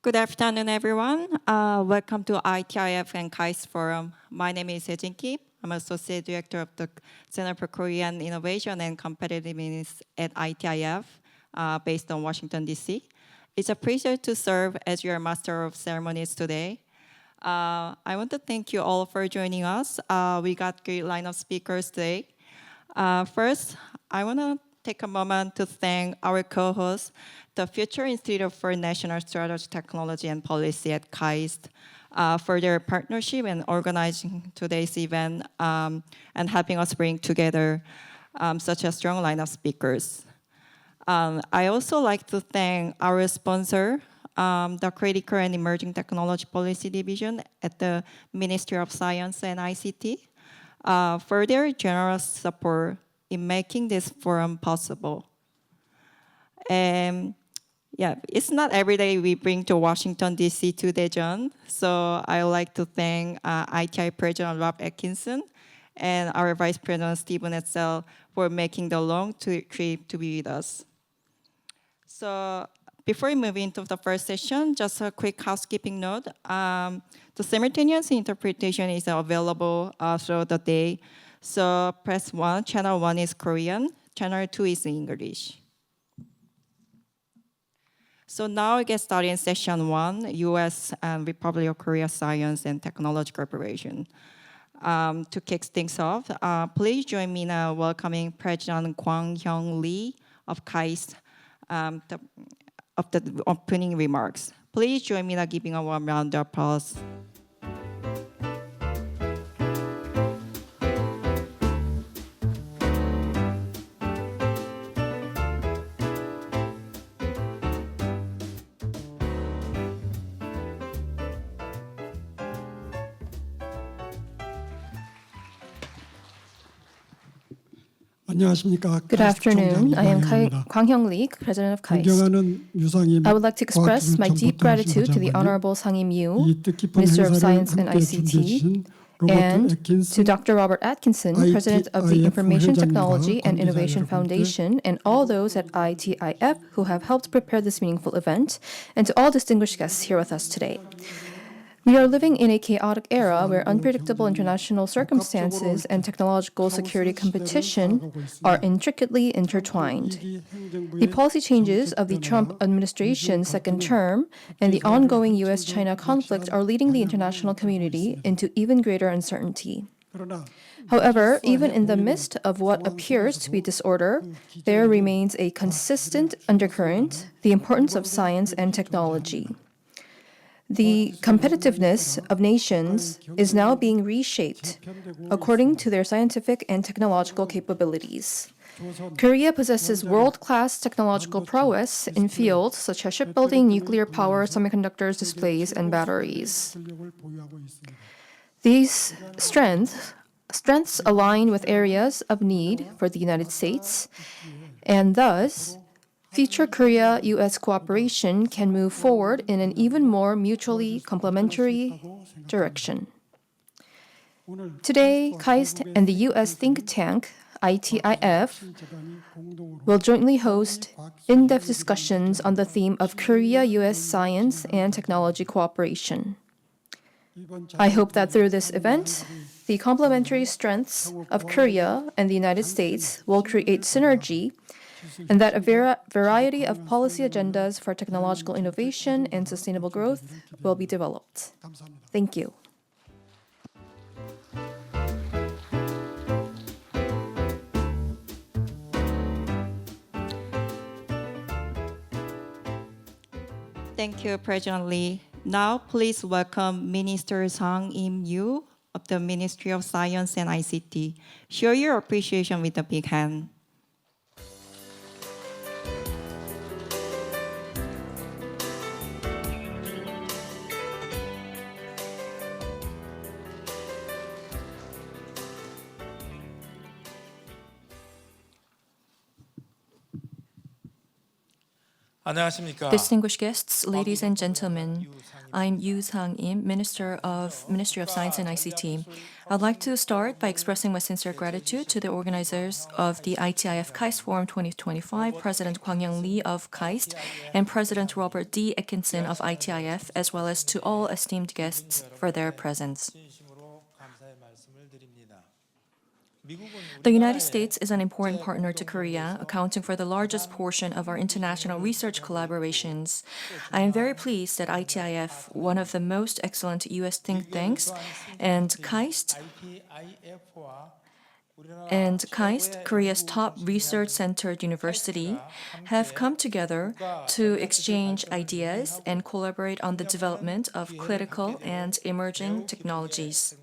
Good afternoon, everyone. Welcome to ITIF and KAIST Forum. My name is Hye-Jin Kim. I'm Associate Director of the Center for Korean Innovation and Competitiveness at ITIF, based on Washington, D.C. It's a pleasure to serve as your Master of Ceremonies today. I want to thank you all for joining us. We got a great line of speakers today. First, I want to take a moment to thank our co-host, the Future Institute for National Strategy, Technology, and Policy at KAIST, for their partnership and organizing today's event and helping us bring together such a strong line of speakers. I also like to thank our sponsor, the Critical and Emerging Technology Policy Division at the Ministry of Science and ICT, for their generous support in making this forum possible. Yeah, it's not every day we bring to Washington, D.C. to Daejeon, so I would like to thank ITI President Rob Atkinson and our Vice President Stephen Etzel for making the long trip to be with us. So before we move into the first session, just a quick housekeeping note. The simultaneous interpretation is available throughout the day. So press 1, channel 1 is Korean, channel 2 is English. So now we get started in session 1, U.S. and Republic of Korea Science and Technology Corporation. To kick things off, please join me now welcoming President Kwang-Hyung Lee of KAIST of the opening remarks. Please join me now giving a warm round of applause. Good afternoon. I am Kwang-Hyung Lee, President of KAIST. I would like to express my deep gratitude to the Honorable Sang-Im Yu, Minister of Science and ICT, and to Dr. Robert Atkinson, President of the Information Technology and Innovation Foundation, and all those at ITIF who have helped prepare this meaningful event, and to all distinguished guests here with us today. We are living in a chaotic era where unpredictable international circumstances and technological security competition are intricately intertwined. The policy changes of the Trump administration's second term and the ongoing US-China conflict are leading the international community into even greater uncertainty. However, even in the midst of what appears to be disorder, there remains a consistent undercurrent, the importance of science and technology. The competitiveness of nations is now being reshaped according to their scientific and technological capabilities. Korea possesses world-class technological prowess in fields such as shipbuilding, nuclear power, semiconductors, displays, and batteries. These strengths align with areas of need for the United States, and thus future Korea-US cooperation can move forward in an even more mutually complementary direction. Today, KAIST and the U.S. think tank, ITIF, will jointly host in-depth discussions on the theme of Korea-US science and technology cooperation. I hope that through this event, the complementary strengths of Korea and the United States will create synergy and that a variety of policy agendas for technological innovation and sustainable growth will be developed. Thank you. Thank you, President Lee. Now, please welcome Minister Sang Im-yu of the Ministry of Science and ICT. Show your appreciation with a big hand. Distinguished guests, ladies and gentlemen, I'm Yu Sang-im, Ministry of Science and ICT. I'd like to start by expressing my sincere gratitude to the organizers of the ITIF KAIST Forum 2025, President Kwang Lee of KAIST, and President Robert D. Atkinson of ITIF, as well as to all esteemed guests for their presence. The United States is an important partner to Korea, accounting for the largest portion of our international research collaborations. I am very pleased that ITIF, one of the most excellent U.S. think tanks, and KAIST, Korea's top research-centered university, have come together to exchange ideas and collaborate on the development of critical and emerging technologies.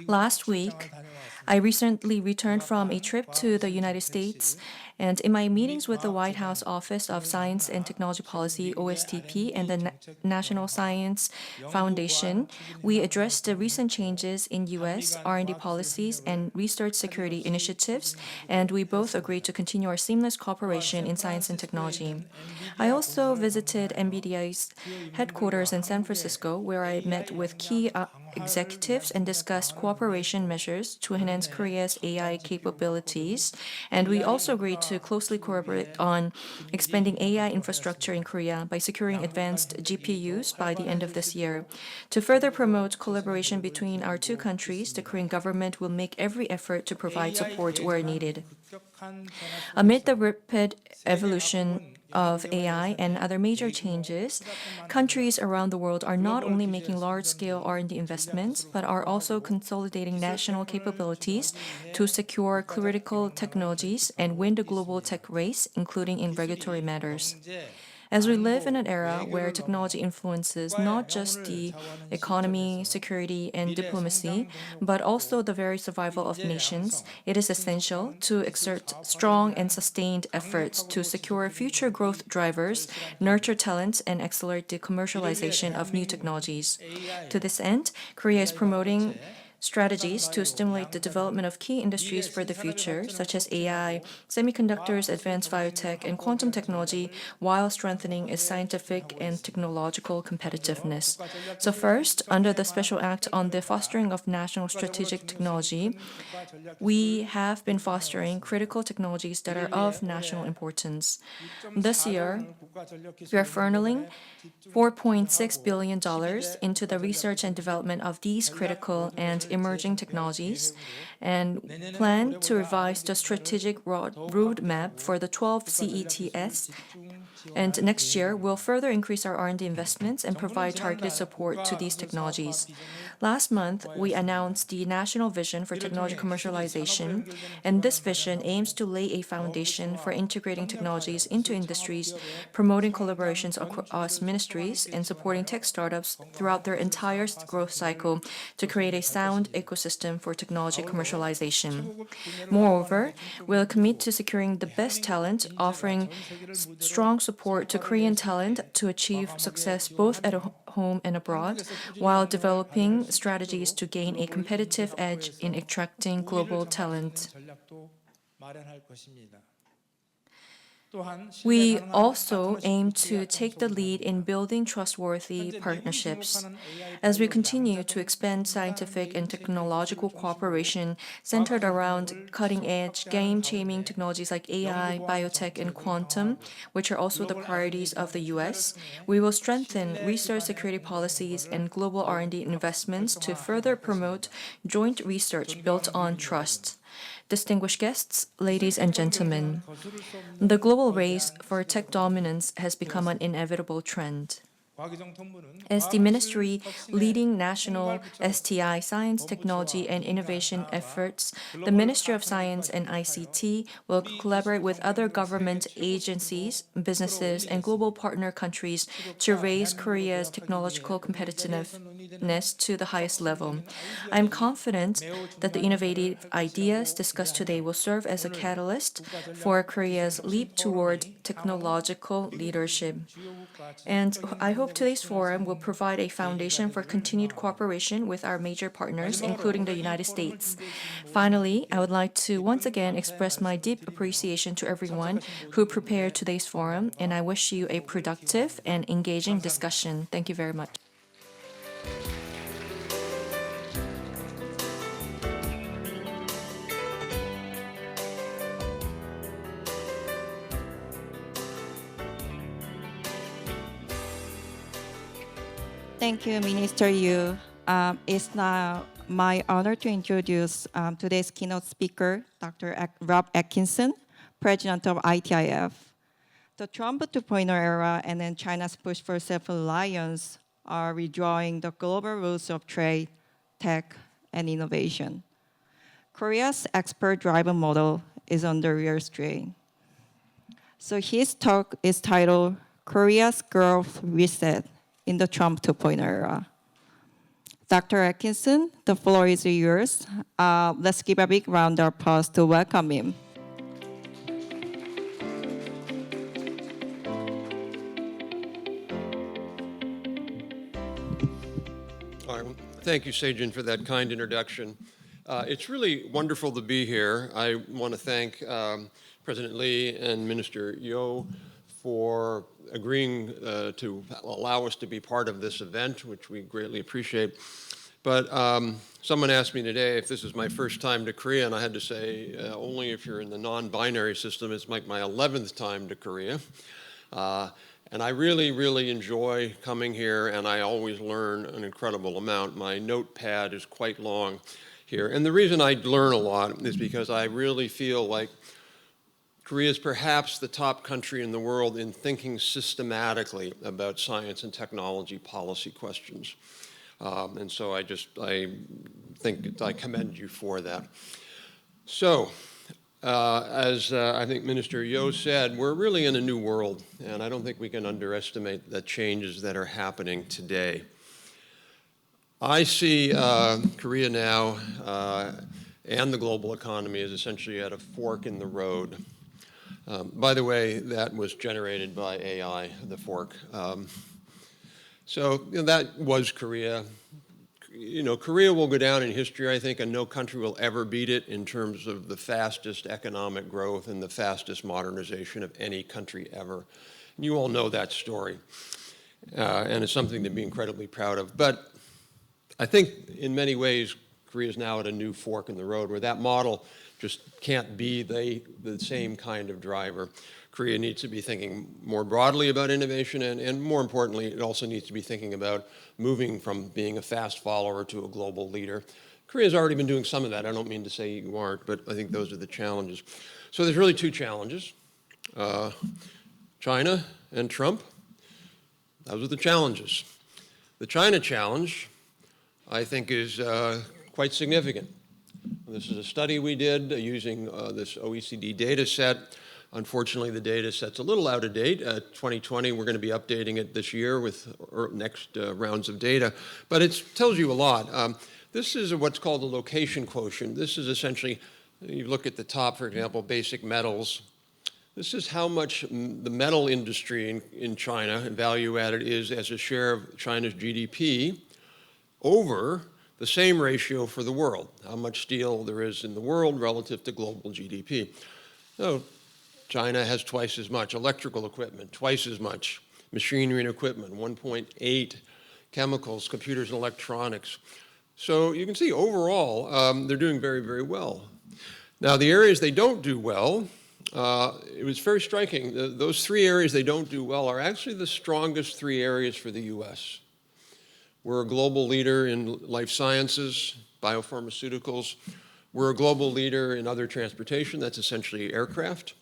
Last week, I recently returned from a trip to the United States, and in my meetings with the White House Office of Science and Technology Policy, OSTP, and the National Science Foundation, we addressed the recent changes in U.S. R&D policies and research security initiatives, and we both agreed to continue our seamless cooperation in science and technology. I also visited NVIDIA's headquarters in San Francisco, where I met with key executives and discussed cooperation measures to enhance Korea's AI capabilities, and we also agreed to closely collaborate on expanding AI infrastructure in Korea by securing advanced GPUs by the end of this year. To further promote collaboration between our two countries, the Korean government will make every effort to provide support where needed. Amid the rapid evolution of AI and other major changes, countries around the world are not only making large-scale R&D investments, but are also consolidating national capabilities to secure critical technologies and win the global tech race, including in regulatory matters. As we live in an era where technology influences not just the economy, security, and diplomacy, but also the very survival of nations, it is essential to exert strong and sustained efforts to secure future growth drivers, nurture talents, and accelerate the commercialization of new technologies. To this end, Korea is promoting strategies to stimulate the development of key industries for the future, such as AI, semiconductors, advanced biotech, and quantum technology, while strengthening its scientific and technological competitiveness. So first, under the Special Act on the Fostering of National Strategic Technology, we have been fostering critical technologies that are of national importance. This year, we are funneling $4.6 billion into the research and development of these critical and emerging technologies, and plan to revise the strategic roadmap for the 12 CETS. And next year, we'll further increase our R&D investments and provide targeted support to these technologies. Last month, we announced the National Vision for Technology Commercialization, and this vision aims to lay a foundation for integrating technologies into industries, promoting collaborations across ministries, and supporting tech startups throughout their entire growth cycle to create a sound ecosystem for technology commercialization. Moreover, we'll commit to securing the best talent, offering strong support to Korean talent to achieve success both at home and abroad, while developing strategies to gain a competitive edge in attracting global talent. We also aim to take the lead in building trustworthy partnerships. As we continue to expand scientific and technological cooperation centered around cutting-edge, game-changing technologies like AI, biotech, and quantum, which are also the priorities of the U.S., we will strengthen research security policies and global R&D investments to further promote joint research built on trust. Distinguished guests, ladies and gentlemen, the global race for tech dominance has become an inevitable trend. As the ministry leading national STI science, technology, and innovation efforts, the Ministry of Science and ICT will collaborate with other government agencies, businesses, and global partner countries to raise Korea's technological competitiveness to the highest level. I am confident that the innovative ideas discussed today will serve as a catalyst for Korea's leap toward technological leadership. And I hope today's forum will provide a foundation for continued cooperation with our major partners, including the United States. Finally, I would like to once again express my deep appreciation to everyone who prepared today's forum, and I wish you a productive and engaging discussion. Thank you very much. Thank you, Minister Yu. It's now my honor to introduce today's keynote speaker, Dr. Rob Atkinson, President of ITIF. The Trump 2.0 era and then China's push for self-reliance are redrawing the global rules of trade, tech, and innovation. Korea's expert-driven model is under real strain. So his talk is titled, Korea's Growth Reset in the Trump 2.0 era. Dr. Atkinson, the floor is yours. Let's give a big round of applause to welcome him. Thank you, Sejin, for that kind introduction. It's really wonderful to be here. I want to thank President Lee and Minister Yo for agreeing to allow us to be part of this event, which we greatly appreciate. But someone asked me today if this is my first time to Korea, and I had to say, only if you're in the non-binary system. It's like my 11th time to Korea. And I really, really enjoy coming here, and I always learn an incredible amount. My notepad is quite long here. And the reason I learn a lot is because I really feel like Korea is perhaps the top country in the world in thinking systematically about science and technology policy questions. And so I think I commend you for that. So, as I think Minister Yo said, we're really in a new world, and I don't think we can underestimate the changes that are happening today. I see Korea now and the global economy as essentially at a fork in the road. By the way, that was generated by AI, the fork. So that was Korea. Korea will go down in history, I think, and no country will ever beat it in terms of the fastest economic growth and the fastest modernization of any country ever. And you all know that story. And it's something to be incredibly proud of. But I think in many ways, Korea is now at a new fork in the road where that model just can't be the same kind of driver. Korea needs to be thinking more broadly about innovation, and more importantly, it also needs to be thinking about moving from being a fast follower to a global leader. Korea's already been doing some of that. I don't mean to say you aren't, but I think those are the challenges. So there's really two challenges, China and Trump. Those are the challenges. The China challenge, I think, is quite significant. This is a study we did using this OECD data set. Unfortunately, the data set's a little out of date. 2020, we're going to be updating it this year with next rounds of data. But it tells you a lot. This is what's called the location quotient. This is essentially, you look at the top, for example, basic metals. This is how much the metal industry in China, value added, is as a share of China's GDP over the same ratio for the world, how much steel there is in the world relative to global GDP. So China has twice as much electrical equipment, twice as much machinery and equipment, 1.8 chemicals, computers and electronics. So you can see overall, they're doing very, very well. Now the areas they don't do well, it was very striking. Those three areas they don't do well are actually the strongest three areas for the US. We're a global leader in life sciences, biopharmaceuticals. We're a global leader in other transportation, that's essentially aircraft.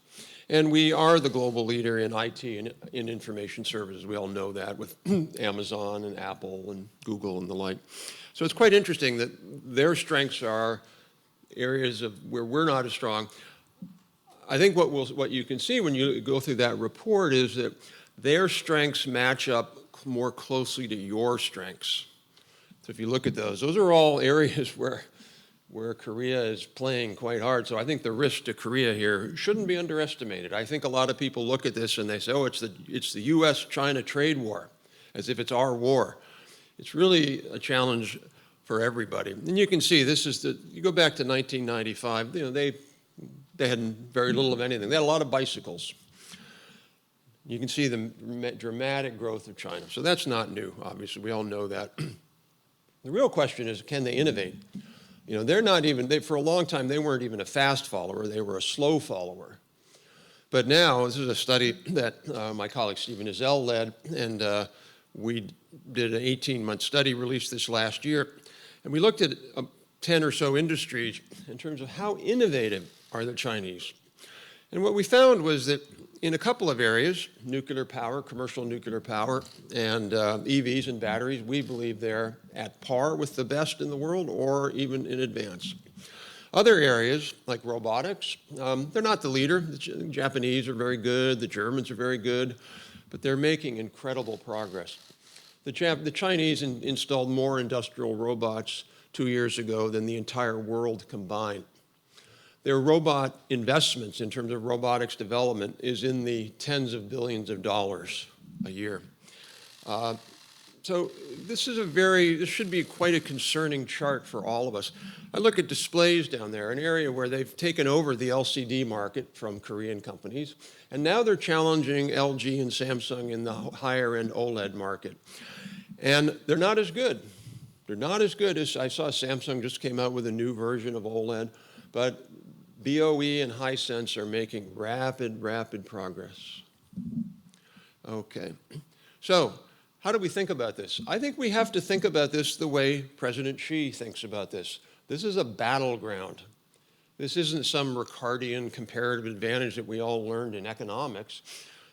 And we are the global leader in IT and in information services. We all know that with Amazon and Apple and Google and the like. So it's quite interesting that their strengths are areas of where we're not as strong. I think what you can see when you go through that report is that their strengths match up more closely to your strengths. So if you look at those are all areas where Korea is playing quite hard. So I think the risk to Korea here shouldn't be underestimated. I think a lot of people look at this and they say, oh, it's the US-China trade war, as if it's our war. It's really a challenge for everybody. And you can see you go back to 1995, they had very little of anything. They had a lot of bicycles. You can see the dramatic growth of China. So that's not new, obviously. We all know that. The real question is, can they innovate? They're not even, for a long time, they weren't even a fast follower. They were a slow follower. But now, this is a study that my colleague Stephen Izell led, and we did an 18-month study released this last year. And we looked at 10 or so industries in terms of how innovative are the Chinese. And what we found was that in a couple of areas, nuclear power, commercial nuclear power, and EVs and batteries, we believe they're at par with the best in the world or even in advance. Other areas, like robotics, they're not the leader. The Japanese are very good, the Germans are very good, but they're making incredible progress. The Chinese installed more industrial robots 2 years ago than the entire world combined. Their robot investments in terms of robotics development is in the tens of billions of dollars a year. So this should be quite a concerning chart for all of us. I look at displays down there, an area where they've taken over the LCD market from Korean companies, and now they're challenging LG and Samsung in the higher-end OLED market. And they're not as good. They're not as good as, I saw Samsung just came out with a new version of OLED, but BOE and Hisense are making rapid, rapid progress. Okay, so how do we think about this? I think we have to think about this the way President Xi thinks about this. This is a battleground. This isn't some Ricardian comparative advantage that we all learned in economics.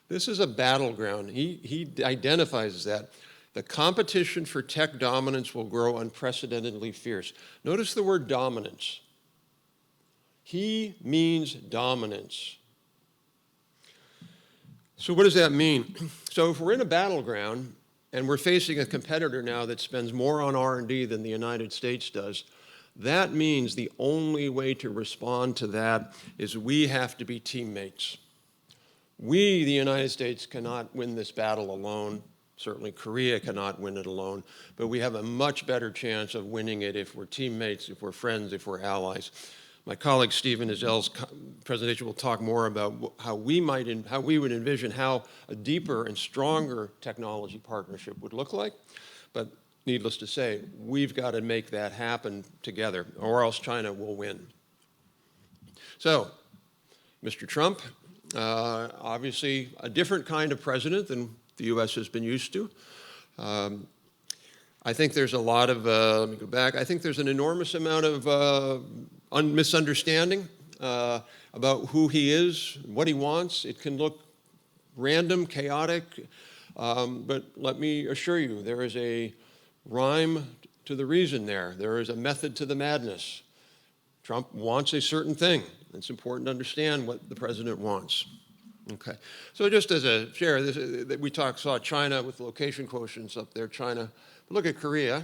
This is a battleground. He identifies that. The competition for tech dominance will grow unprecedentedly fierce. Notice the word dominance. He means dominance. So what does that mean? So if we're in a battleground and we're facing a competitor now that spends more on R&D than the United States does, that means the only way to respond to that is we have to be teammates. We, the United States, cannot win this battle alone. Certainly Korea cannot win it alone, but we have a much better chance of winning it if we're teammates, if we're friends, if we're allies. My colleague Stephen Izell's presentation will talk more about how we would envision how a deeper and stronger technology partnership would look like. But needless to say, we've got to make that happen together, or else China will win. So, Mr. Trump, obviously a different kind of president than the U.S. has been used to. I think there's a lot of, let me go back, I think there's an enormous amount of misunderstanding about who he is, what he wants. It can look random, chaotic, but let me assure you, there is a rhyme to the reason there. There is a method to the madness. Trump wants a certain thing. It's important to understand what the president wants. Okay, so just as a share, we saw China with location quotients up there, China. But look at Korea,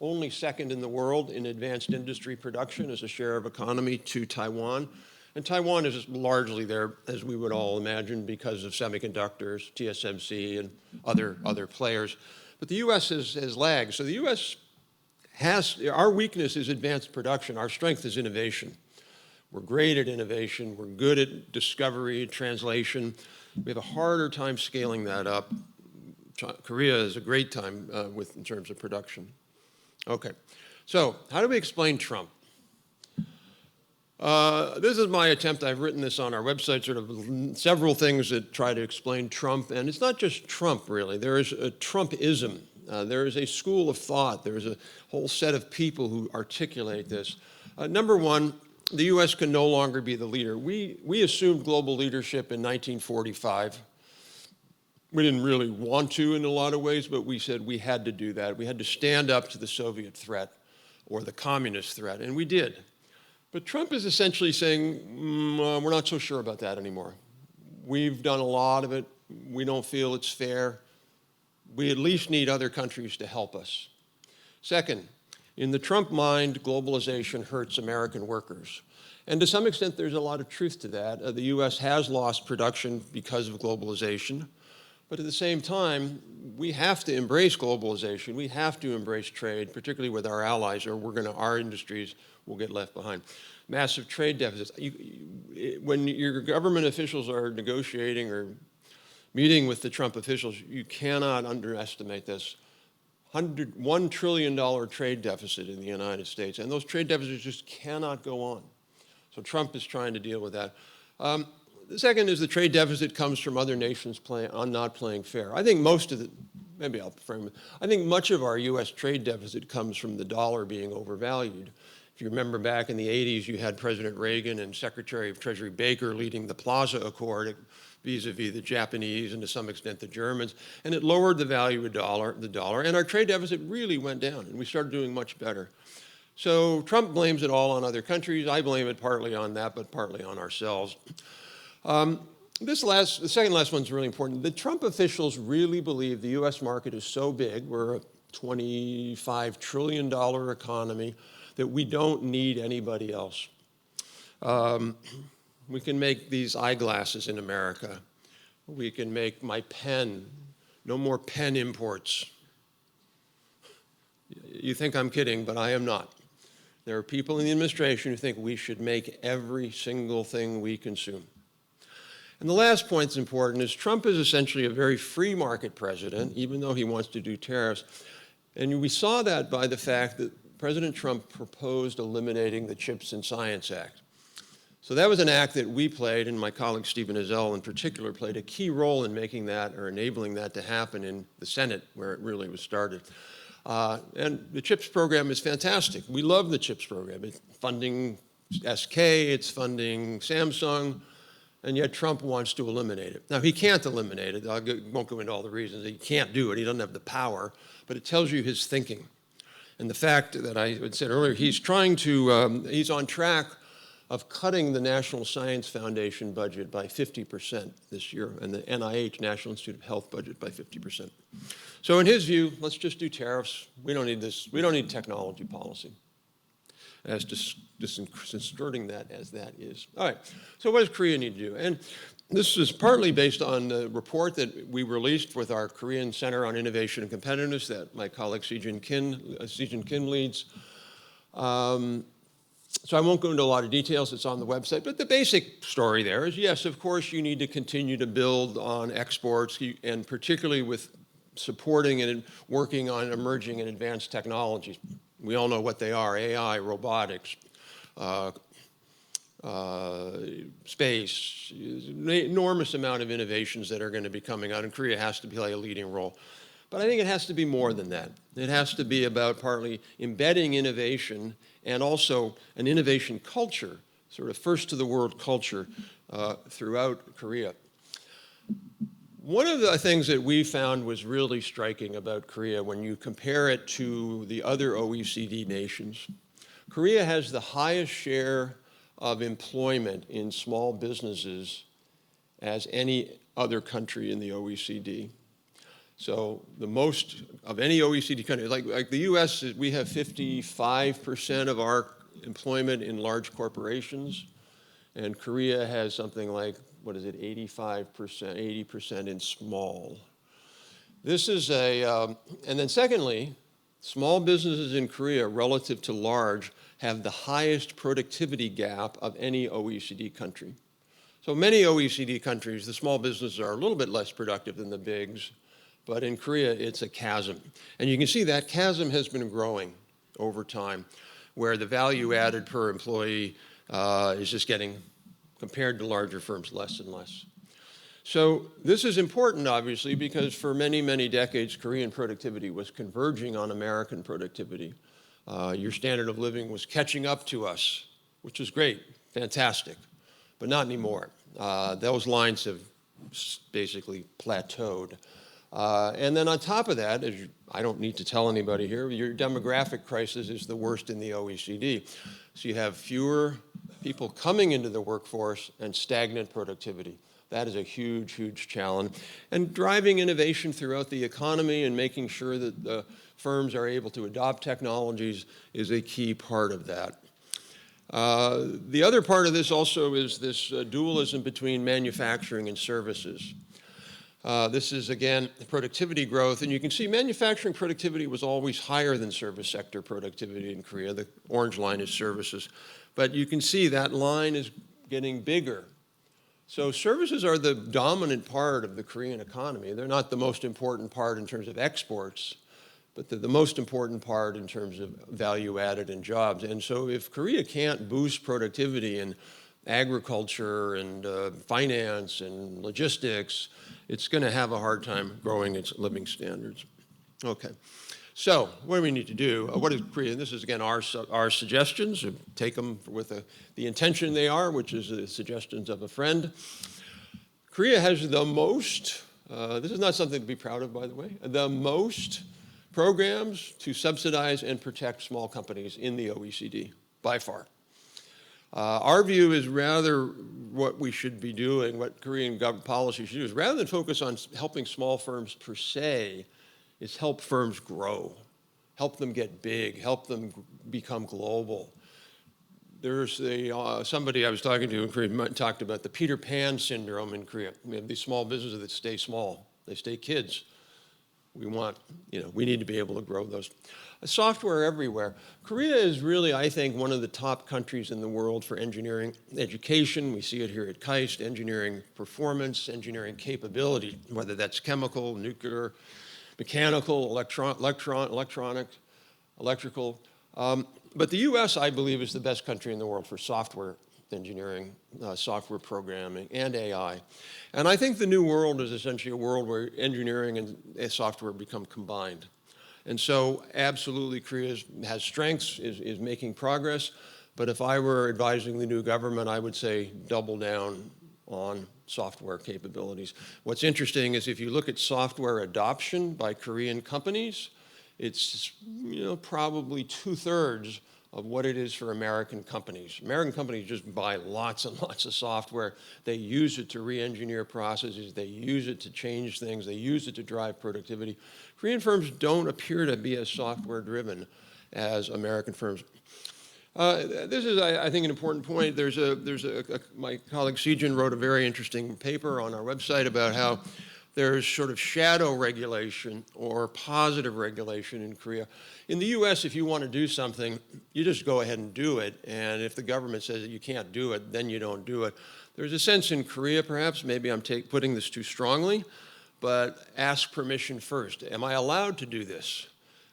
only second in the world in advanced industry production as a share of economy to Taiwan. And Taiwan is largely there, as we would all imagine, because of semiconductors, TSMC, and other players. But the U.S. has lagged. So the U.S. our weakness is advanced production. Our strength is innovation. We're great at innovation. We're good at discovery, translation. We have a harder time scaling that up. Korea is a great time in terms of production. Okay, so how do we explain Trump? This is my attempt. I've written this on our website, sort of several things that try to explain Trump. And it's not just Trump, really. There is a Trumpism. There is a school of thought. There is a whole set of people who articulate this. Number one, the U.S. can no longer be the leader. We assumed global leadership in 1945. We didn't really want to in a lot of ways, but we said we had to do that. We had to stand up to the Soviet threat or the communist threat, and we did. But Trump is essentially saying, we're not so sure about that anymore. We've done a lot of it. We don't feel it's fair. We at least need other countries to help us. Second, in the Trump mind, globalization hurts American workers. And to some extent, there's a lot of truth to that. The U.S. has lost production because of globalization. But at the same time, we have to embrace globalization. We have to embrace trade, particularly with our allies, or our industries will get left behind. Massive trade deficits. When your government officials are negotiating or meeting with the Trump officials, you cannot underestimate this. $1 trillion trade deficit in the United States, and those trade deficits just cannot go on. So Trump is trying to deal with that. The second is the trade deficit comes from other nations not playing fair. I think most of maybe I'll frame it. I think much of our U.S. trade deficit comes from the dollar being overvalued. If you remember back in the 80s, you had President Reagan and Secretary of Treasury Baker leading the Plaza Accord vis-a-vis the Japanese and to some extent the Germans, and it lowered the value of the dollar, and our trade deficit really went down, and we started doing much better. So Trump blames it all on other countries. I blame it partly on that, but partly on ourselves. The second last one's really important. The Trump officials really believe the U.S. market is so big, we're a $25 trillion economy, that we don't need anybody else. We can make these eyeglasses in America. We can make my pen. No more pen imports. You think I'm kidding, but I am not. There are people in the administration who think we should make every single thing we consume. And the last point that's important is Trump is essentially a very free market president, even though he wants to do tariffs. And we saw that by the fact that President Trump proposed eliminating the CHIPS and Science Act. So that was an act that we played, and my colleague Stephen Ezell in particular played a key role in making that or enabling that to happen in the Senate, where it really was started. And the CHIPS program is fantastic. We love the CHIPS program. It's funding SK, it's funding Samsung, and yet Trump wants to eliminate it. Now, he can't eliminate it. I won't go into all the reasons. He can't do it. He doesn't have the power, but it tells you his thinking. And the fact that I had said earlier, he's on track of cutting the National Science Foundation budget by 50% this year, and the NIH, National Institute of Health budget, by 50%. So in his view, let's just do tariffs. We don't need this. We don't need technology policy. As distorting that as that is. All right, so what does Korea need to do? And this is partly based on the report that we released with our Korean Center on Innovation and Competitiveness that my colleague Si-Jin Kim leads. So I won't go into a lot of details. It's on the website. But the basic story there is, yes, of course, you need to continue to build on exports, and particularly with supporting and working on emerging and advanced technologies. We all know what they are: AI, robotics, space, an enormous amount of innovations that are going to be coming out, and Korea has to play a leading role. But I think it has to be more than that. It has to be about partly embedding innovation and also an innovation culture, sort of first to the world culture throughout Korea. One of the things that we found was really striking about Korea when you compare it to the other OECD nations, Korea has the highest share of employment in small businesses as any other country in the OECD. So the most of any OECD country, like the US, we have 55% of our employment in large corporations, and Korea has something like, what is it, 85%, 80% in small. This is and then secondly, Small businesses in Korea relative to large have the highest productivity gap of any OECD country. So many OECD countries, the small businesses are a little bit less productive than the bigs, but in Korea, it's a chasm. And you can see that chasm has been growing over time, where the value added per employee is just getting, compared to larger firms, less and less. So this is important, obviously, because for many, many decades, Korean productivity was converging on American productivity. Your standard of living was catching up to us, which is great, fantastic, but not anymore. Those lines have basically plateaued. And then on top of that, I don't need to tell anybody here, your demographic crisis is the worst in the OECD. So you have fewer people coming into the workforce and stagnant productivity. That is a huge, huge challenge. And driving innovation throughout the economy and making sure that the firms are able to adopt technologies is a key part of that. The other part of this also is this dualism between manufacturing and services. This is, again, productivity growth. And you can see manufacturing productivity was always higher than service sector productivity in Korea. The orange line is services. But you can see that line is getting bigger. So services are the dominant part of the Korean economy. They're not the most important part in terms of exports, but they're the most important part in terms of value added and jobs. And so if Korea can't boost productivity in agriculture and finance and logistics, it's going to have a hard time growing its living standards. Okay. So what do we need to do? What is Korea? This is, again, our suggestions. Take them with the intention they are, which is the suggestions of a friend. Korea has the most, this is not something to be proud of, by the way, the most programs to subsidize and protect small companies in the OECD, by far. Our view is rather what we should be doing, what Korean government policy should do, is rather than focus on helping small firms per se, is help firms grow, help them get big, help them become global. There's somebody I was talking to in Korea talked about the Peter Pan syndrome in Korea. We have these small businesses that stay small, they stay kids. We need to be able to grow those. Software everywhere. Korea is really, I think, one of the top countries in the world for engineering education. We see it here at KAIST, engineering performance, engineering capability, whether that's chemical, nuclear, mechanical, electronic, electrical. But the US, I believe, is the best country in the world for software engineering, software programming, and AI. And I think the new world is essentially a world where engineering and software become combined. And so absolutely Korea has strengths, is making progress. But if I were advising the new government, I would say double down on software capabilities. What's interesting is if you look at software adoption by Korean companies, it's probably 2/3 of what it is for American companies. American companies just buy lots and lots of software. They use it to re-engineer processes. They use it to change things. They use it to drive productivity. Korean firms don't appear to be as software-driven as American firms. This is, I think, an important point. My colleague Sejin wrote a very interesting paper on our website about how there's sort of shadow regulation or positive regulation in Korea. In the US, if you want to do something, you just go ahead and do it. And if the government says that you can't do it, then you don't do it. There's a sense in Korea, perhaps, maybe I'm putting this too strongly, but ask permission first. Am I allowed to do this?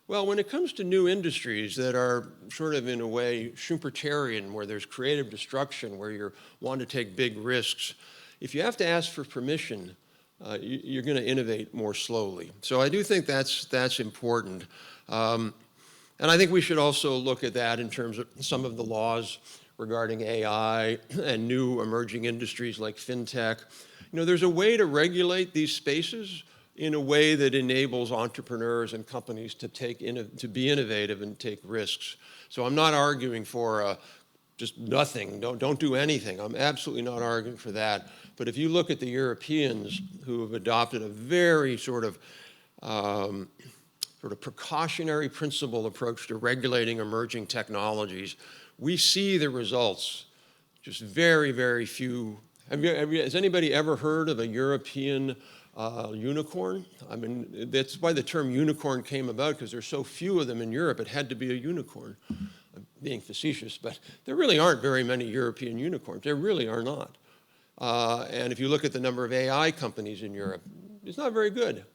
Well, when it comes to new industries that are sort of, in a way, Schumpeterian, where there's creative destruction, where you want to take big risks, if you have to ask for permission, you're going to innovate more slowly. So I do think that's important. And I think we should also look at that in terms of some of the laws regarding AI and new emerging industries like fintech. There's a way to regulate these spaces in a way that enables entrepreneurs and companies to be innovative and take risks. So I'm not arguing for just nothing, don't do anything. I'm absolutely not arguing for that. But if you look at the Europeans who have adopted a very sort of precautionary principle approach to regulating emerging technologies, we see the results. Just very, very few. Has anybody ever heard of a European unicorn. I mean, that's why the term unicorn came about, because there's so few of them in Europe. It had to be a unicorn. I'm being facetious, but there really aren't very many European unicorns. There really are not. And if you look at the number of AI companies in Europe, it's not very good.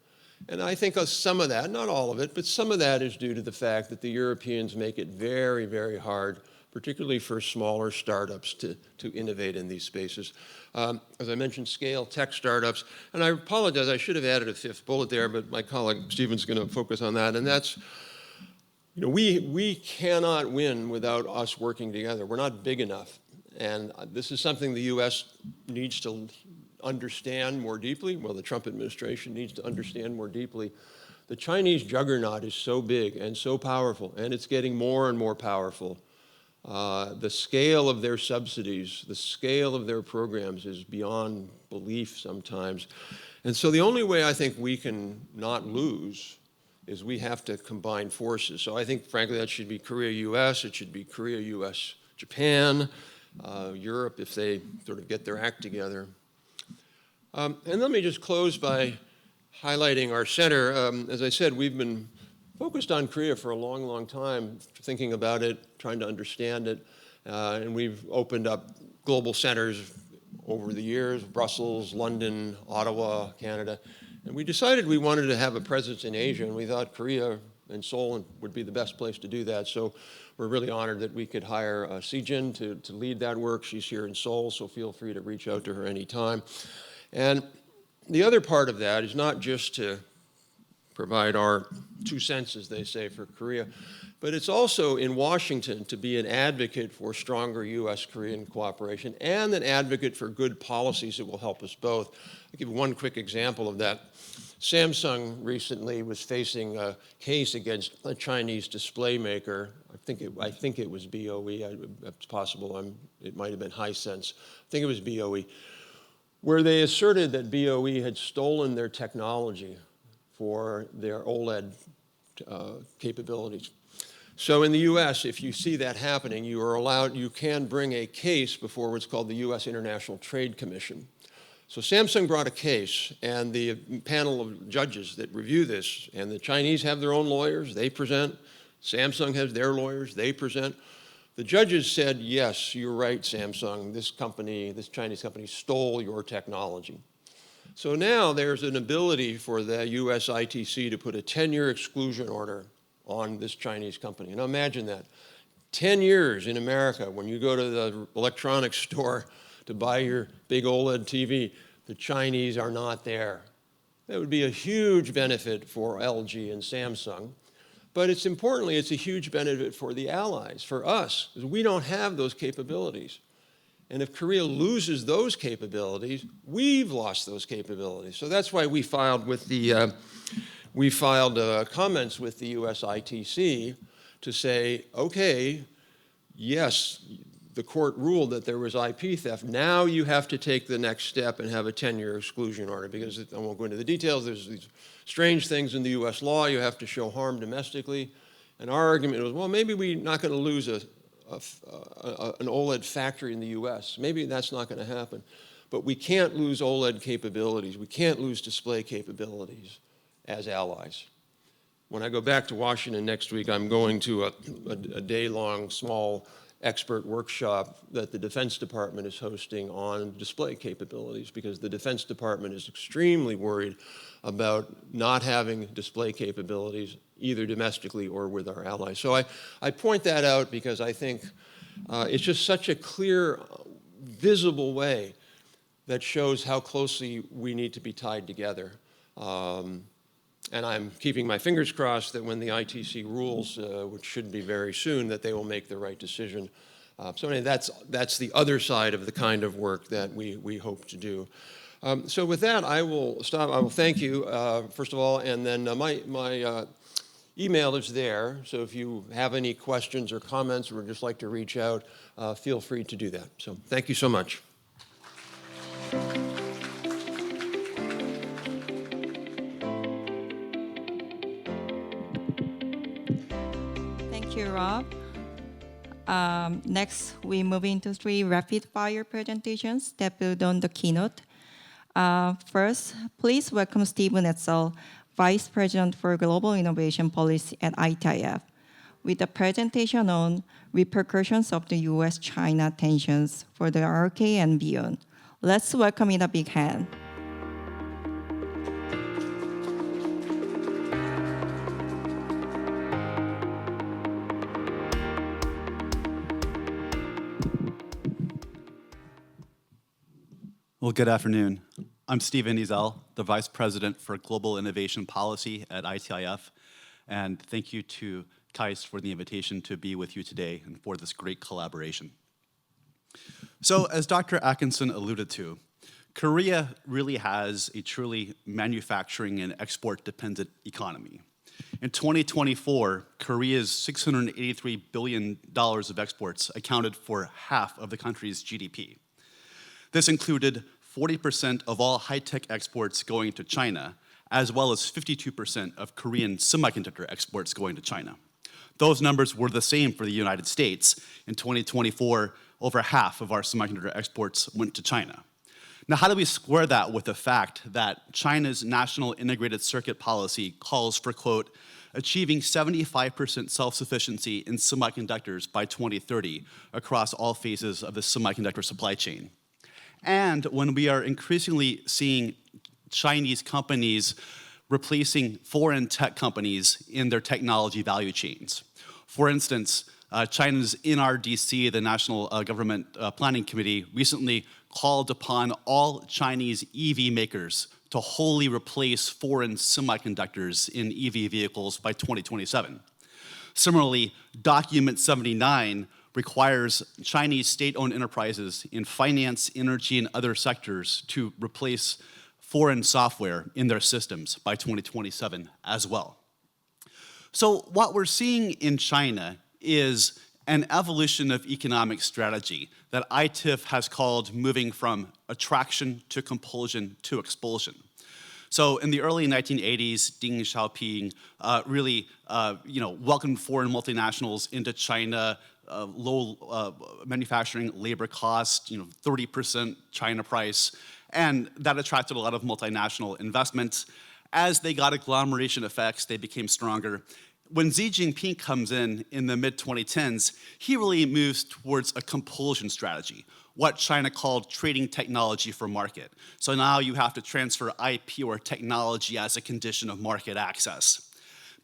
And I think some of that, not all of it, but some of that is due to the fact that the Europeans make it very, very hard, particularly for smaller startups, to innovate in these spaces. As I mentioned, scale tech startups. And I apologize, I should have added a fifth bullet there, but my colleague Stephen's going to focus on that. And that's, we cannot win without us working together. We're not big enough. And this is something the U.S. needs to understand more deeply. Well, the Trump administration needs to understand more deeply. The Chinese juggernaut is so big and so powerful, and it's getting more and more powerful. The scale of their subsidies, the scale of their programs is beyond belief sometimes. And so the only way I think we can not lose is we have to combine forces. So I think, frankly, that should be Korea-US, it should be Korea-US-Japan, Europe, if they sort of get their act together. And let me just close by highlighting our center. As I said, we've been focused on Korea for a long, long time, thinking about it, trying to understand it. And we've opened up global centers over the years, Brussels, London, Ottawa, Canada. And we decided we wanted to have a presence in Asia, and we thought Korea and Seoul would be the best place to do that. So we're really honored that we could hire Sijin to lead that work. She's here in Seoul, so feel free to reach out to her anytime. And the other part of that is not just to provide our 2 cents, as they say, for Korea, but it's also in Washington to be an advocate for stronger U.S.-Korean cooperation and an advocate for good policies that will help us both. I'll give one quick example of that. Samsung recently was facing a case against a Chinese display maker. I think it was BOE. It's possible. It might have been Hisense. I think it was BOE, where they asserted that BOE had stolen their technology for their OLED capabilities. So in the U.S., if you see that happening, you can bring a case before what's called the U.S. International Trade Commission. So Samsung brought a case, and the panel of judges that review this, and the Chinese have their own lawyers, they present. Samsung has their lawyers, they present. The judges said, yes, you're right, Samsung, this Chinese company stole your technology. So now there's an ability for the US ITC to put a 10-year exclusion order on this Chinese company. Now imagine that. 10 years in America, when you go to the electronics store to buy your big OLED TV, the Chinese are not there. That would be a huge benefit for LG and Samsung. But it's importantly, it's a huge benefit for the allies, for us, because we don't have those capabilities. And if Korea loses those capabilities, we've lost those capabilities. So that's why we filed with the comments with the US ITC to say, okay, yes, the court ruled that there was IP theft. Now you have to take the next step and have a 10-year exclusion order, because I won't go into the details. There's these strange things in the US law. You have to show harm domestically. And our argument was, well, maybe we're not going to lose an OLED factory in the US. Maybe that's not going to happen. But we can't lose OLED capabilities. We can't lose display capabilities as allies. When I go back to Washington next week, I'm going to a day-long small expert workshop that the Defense Department is hosting on display capabilities, because the Defense Department is extremely worried about not having display capabilities either domestically or with our allies. So I point that out because I think it's just such a clear, visible way that shows how closely we need to be tied together. And I'm keeping my fingers crossed that when the ITC rules, which should be very soon, that they will make the right decision. So anyway, that's the other side of the kind of work that we hope to do. So with that, I will stop. I will thank you, first of all, and then my email is there. So if you have any questions or comments or would just like to reach out, feel free to do that. So thank you so much. Thank you, Rob. Next, we move into 3 rapid-fire presentations that build on the keynote. First, please welcome Stephen Etzel, Vice President for Global Innovation Policy at ITIF, with a presentation on repercussions of the U.S.-China tensions for the RK and beyond. Let's welcome in a big hand. Well, good afternoon. I'm Stephen Etzel, the Vice President for Global Innovation Policy at ITIF, and thank you to KAIST for the invitation to be with you today and for this great collaboration. So, as Dr. Atkinson alluded to, Korea really has a truly manufacturing and export-dependent economy. In 2024, Korea's $683 billion of exports accounted for half of the country's GDP. This included 40% of all high-tech exports going to China, as well as 52% of Korean semiconductor exports going to China. Those numbers were the same for the United States. In 2024, over half of our semiconductor exports went to China. Now, how do we square that with the fact that China's national integrated circuit policy calls for, quote, achieving 75% self-sufficiency in semiconductors by 2030 across all phases of the semiconductor supply chain? And when we are increasingly seeing Chinese companies replacing foreign tech companies in their technology value chains. For instance, China's NRDC, the National Government Planning Committee, recently called upon all Chinese EV makers to wholly replace foreign semiconductors in EV vehicles by 2027. Similarly, Document 79 requires Chinese state-owned enterprises in finance, energy, and other sectors to replace foreign software in their systems by 2027 as well. So what we're seeing in China is an evolution of economic strategy that ITIF has called moving from attraction to compulsion to expulsion. So in the early 1980s, Deng Xiaoping really welcomed foreign multinationals into China, low manufacturing labor costs, 30% China price, and that attracted a lot of multinational investment. As they got agglomeration effects, they became stronger. When Xi Jinping comes in the mid-2010s, he really moves towards a compulsion strategy, what China called trading technology for market. So now you have to transfer IP or technology as a condition of market access.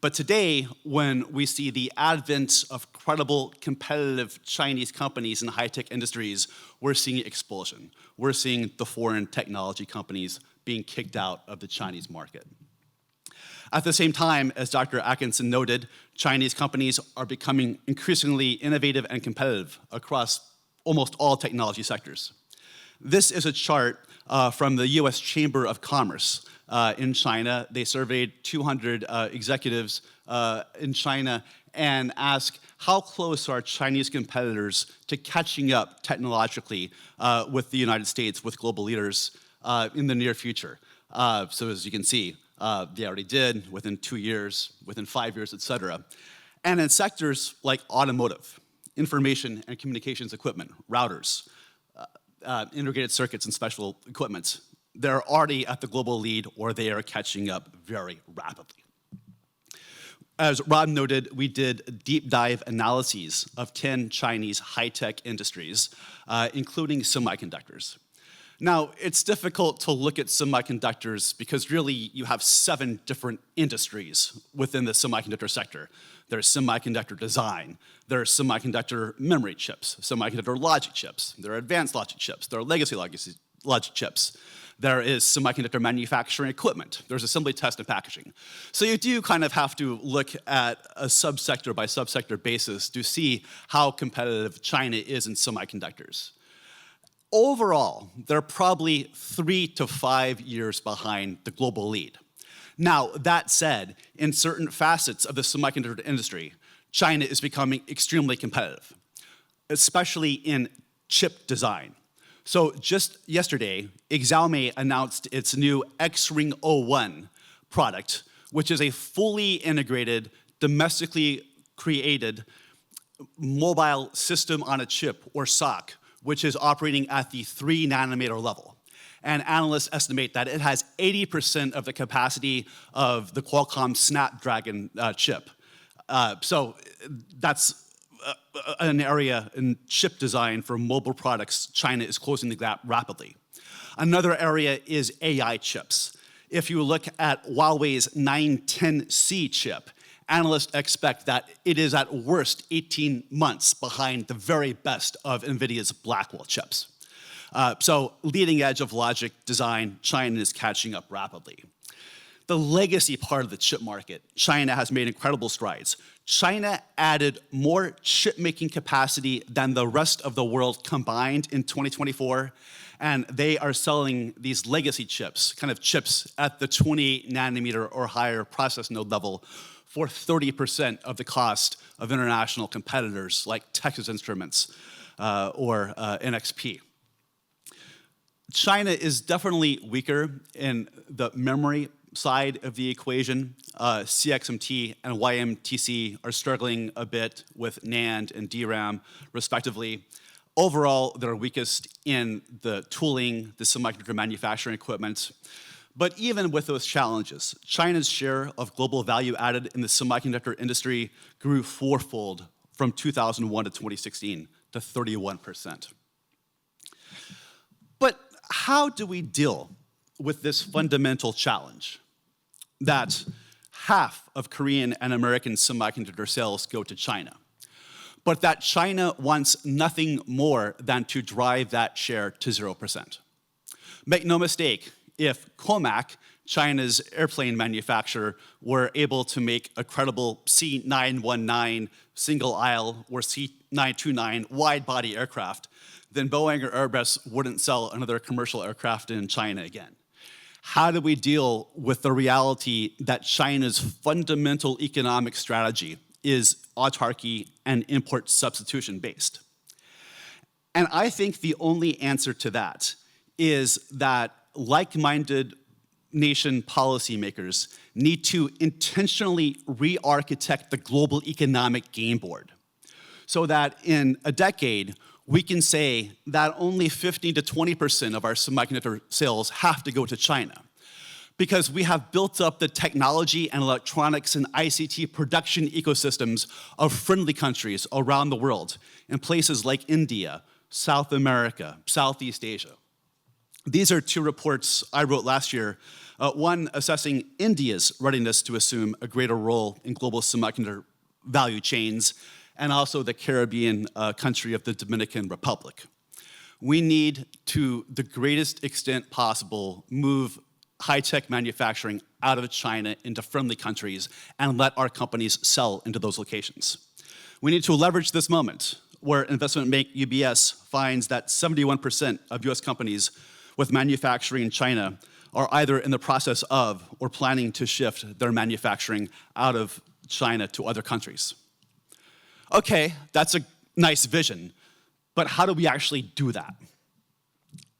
But today, when we see the advent of credible, competitive Chinese companies in high-tech industries, we're seeing expulsion. We're seeing the foreign technology companies being kicked out of the Chinese market. At the same time, as Dr. Atkinson noted, Chinese companies are becoming increasingly innovative and competitive across almost all technology sectors. This is a chart from the US Chamber of Commerce in China. They surveyed 200 executives in China and asked how close are Chinese competitors to catching up technologically with the United States, with global leaders in the near future. So as you can see, they already did within 2 years, within 5 years, et cetera. And in sectors like automotive, information and communications equipment, routers, integrated circuits and special equipment, they're already at the global lead or they are catching up very rapidly. As Rob noted, we did deep dive analyses of 10 Chinese high-tech industries, including semiconductors. Now, it's difficult to look at semiconductors because really you have 7 different industries within the semiconductor sector. There's semiconductor design, there are semiconductor memory chips, semiconductor logic chips, there are advanced logic chips, there are legacy logic chips. There is semiconductor manufacturing equipment. There's assembly, test, and packaging. So you do kind of have to look at a subsector by subsector basis to see how competitive China is in semiconductors. Overall, they're probably 3 to 5 years behind the global lead. Now, that said, in certain facets of the semiconductor industry, China is becoming extremely competitive, especially in chip design. So just yesterday, Xiaomi announced its new X-Ring 01 product, which is a fully integrated, domestically created mobile system on a chip, or SoC, which is operating at the 3 nanometer level. and analysts estimate that it has 80% of the capacity of the Qualcomm Snapdragon chip. So that's an area in chip design for mobile products. China is closing the gap rapidly. Another area is AI chips. If you look at Huawei's 910C chip, analysts expect that it is at worst 18 months behind the very best of NVIDIA's Blackwell chips. So leading edge of logic design, China is catching up rapidly. The legacy part of the chip market, China has made incredible strides. China added more chip-making capacity than the rest of the world combined in 2024, and they are selling these legacy chips, kind of chips at the 28 nanometer or higher process node level, for 30% of the cost of international competitors like Texas Instruments or NXP. China is definitely weaker in the memory side of the equation. CXMT and YMTC are struggling a bit with NAND and DRAM, respectively. Overall, they're weakest in the tooling, the semiconductor manufacturing equipment. But even with those challenges, China's share of global value added in the semiconductor industry grew fourfold from 2001 to 2016 to 31%. But how do we deal with this fundamental challenge that half of Korean and American semiconductor sales go to China, but that China wants nothing more than to drive that share to 0%? Make no mistake, if COMAC, China's airplane manufacturer, were able to make a credible C919 single aisle or C929 wide-body aircraft, then Boeing or Airbus wouldn't sell another commercial aircraft in China again. How do we deal with the reality that China's fundamental economic strategy is autarky and import substitution based? And I think the only answer to that is that like-minded nation policymakers need to intentionally re-architect the global economic game board so that in a decade, we can say that only 15 to 20% of our semiconductor sales have to go to China, because we have built up the technology and electronics and ICT production ecosystems of friendly countries around the world in places like India, South America, Southeast Asia. These are two reports I wrote last year, one assessing India's readiness to assume a greater role in global semiconductor value chains, and also the Caribbean country of the Dominican Republic. We need, to the greatest extent possible, move high-tech manufacturing out of China into friendly countries and let our companies sell into those locations. We need to leverage this moment where Investment Bank UBS finds that 71% of US companies with manufacturing in China are either in the process of or planning to shift their manufacturing out of China to other countries. Okay, that's a nice vision, but how do we actually do that?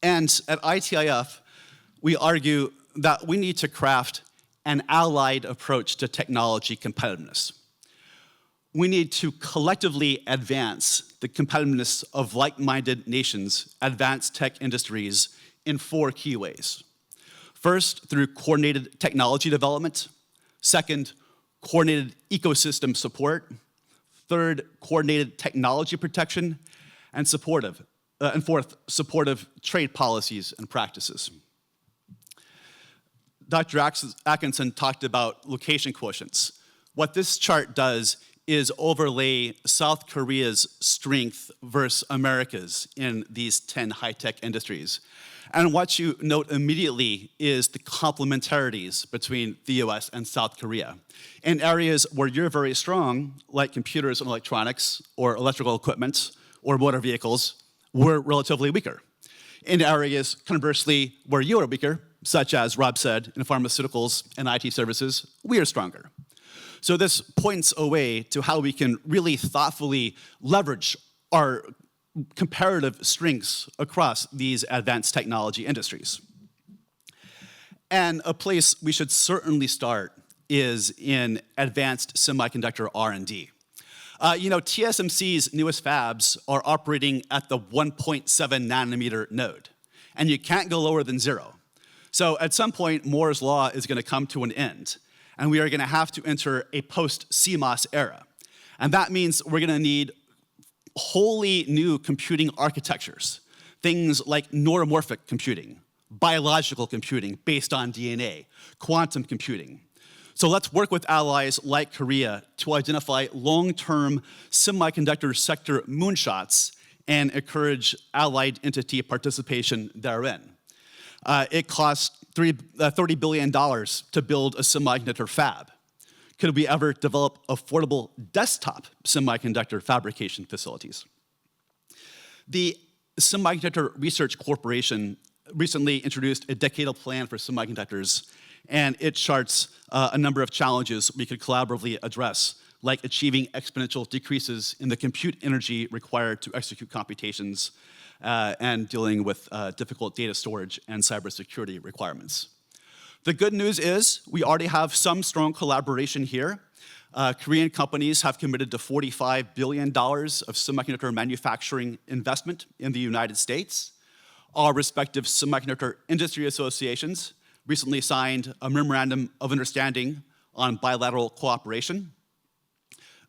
And at ITIF, we argue that we need to craft an allied approach to technology competitiveness. We need to collectively advance the competitiveness of like-minded nations' advanced tech industries in 4 key ways. First, through coordinated technology development. Second, coordinated ecosystem support. Third, coordinated technology protection. And fourth, supportive trade policies and practices. Dr. Atkinson talked about location quotients. What this chart does is overlay South Korea's strength versus America's in these 10 high-tech industries. And what you note immediately is the complementarities between the US and South Korea. In areas where you're very strong, like computers and electronics, or electrical equipment, or motor vehicles, we're relatively weaker. In areas, conversely, where you are weaker, such as Rob said, in pharmaceuticals and IT services, we are stronger. So this points a way to how we can really thoughtfully leverage our comparative strengths across these advanced technology industries. And a place we should certainly start is in advanced semiconductor R&D. TSMC's newest fabs are operating at the 1.7 nanometer node. and you can't go lower than 0. So at some point, Moore's law is going to come to an end, and we are going to have to enter a post-CMOS era. And that means we're going to need wholly new computing architectures, things like neuromorphic computing, biological computing based on DNA, quantum computing. So let's work with allies like Korea to identify long-term semiconductor sector moonshots and encourage allied entity participation therein. It costs $30 billion to build a semiconductor fab. Could we ever develop affordable desktop semiconductor fabrication facilities? The Semiconductor Research Corporation recently introduced a decadal plan for semiconductors, and it charts a number of challenges we could collaboratively address, like achieving exponential decreases in the compute energy required to execute computations and dealing with difficult data storage and cybersecurity requirements. The good news is we already have some strong collaboration here. Korean companies have committed to $45 billion of semiconductor manufacturing investment in the United States. Our respective semiconductor industry associations recently signed a memorandum of understanding on bilateral cooperation.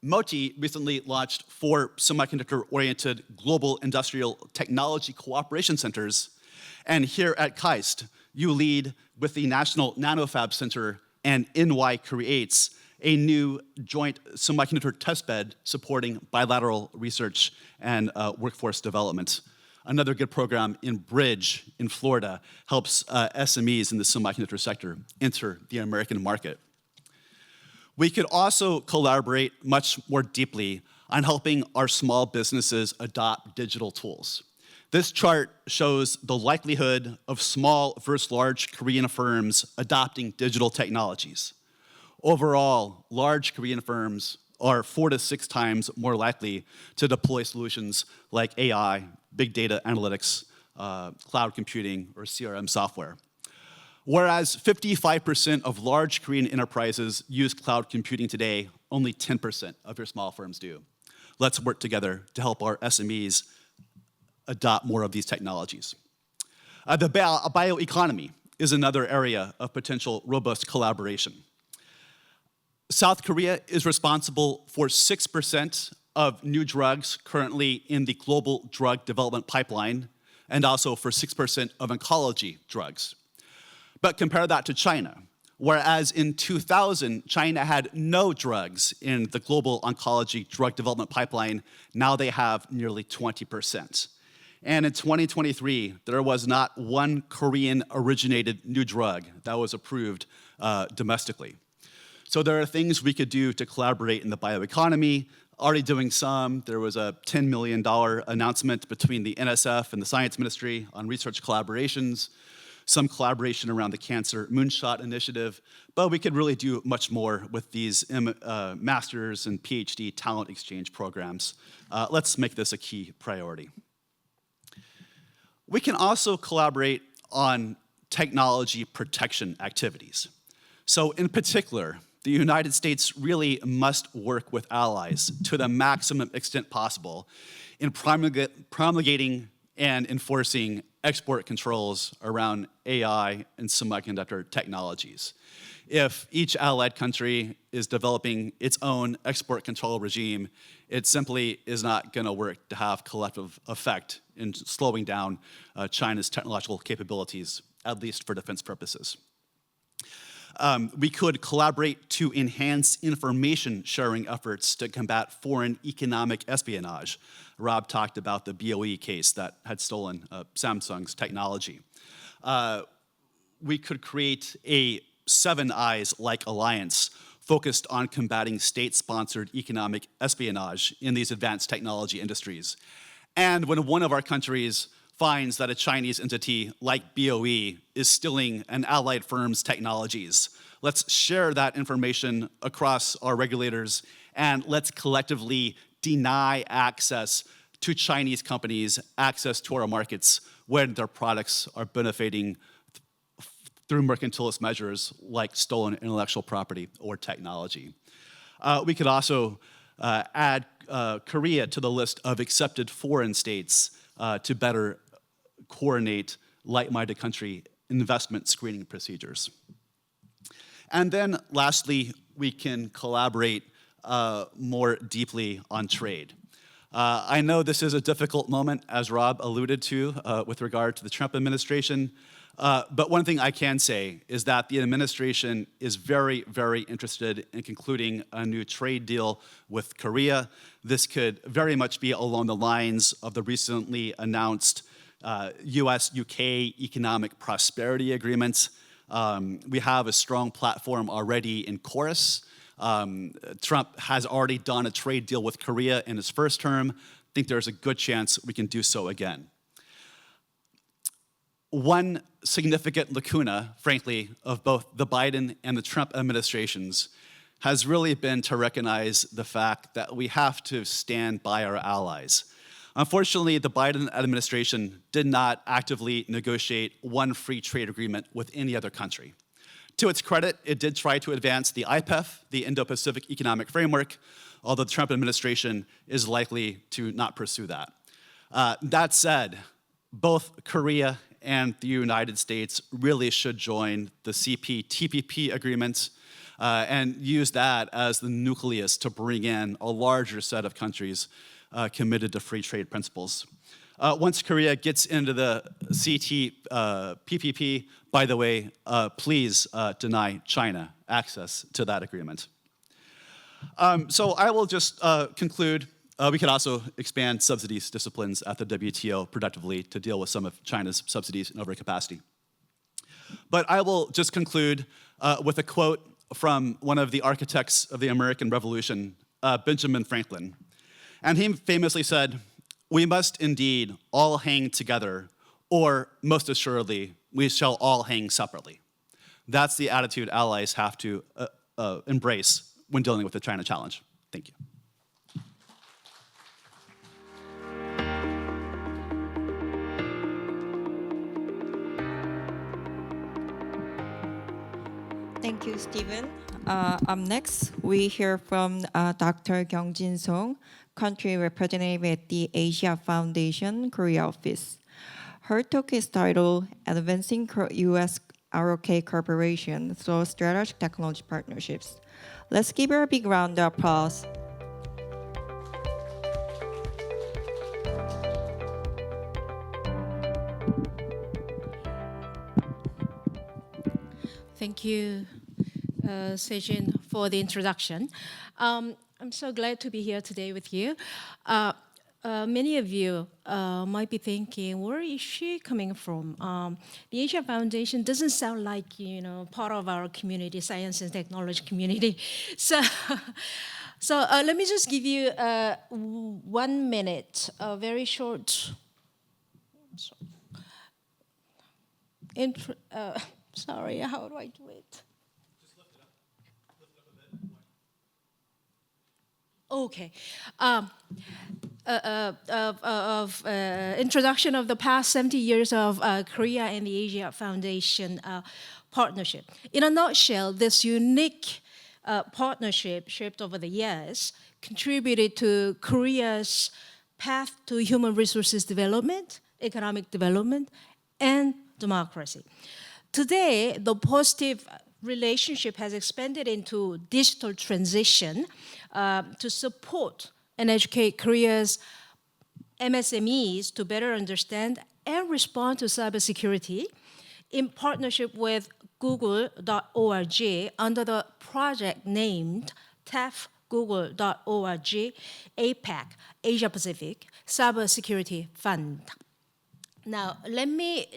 MOTI recently launched 4 semiconductor-oriented global industrial technology cooperation centers. And here at KAIST, you lead with the National NanoFab Center and NY Creates a new joint semiconductor testbed supporting bilateral research and workforce development. Another good program in Bridge in Florida helps SMEs in the semiconductor sector enter the American market. We could also collaborate much more deeply on helping our small businesses adopt digital tools. This chart shows the likelihood of small versus large Korean firms adopting digital technologies. Overall, large Korean firms are 4 to 6 times more likely to deploy solutions like AI, big data analytics, cloud computing, or CRM software. Whereas 55% of large Korean enterprises use cloud computing today, only 10% of your small firms do. Let's work together to help our SMEs adopt more of these technologies. The bioeconomy is another area of potential robust collaboration. South Korea is responsible for 6% of new drugs currently in the global drug development pipeline, and also for 6% of oncology drugs. But compare that to China, whereas in 2000, China had no drugs in the global oncology drug development pipeline, now they have nearly 20%. And in 2023, there was not one Korean-originated new drug that was approved domestically. So there are things we could do to collaborate in the bioeconomy, already doing some. There was a $10 million announcement between the NSF and the Science Ministry on research collaborations, some collaboration around the Cancer Moonshot Initiative, but we could really do much more with these master's and PhD talent exchange programs. Let's make this a key priority. We can also collaborate on technology protection activities. So in particular, the United States really must work with allies to the maximum extent possible in promulgating and enforcing export controls around AI and semiconductor technologies. If each allied country is developing its own export control regime, it simply is not going to work to have collective effect in slowing down China's technological capabilities, at least for defense purposes. We could collaborate to enhance information sharing efforts to combat foreign economic espionage. Rob talked about the BOE case that had stolen Samsung's technology. We could create a Seven Eyes-like alliance focused on combating state-sponsored economic espionage in these advanced technology industries. And when one of our countries finds that a Chinese entity like BOE is stealing an allied firm's technologies, let's share that information across our regulators, and let's collectively deny access to Chinese companies, access to our markets when their products are benefiting through mercantilist measures like stolen intellectual property or technology. We could also add Korea to the list of accepted foreign states to better coordinate like-minded country investment screening procedures. And then lastly, we can collaborate more deeply on trade. I know this is a difficult moment, as Rob alluded to, with regard to the Trump administration. But one thing I can say is that the administration is very, very interested in concluding a new trade deal with Korea. This could very much be along the lines of the recently announced US-UK economic prosperity agreements. We have a strong platform already in chorus. Trump has already done a trade deal with Korea in his first term. I think there's a good chance we can do so again. One significant lacuna, frankly, of both the Biden and the Trump administrations has really been to recognize the fact that we have to stand by our allies. Unfortunately, the Biden administration did not actively negotiate one free trade agreement with any other country. To its credit, it did try to advance the IPEF, the Indo-Pacific Economic Framework, although the Trump administration is likely to not pursue that. That said, both Korea and the United States really should join the CP-TPP agreements and use that as the nucleus to bring in a larger set of countries committed to free trade principles. Once Korea gets into the CT-PPP, by the way, please deny China access to that agreement. So I will just conclude. We could also expand subsidies disciplines at the WTO productively to deal with some of China's subsidies and overcapacity. But I will just conclude with a quote from one of the architects of the American Revolution, Benjamin Franklin. And he famously said, "We must indeed all hang together, or most assuredly, we shall all hang separately." That's the attitude allies have to embrace when dealing with the China challenge. Thank you. Thank you, Stephen. Up next, we hear from Dr. Kyung-Jin Song, Country Representative at the Asia Foundation Korea Office. Her talk is titled Advancing U.S. ROK Cooperation Through Strategic Technology Partnerships. Let's give her a big round of applause. Thank you, Sejin, for the introduction. I'm so glad to be here today with you. Many of you might be thinking, where is she coming from? The Asia Foundation doesn't sound like, part of our community, science and technology community. So let me just give you 1 minute, a very short intro. Sorry, how do I do it? Just lift it up. Lift it up a bit. Okay. Introduction of the past 70 years of Korea and the Asia Foundation partnership. In a nutshell, this unique partnership shaped over the years contributed to Korea's path to human resources development, economic development, and democracy. Today, the positive relationship has expanded into digital transition to support and educate Korea's MSMEs to better understand and respond to cybersecurity in partnership with Google.org under the project named TAF-Google.org APAC, Asia Pacific Cybersecurity Fund. Now, let me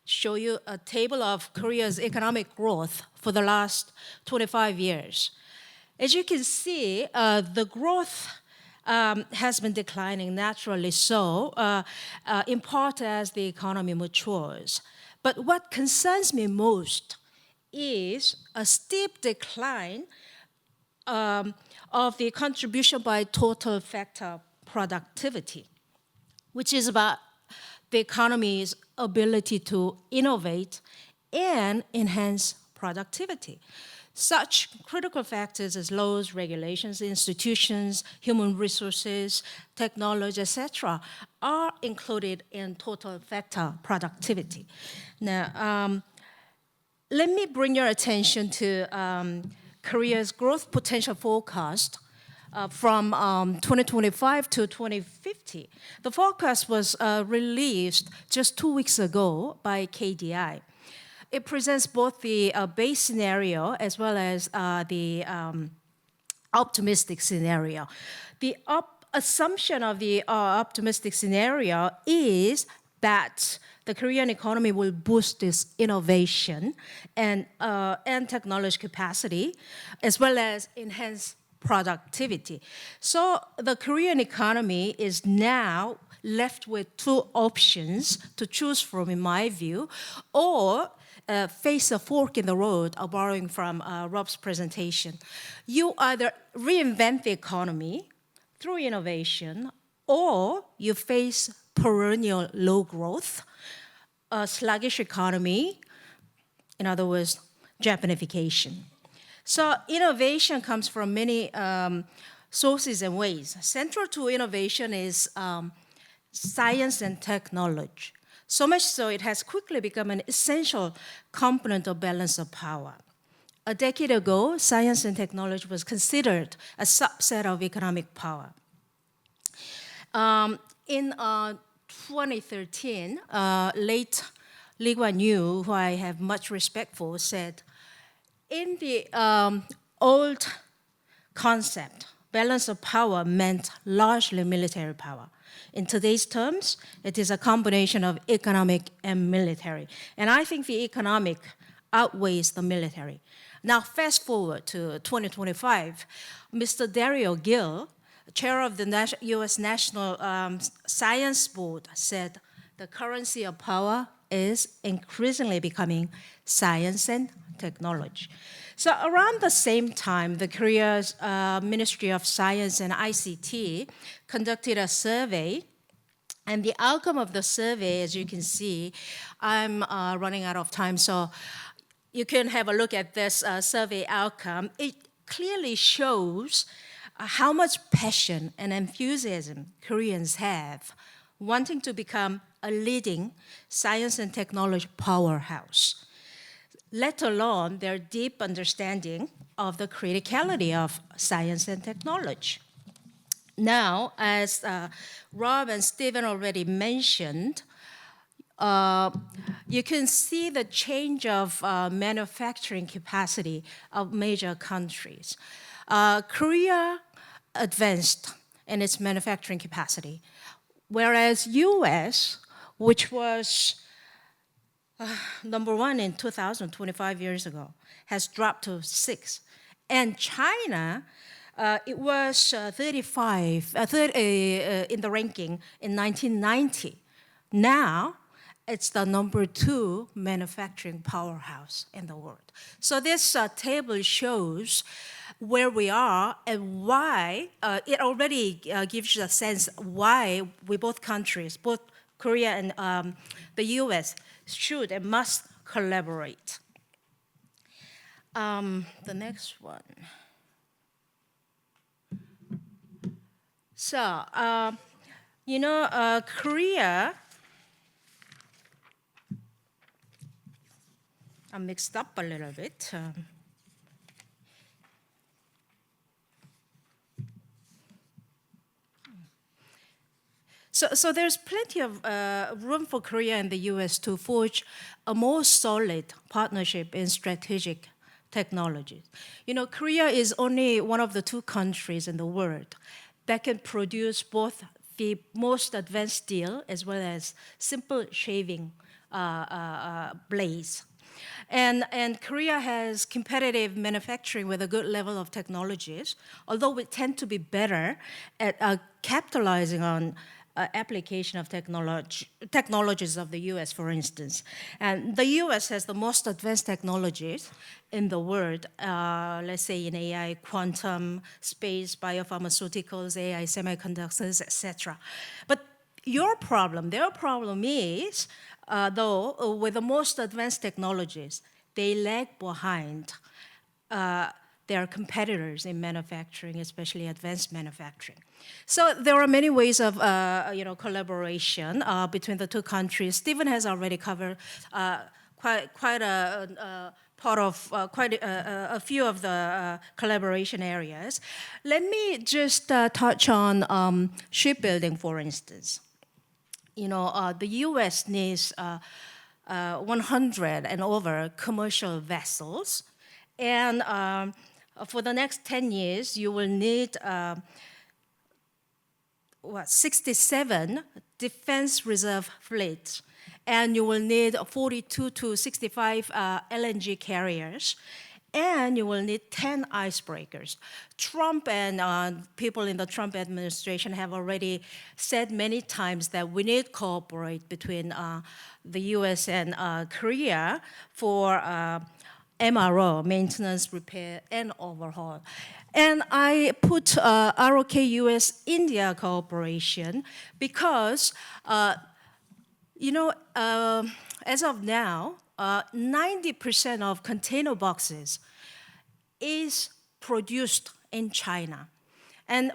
show you a table of Korea's economic growth for the last 25 years. As you can see, the growth has been declining naturally so, in part as the economy matures. But what concerns me most is a steep decline of the contribution by total factor productivity, which is about the economy's ability to innovate and enhance productivity. Such critical factors as laws, regulations, institutions, human resources, technology, etc., are included in total factor productivity. Now, let me bring your attention to Korea's growth potential forecast from 2025 to 2050. The forecast was released just 2 weeks ago by KDI. It presents both the base scenario as well as the optimistic scenario. The assumption of the optimistic scenario is that the Korean economy will boost its innovation and technology capacity, as well as enhance productivity. So the Korean economy is now left with two options to choose from, in my view, or face a fork in the road, borrowing from Rob's presentation. You either reinvent the economy through innovation, or you face perennial low growth, a sluggish economy, in other words, Japanification. So innovation comes from many sources and ways. Central to innovation is science and technology. So much so it has quickly become an essential component of balance of power. A decade ago, science and technology was considered a subset of economic power. In 2013, late Lee Kuan-yew, who I have much respect for, said, in the old concept, balance of power meant largely military power. In today's terms, it is a combination of economic and military. And I think the economic outweighs the military. Now, fast forward to 2025, Mr. Dario Gil, chair of the US National Science Board, said the currency of power is increasingly becoming science and technology. So around the same time, the Korea's Ministry of Science and ICT conducted a survey. And the outcome of the survey, as you can see, I'm running out of time, so you can have a look at this survey outcome. It clearly shows how much passion and enthusiasm Koreans have wanting to become a leading science and technology powerhouse, let alone their deep understanding of the criticality of science and technology. Now, as Rob and Stephen already mentioned, you can see the change of manufacturing capacity of major countries. Korea advanced in its manufacturing capacity, whereas US, which was number one in 2000, 25 years ago, has dropped to 6. And China, it was 35 in the ranking in 1990. Now, it's the number 2 manufacturing powerhouse in the world. So this table shows where we are and why, it already gives you a sense why we both countries, both Korea and the US, should and must collaborate. The next one. So, Korea, I'm mixed up a little bit. So there's plenty of room for Korea and the US to forge a more solid partnership in strategic technologies. Korea is only one of the 2 countries in the world that can produce both the most advanced steel as well as simple shaving blades. And Korea has competitive manufacturing with a good level of technologies, although we tend to be better at capitalizing on application of technologies of the US, for instance. And the US has the most advanced technologies in the world, let's say in AI, quantum, space, biopharmaceuticals, AI, semiconductors, etc. But their problem is, though, with the most advanced technologies, they lag behind their competitors in manufacturing, especially advanced manufacturing. So there are many ways of collaboration between the two countries. Stephen has already covered quite a part of quite a few of the collaboration areas. Let me just touch on shipbuilding, for instance. The U.S. needs 100 and over commercial vessels, and for the next 10 years, you will need 67 defense reserve fleets, and you will need 42 to 65 LNG carriers, and you will need 10 icebreakers. Trump and people in the Trump administration have already said many times that we need to cooperate between the US and Korea for MRO, maintenance, repair, and overhaul. And I put ROK-US-India cooperation because, as of now, 90% of container boxes is produced in China. And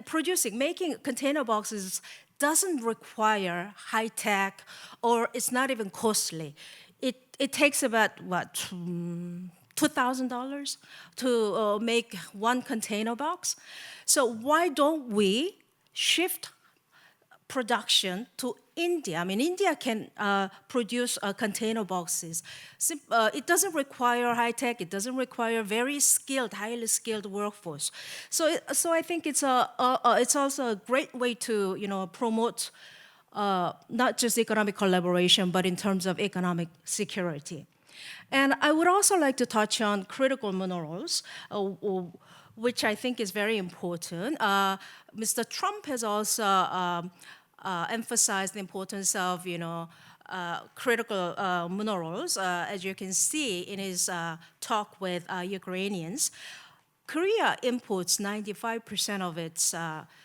making container boxes doesn't require high tech, or it's not even costly. It takes about, $2,000 to make one container box. So why don't we shift production to India? I mean, India can produce container boxes. It doesn't require high tech. It doesn't require very skilled, highly skilled workforce. So I think it's also a great way to promote not just economic collaboration, but in terms of economic security. And I would also like to touch on critical minerals, which I think is very important. Mr. Trump has also emphasized the importance of, critical minerals, as you can see in his talk with Ukrainians. Korea imports 95% of its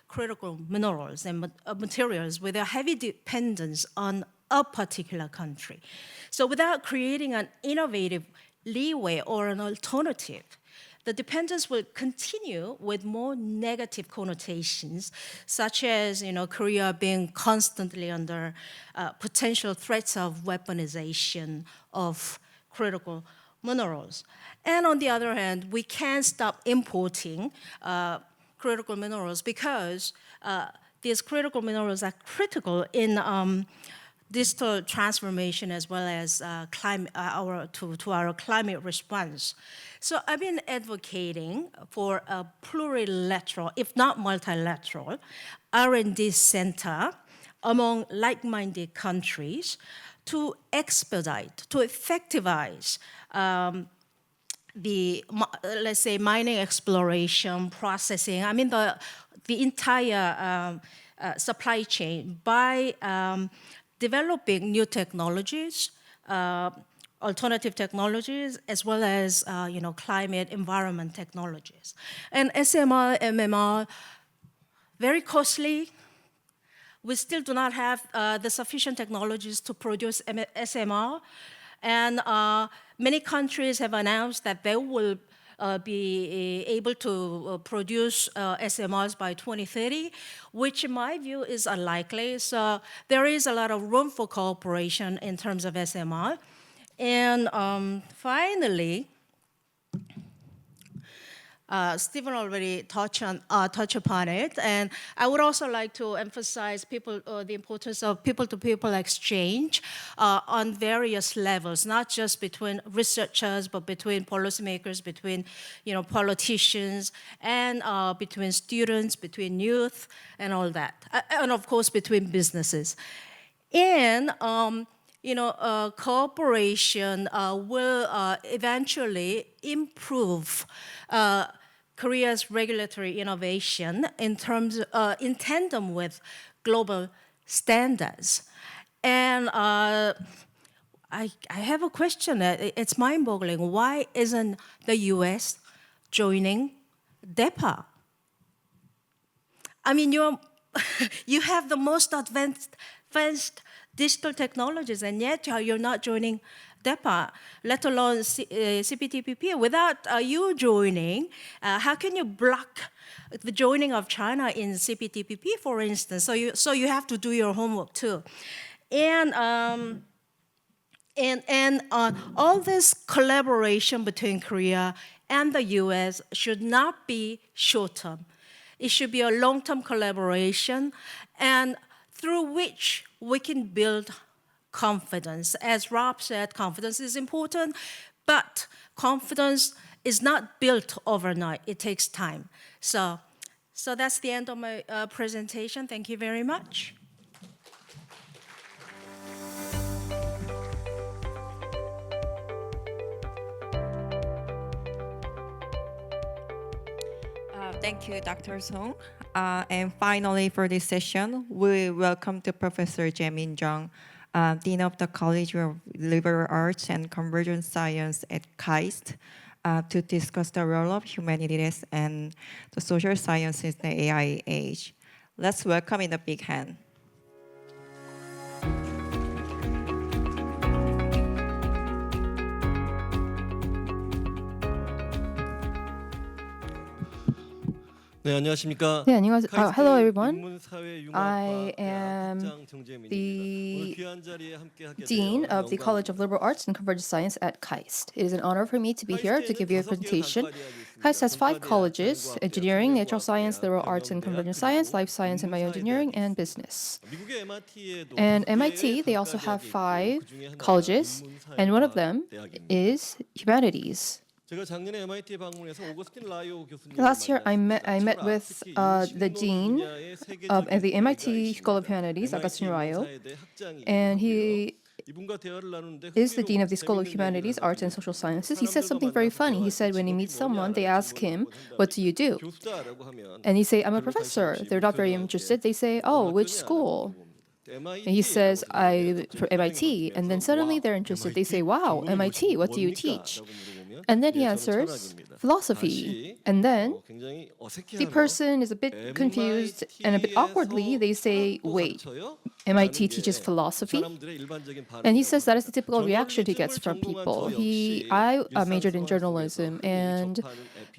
critical minerals and materials with a heavy dependence on a particular country. So without creating an innovative leeway or an alternative, the dependence will continue with more negative connotations, such as Korea being constantly under potential threats of weaponization of critical minerals. And on the other hand, we can't stop importing critical minerals because these critical minerals are critical in digital transformation as well as to our climate response. So I've been advocating for a plurilateral, if not multilateral, R&D center among like-minded countries to expedite, to effectivize let's say, mining exploration, processing, the entire supply chain by developing new technologies, alternative technologies, as well as climate environment technologies. And SMR, MMR, very costly. We still do not have the sufficient technologies to produce SMR. And many countries have announced that they will be able to produce SMRs by 2030, which in my view is unlikely. So there is a lot of room for cooperation in terms of SMR. And finally, Stephen already touched upon it, and I would also like to emphasize the importance of people-to-people exchange on various levels, not just between researchers, but between policymakers, between politicians, and between students, between youth, and all that, and of course between businesses. And cooperation will eventually improve Korea's regulatory innovation in tandem with global standards. And I have a question. It's mind-boggling. Why isn't the U.S. joining DEPA? I mean, you have the most advanced digital technologies, and yet you're not joining DEPA, let alone CPTPP. Without you joining, how can you block the joining of China in CPTPP, for instance? So you have to do your homework too. And all this collaboration between Korea and the US should not be short-term. It should be a long-term collaboration, and through which we can build confidence. As Rob said, confidence is important, but confidence is not built overnight. It takes time. So that's the end of my presentation. Thank you very much. Thank you, Dr. Song. And finally, for this session, we welcome to Professor Jae-min Jung, Dean of the College of Liberal Arts and Convergent Science at KAIST, to discuss the role of humanities and the social sciences in the AI age. Let's welcome in a big hand. 네, 안녕하십니까? Hello, everyone. I am the Dean of the College of Liberal Arts and Convergent Science at KAIST. It is an honor for me to be here to give you a presentation. KAIST has 5 colleges: engineering, natural science, liberal arts and convergent science, life science and bioengineering, and business. And MIT, they also have 5 colleges, and one of them is humanities. Last year, I met with the dean of the MIT School of Humanities, Agustin Ryo, and he is the dean of the School of Humanities, Arts, and Social Sciences. He said something very funny. He said when he meets someone, they ask him, "What do you do?" And he say, "I'm a professor." They're not very interested. They say, "Oh, which school?" And he says, "I for MIT." And then suddenly they're interested. They say, "Wow, MIT, what do you teach?" And then he answers, "Philosophy." And then the person is a bit confused, and a bit awkwardly they say, "Wait, MIT teaches philosophy?" And he says that is the typical reaction he gets from people. I majored in journalism, and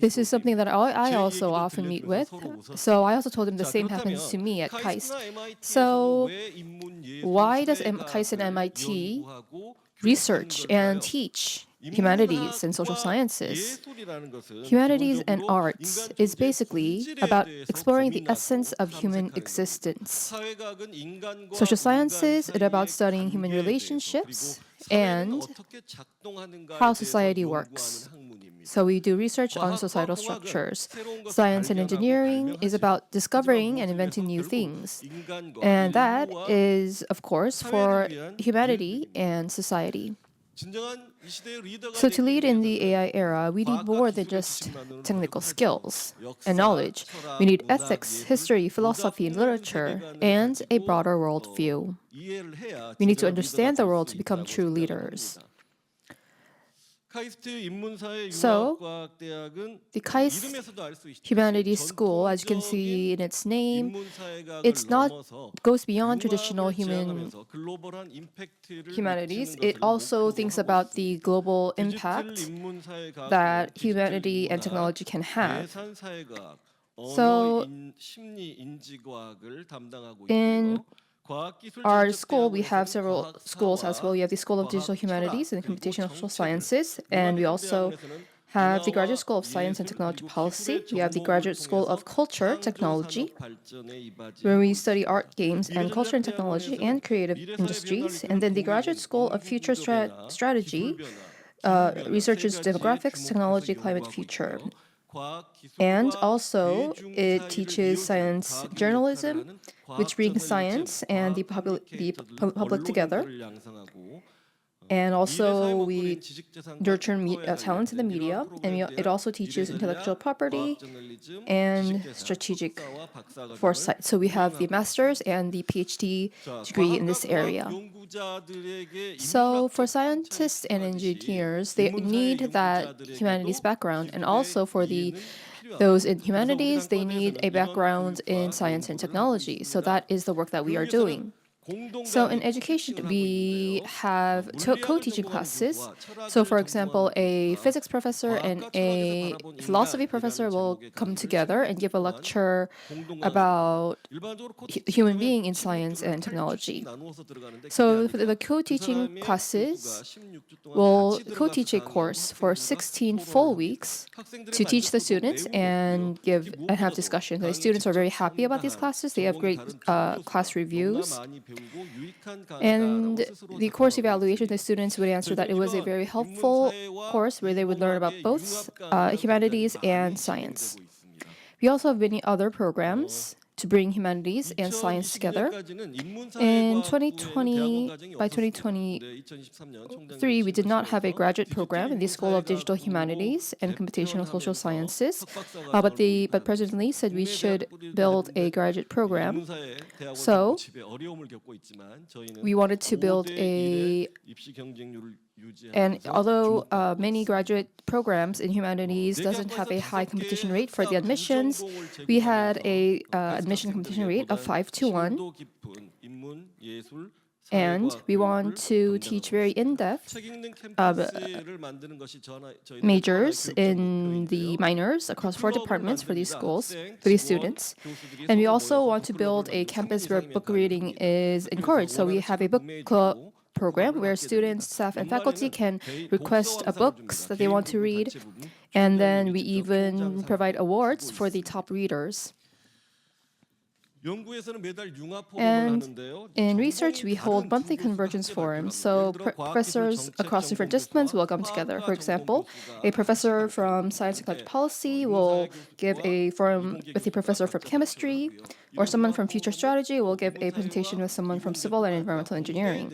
this is something that I also often meet with. So I also told him the same happens to me at KAIST. So why does KAIST and MIT research and teach humanities and social sciences? Humanities and arts is basically about exploring the essence of human existence. Social sciences is about studying human relationships and how society works. So we do research on societal structures. Science and engineering is about discovering and inventing new things. And that is, of course, for humanity and society. So to lead in the AI era, we need more than just technical skills and knowledge. We need ethics, history, philosophy, and literature, and a broader worldview. We need to understand the world to become true leaders. So, the KAIST Humanities School, as you can see in its name, goes beyond traditional humanities. It also thinks about the global impact that humanity and technology can have. So, in our school, we have several schools as well. We have the School of Digital Humanities and Computational Social Sciences, and we also have the Graduate School of Science and Technology Policy. We have the Graduate School of Culture Technology, where we study art, games, and culture and technology and creative industries. And then the Graduate School of Future Strategy researches demographics, technology, climate, future. And also, it teaches science journalism, which brings science and the public together. And also, we nurture talent in the media, and it also teaches intellectual property and strategic foresight. So we have the master's and the PhD degree in this area. So for scientists and engineers, they need that humanities background, and also for those in humanities, they need a background in science and technology. So that is the work that we are doing. So in education, we have co-teaching classes. So for example, a physics professor and a philosophy professor will come together and give a lecture about human being in science and technology. So for the co-teaching classes will co-teach a course for 16 full weeks to teach the students and have discussions. The students are very happy about these classes. They have great class reviews. And the course evaluation, the students would answer that it was a very helpful course where they would learn about both humanities and science. We also have many other programs to bring humanities and science together. In 2020, by 2023, we did not have a graduate program in the School of Digital Humanities and Computational Social Sciences, but President Lee said we should build a graduate program. So we wanted to build and although many graduate programs in humanities doesn't have a high competition rate for the admissions, we had a admission competition rate of 5-1. And we want to teach very in-depth majors in the minors across 4 departments for these schools, for these students. And we also want to build a campus where book reading is encouraged. So we have a book club program where students, staff, and faculty can request books that they want to read. And then we even provide awards for the top readers. And in research, we hold monthly convergence forums. So professors across different disciplines will come together. For example, a professor from science and technology policy will give a forum with a professor from chemistry, or someone from future strategy will give a presentation with someone from civil and environmental engineering.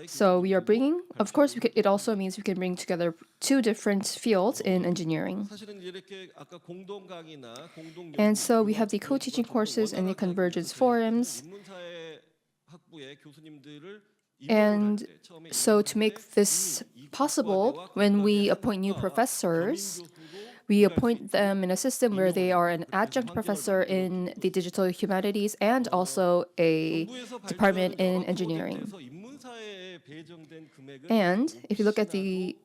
So we are bringing, of course, it also means we can bring together 2 different fields in engineering. And so we have the co-teaching courses and the convergence forums. And so to make this possible, when we appoint new professors, we appoint them in a system where they are an adjunct professor in the digital humanities and also a department in engineering. And if you look at the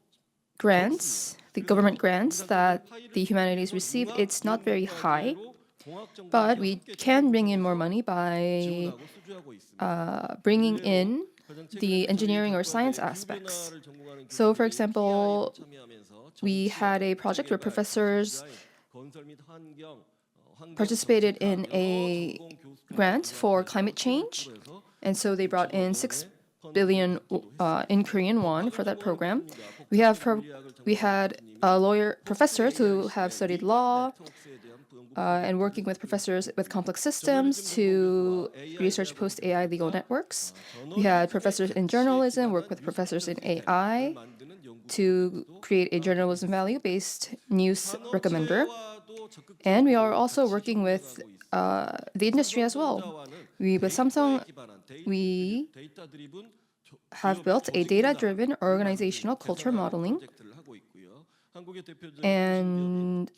grants, the government grants that the humanities receive, it's not very high, but we can bring in more money by bringing in the engineering or science aspects. So for example, we had a project where professors participated in a grant for climate change, and so they brought in 6 billion in Korean won for that program. We had professors who have studied law and working with professors with complex systems to research post-AI legal networks. We had professors in journalism work with professors in AI to create a journalism value-based news recommender. And we are also working with the industry as well. With Samsung, we have built a data-driven organizational culture modeling. And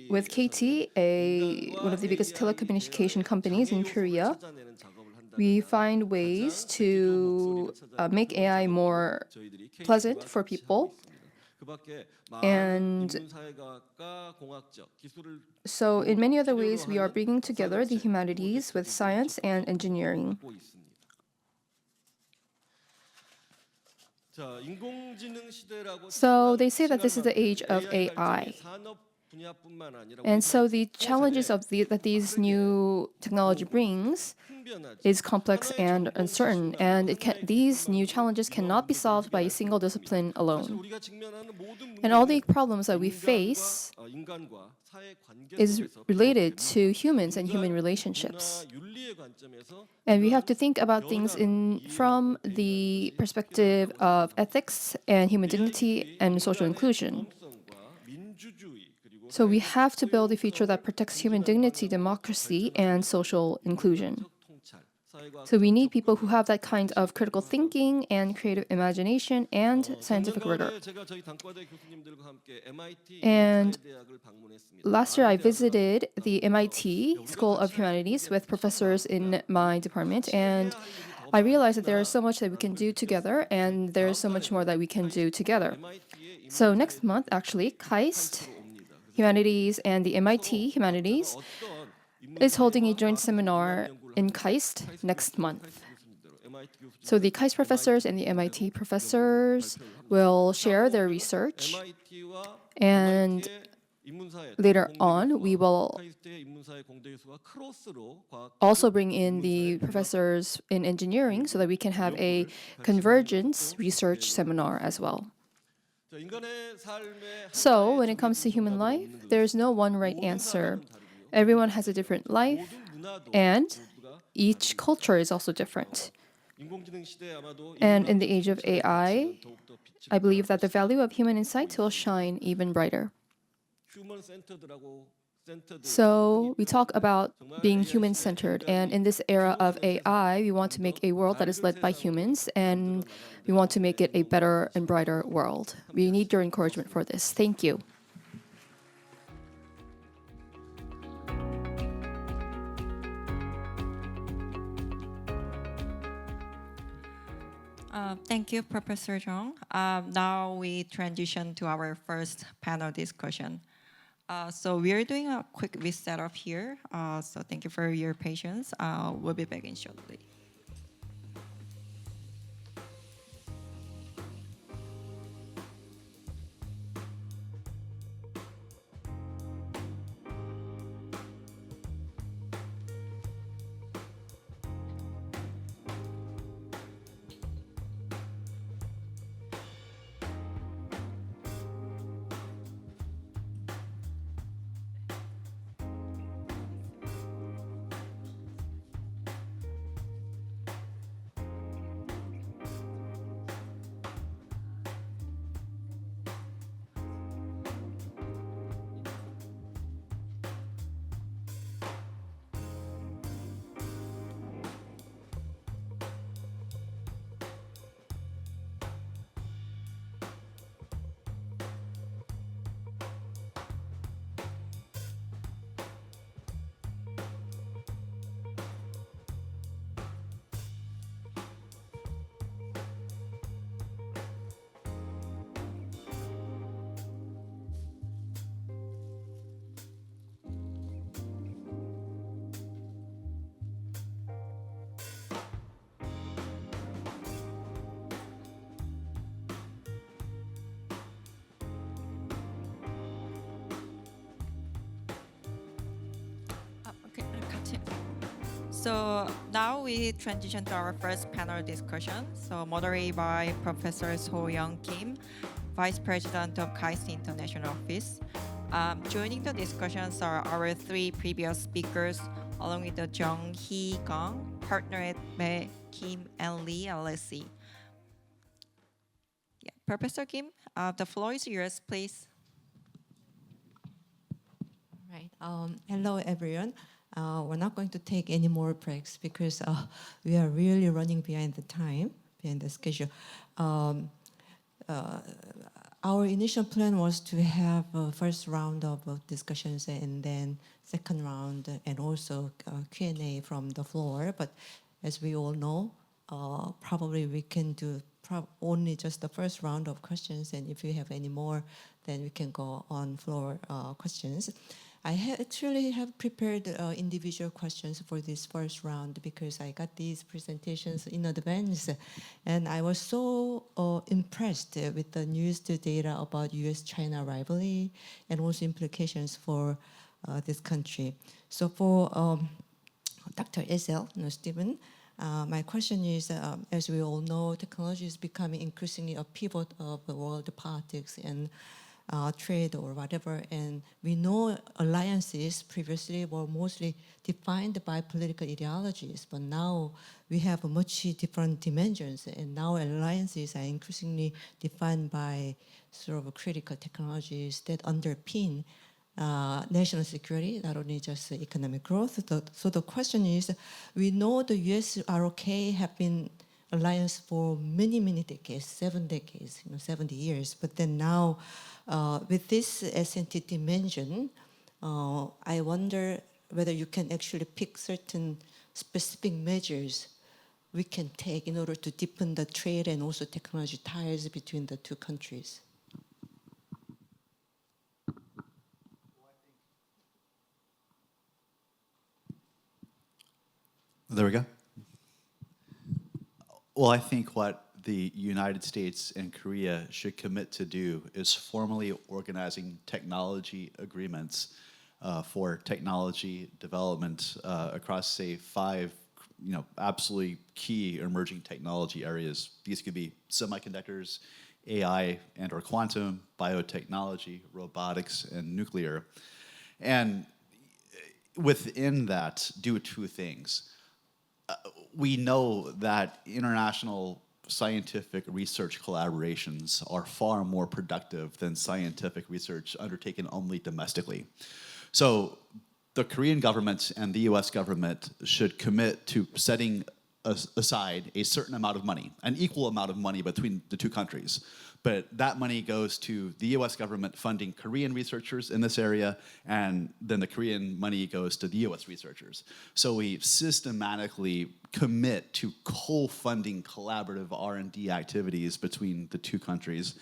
with KT, one of the biggest telecommunication companies in Korea, we find ways to make AI more pleasant for people. And so in many other ways, we are bringing together the humanities with science and engineering. So they say that this is the age of AI. And so the challenges that these new technology brings is complex and uncertain, and these new challenges cannot be solved by a single discipline alone. And all the problems that we face is related to humans and human relationships. And we have to think about things from the perspective of ethics and human dignity and social inclusion. So we have to build a future that protects human dignity, democracy, and social inclusion. So we need people who have that kind of critical thinking and creative imagination and scientific rigor. And last year I visited the MIT School of Humanities with professors in my department, and I realized that there is so much that we can do together, and there is so much more that we can do together. So next month, actually, KAIST Humanities and the MIT Humanities is holding a joint seminar in KAIST next month. So the KAIST professors and the MIT professors will share their research, and later on, we will also bring in the professors in engineering so that we can have a convergence research seminar as well. So when it comes to human life, there's no one right answer. Everyone has a different life, and each culture is also different. And in the age of AI, I believe that the value of human insight will shine even brighter. So we talk about being human-centered, and in this era of AI, we want to make a world that is led by humans, and we want to make it a better and brighter world. We need your encouragement for this. Thank you. Thank you, Professor Jung. Now we transition to our first panel discussion. So we are doing a quick reset up here. So thank you for your patience. We'll be back in shortly. So now we transition to our first panel discussion. So moderated by Professor So-Young Kim, Vice President of KAIST International Office. Joining the discussions are our three previous speakers, along with the Jung Hee Kang, partner at May, Kim and Lee LLC. Yeah, Professor Kim, the floor is yours, please. Right. Hello, everyone. We're not going to take any more breaks because we are really running behind the schedule. Our initial plan was to have a first round of discussions and then second round and also Q&A from the floor. But as we all know, probably we can do only just the first round of questions. And if you have any more, then we can go on floor questions. I actually have prepared individual questions for this first round because I got these presentations in advance, and I was so impressed with the news data about U.S.-China rivalry and also implications for this country. So for Dr. Esel, Stephen, my question is, as we all know, technology is becoming increasingly a pivot of the world politics and trade or whatever, and we know alliances previously were mostly defined by political ideologies, but now we have much different dimensions, and now alliances are increasingly defined by sort of critical technologies that underpin national security, not only just economic growth. So the question is, we know the US ROK have been alliance for many, many decades, 7 decades, 70 years. But then now, with this S&T dimension, I wonder whether you can actually pick certain specific measures we can take in order to deepen the trade and also technology ties between the two countries. There we go. Well, I think what the United States and Korea should commit to do is formally organizing technology agreements for technology development across, say, 5 absolutely key emerging technology areas. These could be semiconductors, AI and or quantum, biotechnology, robotics, and nuclear. And within that, do 2 things. We know that international scientific research collaborations are far more productive than scientific research undertaken only domestically. So the Korean government and the US government should commit to setting aside a certain amount of money, an equal amount of money between the 2 countries. But that money goes to the US government funding Korean researchers in this area, and then the Korean money goes to the US researchers. So we systematically commit to co-funding collaborative R&D activities between the 2 countries.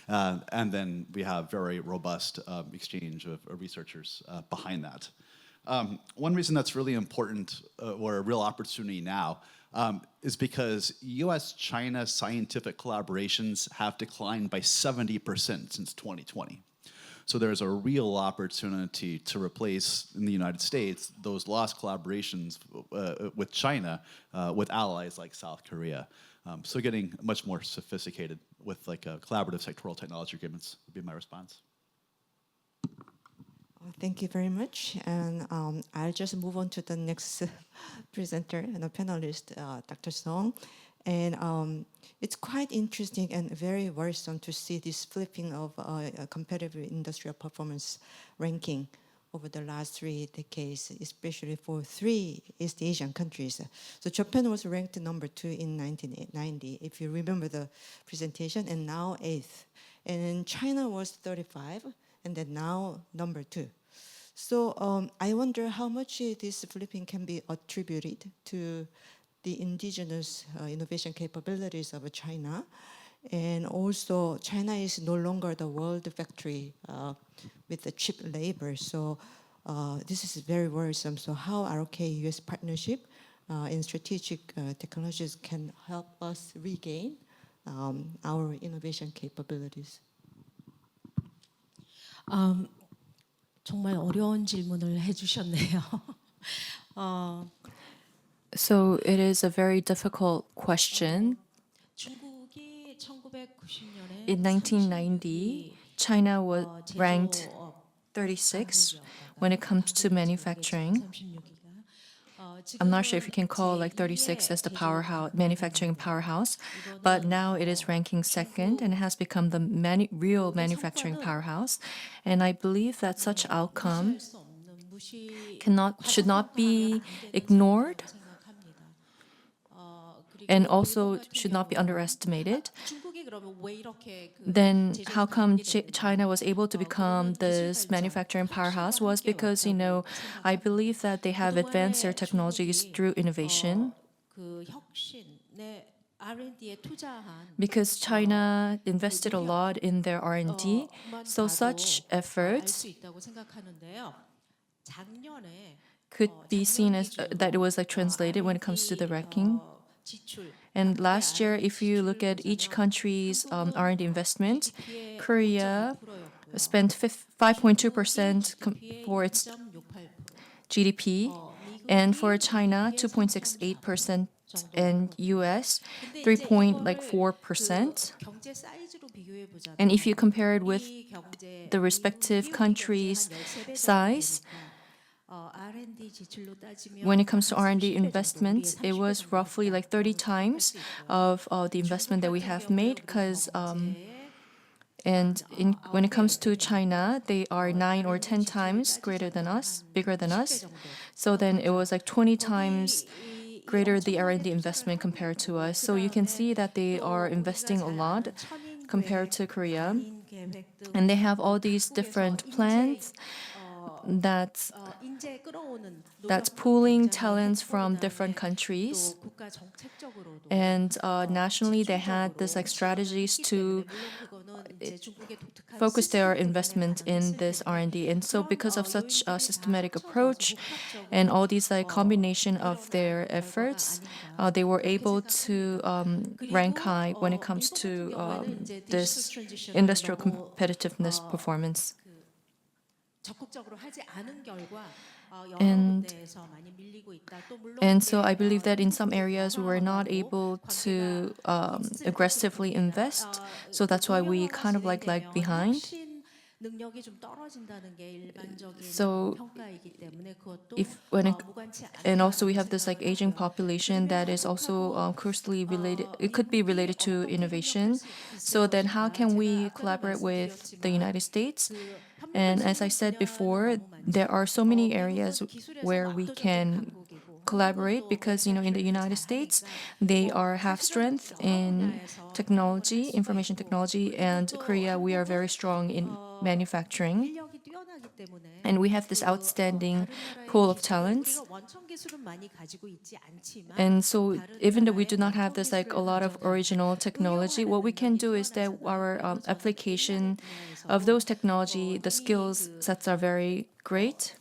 And then we have very robust exchange of researchers behind that. One reason that's really important, or a real opportunity now, is because US-China scientific collaborations have declined by 70% since 2020. So there's a real opportunity to replace, in the United States, those lost collaborations with China with allies like South Korea. So getting much more sophisticated with collaborative sectoral technology agreements would be my response. Thank you very much. And I'll just move on to the next presenter and a panelist, Dr. Song. And it's quite interesting and very worrisome to see this flipping of competitive industrial performance ranking over the last 3 decades, especially for 3 East Asian countries. So Japan was ranked number 2 in 1990, if you remember the presentation, and now 8th. And China was 35, and then now number 2. So I wonder how much this flipping can be attributed to the indigenous innovation capabilities of China. And also, China is no longer the world factory with the cheap labor. So this is very worrisome. So how ROK-US partnership in strategic technologies can help us regain our innovation capabilities? 정말 어려운 질문을 해주셨네요. So it is a very difficult question. 중국이 1990년에 In 1990, China was ranked 36 when it comes to manufacturing. I'm not sure if you can call 36 as the powerhouse, manufacturing powerhouse, but now it is ranking 2nd and has become the real manufacturing powerhouse. And I believe that such outcome should not be ignored and also should not be underestimated. Then how come China was able to become this manufacturing powerhouse was because, I believe that they have advanced their technologies through innovation. Because China invested a lot in their R&D, so such efforts could be seen as that it was translated when it comes to the ranking. And last year, if you look at each country's R&D investment, Korea spent 5.2% for its GDP, and for China, 2.68%, and US, 3.4%. And if you compare it with the respective countries' size, when it comes to R&D investments, it was roughly 30 times of the investment that we have made, because And when it comes to China, they are 9 or 10 times greater than us, bigger than us. So then it was like 20 times greater the R&D investment compared to us. So you can see that they are investing a lot compared to Korea. And they have all these different plans that's pooling talents from different countries. And nationally, they had this like strategies to focus their investment in this R&D. And so because of such a systematic approach and all these like combination of their efforts, they were able to rank high when it comes to this industrial competitiveness performance. And so I believe that in some areas we were not able to aggressively invest. So that's why we kind of like lag behind. So and also we have this like aging population that is also closely related. It could be related to innovation. So then how can we collaborate with the United States? And as I said before, there are so many areas where we can collaborate because, in the United States, they have strength in technology, information technology, and Korea, we are very strong in manufacturing. And we have this outstanding pool of talents. And so even though we do not have this like a lot of original technology, what we can do is that our application of those technology, the skills sets are very great.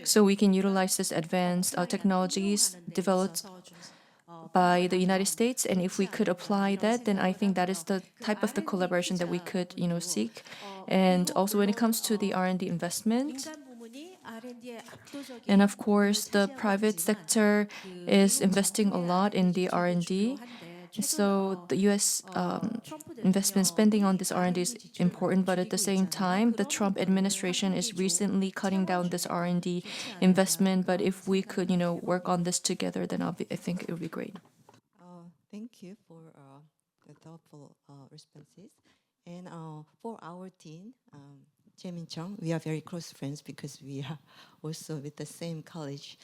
So we can utilize this advanced technologies developed by the United States, and if we could apply that, then I think that is the type of the collaboration that we could, seek. And also when it comes to the R&D investment, and of course the private sector is investing a lot in the R&D. So the U.S. investment spending on this R&D is important, but at the same time, the Trump administration is recently cutting down this R&D investment. But if we could, work on this together, then I think it would be great. Thank you for the thoughtful responses. And for our team, Jaemin Chung, we are very close friends because we are also with the same college.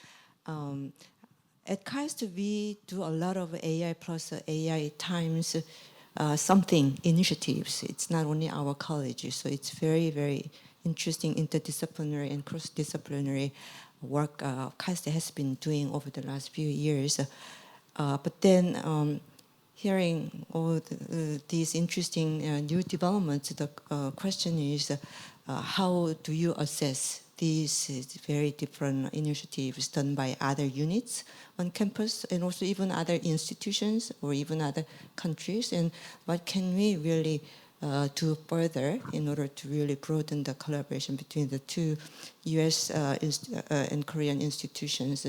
At KAIST, we do a lot of AI plus AI times something initiatives. It's not only our college, so it's very, very interesting interdisciplinary and cross-disciplinary work KAIST has been doing over the last few years. But then hearing all these interesting new developments, the question is how do you assess these very different initiatives done by other units on campus and also even other institutions or even other countries, and what can we really do further in order to really broaden the collaboration between the two US and Korean institutions,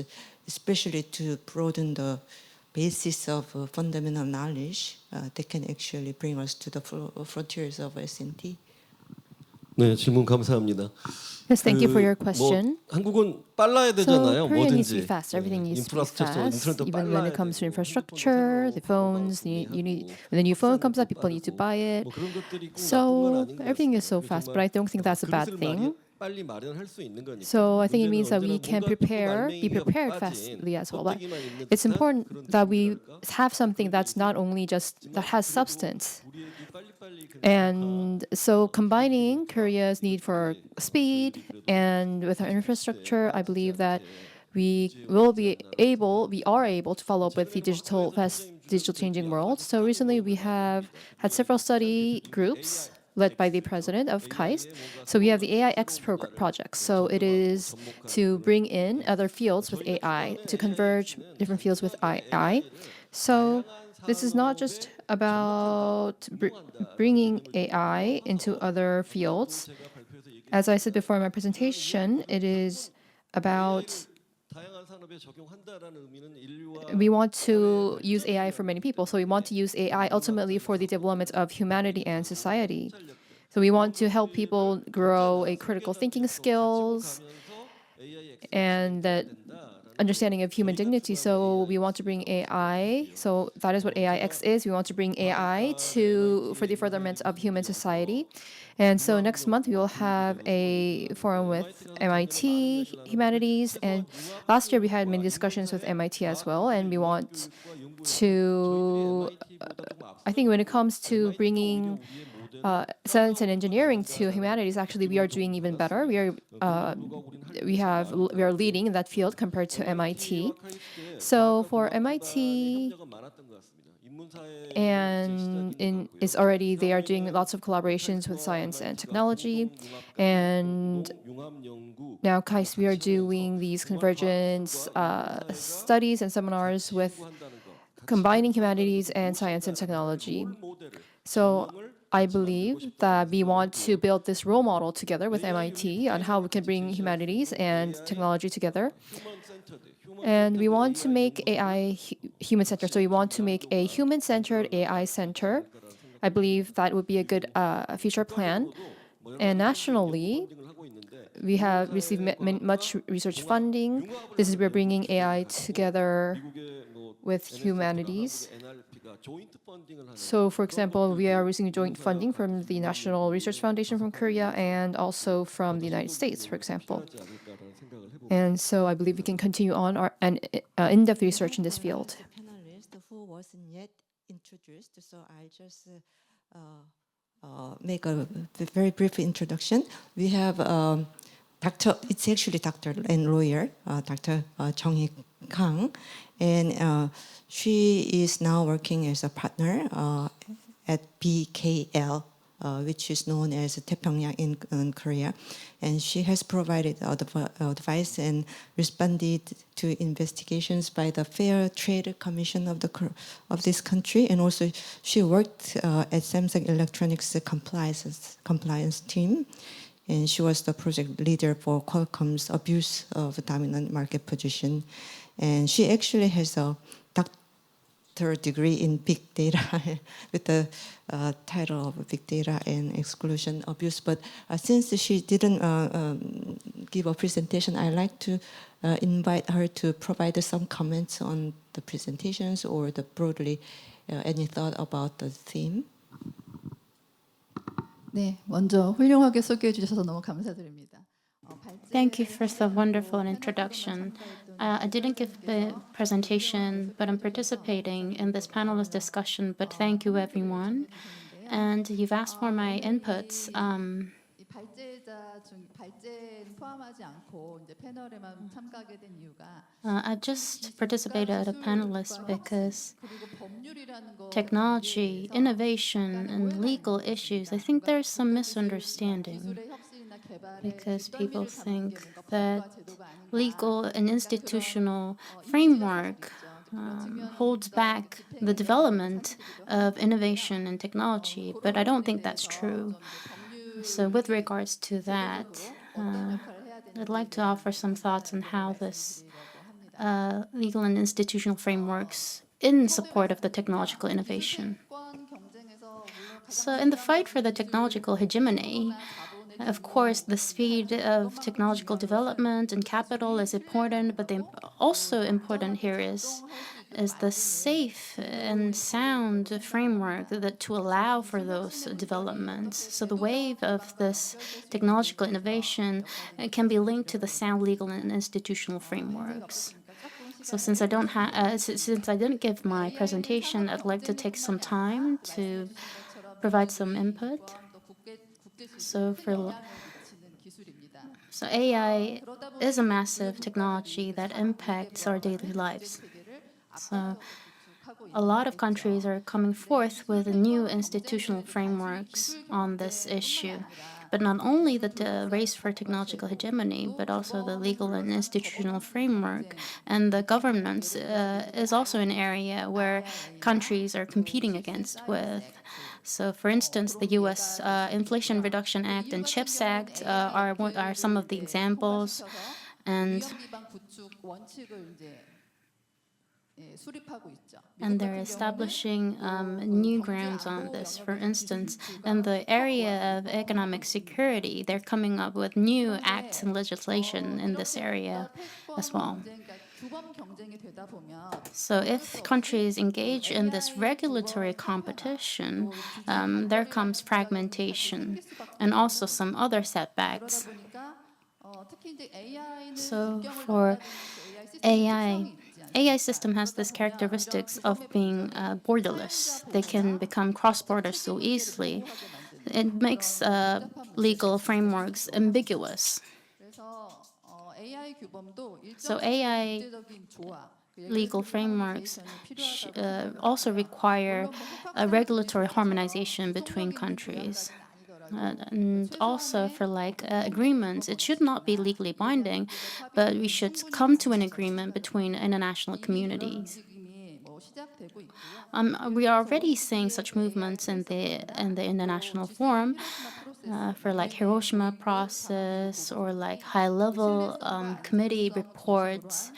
especially to broaden the basis of fundamental knowledge that can actually bring us to the frontiers of S&T. 네, 질문 감사합니다. Yes, thank you for your question. 한국은 빨라야 되잖아요. So Korea needs to be 뭐든지. fast. Everything needs to be 인프라스트럭처, fast. 인터넷도 Even when 빨라야 it comes to 되고, infrastructure, the phones, you need when the new phone comes up, people need to buy it. 뭐 그런 것들이 꼭 나쁜 건 So 아닌 것 everything is so 같습니다. fast, but I don't think that's a bad 그릇을 thing. 빨리 마련할 수 있는 거니까. So I think it means that we 문제는 can 언제나 be prepared 빠진 fastly as well. But 껍데기만 있는 it's 듯한 important 그런 that we 느낌이랄까? have something that's not only just that has substance. 우리에게 빨리빨리 그 And so combining Korea's need for speed and with our infrastructure, I believe that we are able to follow up with the digital changing world. So recently we have had several study groups led by the president of KAIST. So we have the AIX project. So it is to bring in other fields with AI, to converge different fields with AI. So this is not just about bringing AI into other fields. As I said before in my presentation, it is about 다양한 산업에 적용한다라는 의미는 인류와 we want to use AI for many people. So we want to use AI ultimately for the development of humanity and society. So we want to help people grow a critical thinking skills and that understanding of human dignity. So we want to bring AI. So that is what AIX is. We want to bring AI for the furtherment of human society. And so next month we will have a forum with MIT Humanities. And last year we had many discussions with MIT as well. And we want to, I think when it comes to bringing science and engineering to humanities, actually we are doing even better. We are leading in that field compared to MIT. So for MIT, and it's already they are doing lots of collaborations with science and technology, and now KAIST we are doing these convergence studies and seminars with combining humanities and science and technology. So I believe that we want to build this role model together with MIT on how we can bring humanities and technology together. And we want to make AI human-centered. So we want to make a human-centered AI center. I believe that would be a good future plan. And nationally, we have received much research funding. We're bringing AI together with humanities. So, for example, we are receiving joint funding from the National Research Foundation from Korea and also from the United States, for example. And so I believe we can continue on our in-depth research in this field. Panelist who wasn't yet introduced, so I'll just make a very brief introduction. We have it's actually Dr. and lawyer, Dr. Jung-hee Kang, and she is now working as a partner at BKL, which is known as Taepyeongyang in Korea. And she has provided advice and responded to investigations by the Fair Trade Commission of this country. And also she worked at Samsung Electronics compliance team. And she was the project leader for Qualcomm's abuse of dominant market position. And she actually has a doctorate degree in big data with the title of Big Data and Exclusion Abuse. But since she didn't give a presentation, I'd like to invite her to provide some comments on the presentations or broadly any thought about the theme. 네, 먼저 훌륭하게 소개해 주셔서 너무 감사드립니다. Thank you for the wonderful introduction. I didn't give a presentation, but I'm participating in this panelist discussion. But thank you, everyone. And you've asked for my inputs. I just participated as a panelist because technology, innovation, and legal issues, I think there's some misunderstanding because people think that legal and institutional framework holds back the development of innovation and technology, but I don't think that's true. So with regards to that, I'd like to offer some thoughts on how this legal and institutional frameworks in support of the technological innovation. So in the fight for the technological hegemony, of course, the speed of technological development and capital is important, but also important here is the safe and sound framework to allow for those developments. So the wave of this technological innovation can be linked to the sound legal and institutional frameworks. So since I didn't give my presentation, I'd like to take some time to provide some input. So AI is a massive technology that impacts our daily lives. So a lot of countries are coming forth with new institutional frameworks on this issue. But not only the race for technological hegemony, but also the legal and institutional framework and the governance is also an area where countries are competing against with. So, for instance, the U.S. Inflation Reduction Act and CHIPS Act are some of the examples. And they're establishing new grounds on this. For instance, in the area of economic security, they're coming up with new acts and legislation in this area as well. So if countries engage in this regulatory competition, there comes fragmentation and also some other setbacks. So for AI system has this characteristics of being borderless. They can become cross-border so easily. It makes legal frameworks ambiguous. So AI legal frameworks also require a regulatory harmonization between countries. And also for agreements, it should not be legally binding, but we should come to an agreement between international communities. We are already seeing such movements in the international forum for Hiroshima process or high-level committee reports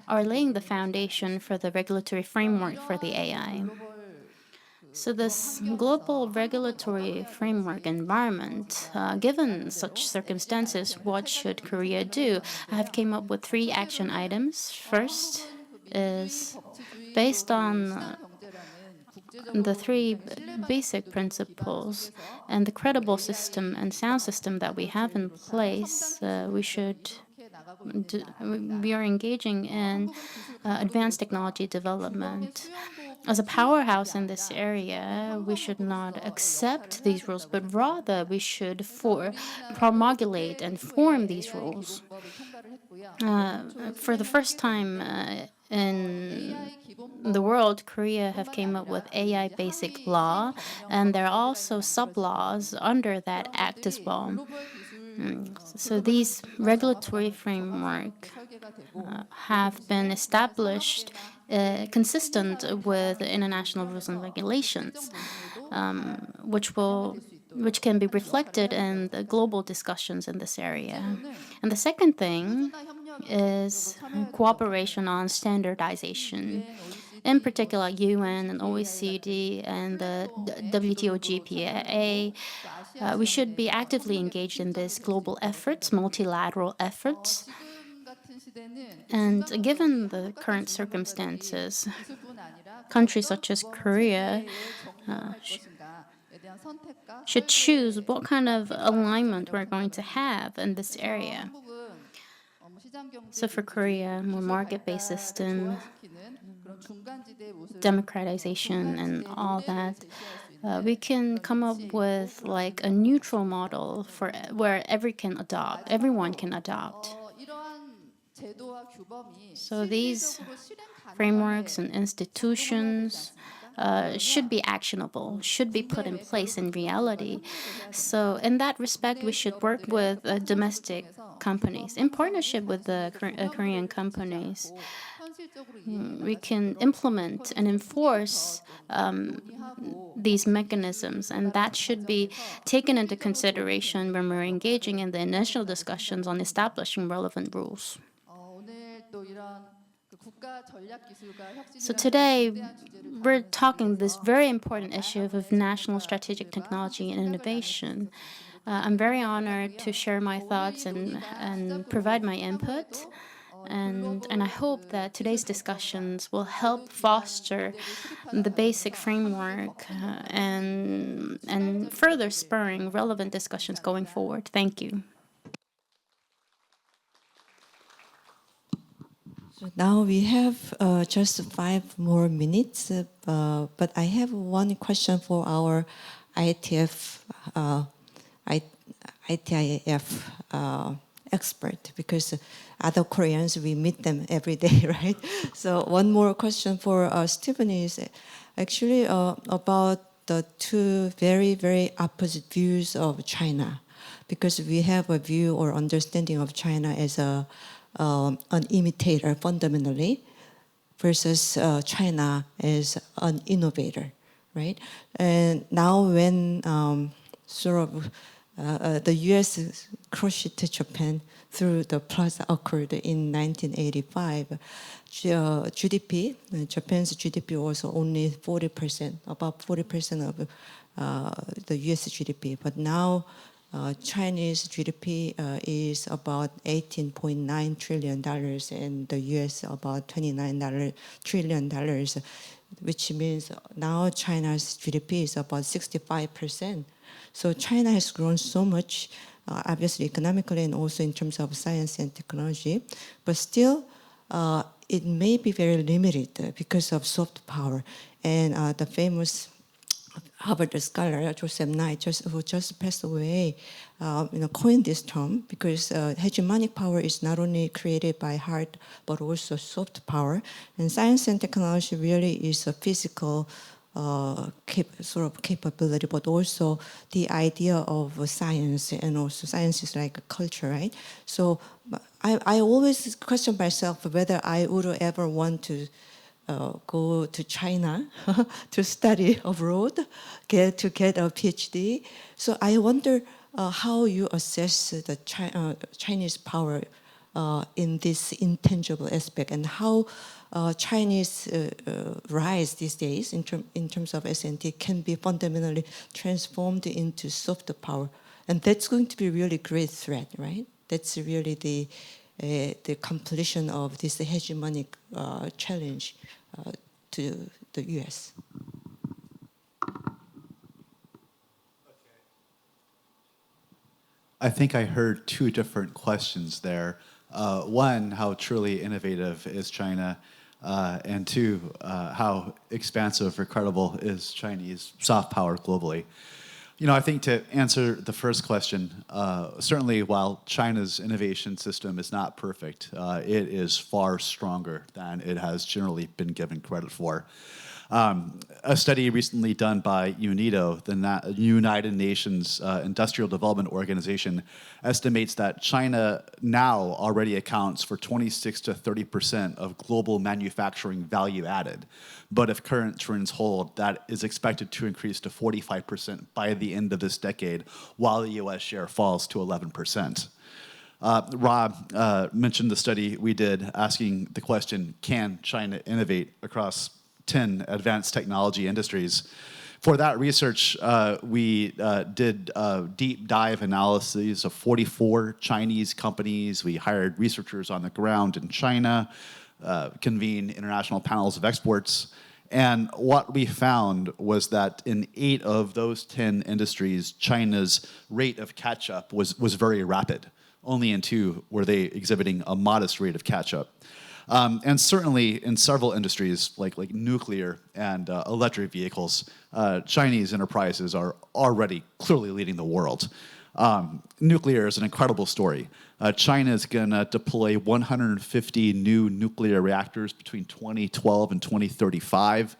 are laying the foundation for the regulatory framework for the AI. So this global regulatory framework environment, given such circumstances, what should Korea do? I have came up with 3 action items. First is based on the 3 basic principles and the credible system and sound system that we have in place, we are engaging in advanced technology development. As a powerhouse in this area, we should not accept these rules, but rather we should promulgate and form these rules. For the first time in the world, Korea have came up with AI basic law, and there are also sub-laws under that act as well. So these regulatory framework have been established consistent with international rules and regulations, which can be reflected in the global discussions in this area. And the second thing is cooperation on standardization. In particular, UN and OECD and the WTO GPA, we should be actively engaged in these global efforts, multilateral efforts. And given the current circumstances, countries such as Korea should choose what kind of alignment we're going to have in this area. So for Korea, more market-based system, democratization and all that, we can come up with a neutral model for where everyone can adopt. So these frameworks and institutions should be actionable, should be put in place in reality. So in that respect, we should work with domestic companies in partnership with the Korean companies. We can implement and enforce these mechanisms, and that should be taken into consideration when we're engaging in the initial discussions on establishing relevant rules. So today, we're talking this very important issue of national strategic technology and innovation. I'm very honored to share my thoughts and provide my input. And I hope that today's discussions will help foster the basic framework and further spurring relevant discussions going forward. Thank you. So now we have just 5 more minutes, but I have one question for our ITIF expert, because other Koreans, we meet them every day, right? So one more question for Stephen is actually about the 2 very, very opposite views of China, because we have a view or understanding of China as an imitator fundamentally, versus China as an innovator, right? And now when the U.S. crushed Japan through the plaza occurred in 1985, Japan's GDP was only 40%, about 40% of the U.S. GDP. But now Chinese GDP is about $18.9 trillion, and the US about $29 trillion, which means now China's GDP is about 65%. So China has grown so much, obviously economically and also in terms of science and technology, but still it may be very limited because of soft power. And the famous Harvard scholar Joseph Knight, who just passed away, coined this term because hegemonic power is not only created by hard but also soft power. And science and technology really is a physical sort of capability, but also the idea of science, and also science is like a culture, right? So I always question myself whether I would ever want to go to China to study abroad, get a PhD. So I wonder how you assess the Chinese power in this intangible aspect, and how Chinese rise these days in terms of S&T can be fundamentally transformed into soft power. And that's going to be really great threat, right? That's really the completion of this hegemonic challenge to the US. I think I heard two different questions there. One, how truly innovative is China? And two, how expansive or credible is Chinese soft power globally? I think to answer the first question, certainly while China's innovation system is not perfect, it is far stronger than it has generally been given credit for. A study recently done by UNIDO, the United Nations Industrial Development Organization, estimates that China now already accounts for 26 to 30% of global manufacturing value added. But if current trends hold, that is expected to increase to 45% by the end of this decade, while the US share falls to 11%. Rob mentioned the study we did asking the question, can China innovate across 10 advanced technology industries? For that research, we did deep dive analyses of 44 Chinese companies. We hired researchers on the ground in China, convened international panels of experts. And what we found was that in 8 of those 10 industries, China's rate of catch-up was very rapid. Only in 2 were they exhibiting a modest rate of catch-up. And certainly in several industries, like nuclear and electric vehicles, Chinese enterprises are already clearly leading the world. Nuclear is an incredible story. China is going to deploy 150 new nuclear reactors between 2012 and 2035.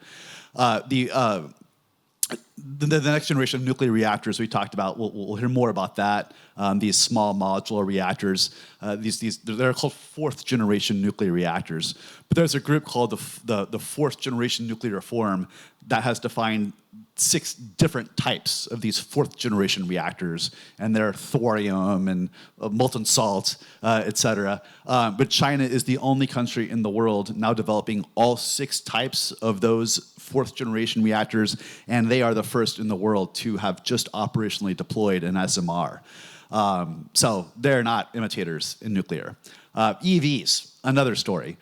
The next generation of nuclear reactors we talked about, we'll hear more about that. These small modular reactors, they're called 4th generation nuclear reactors. But there's a group called the 4th generation nuclear forum that has defined 6 different types of these 4th generation reactors, and they're thorium and molten salt, et cetera. But China is the only country in the world now developing all 6 types of those 4th generation reactors, and they are the first in the world to have just operationally deployed an SMR. So they're not imitators in nuclear. EVs, another story.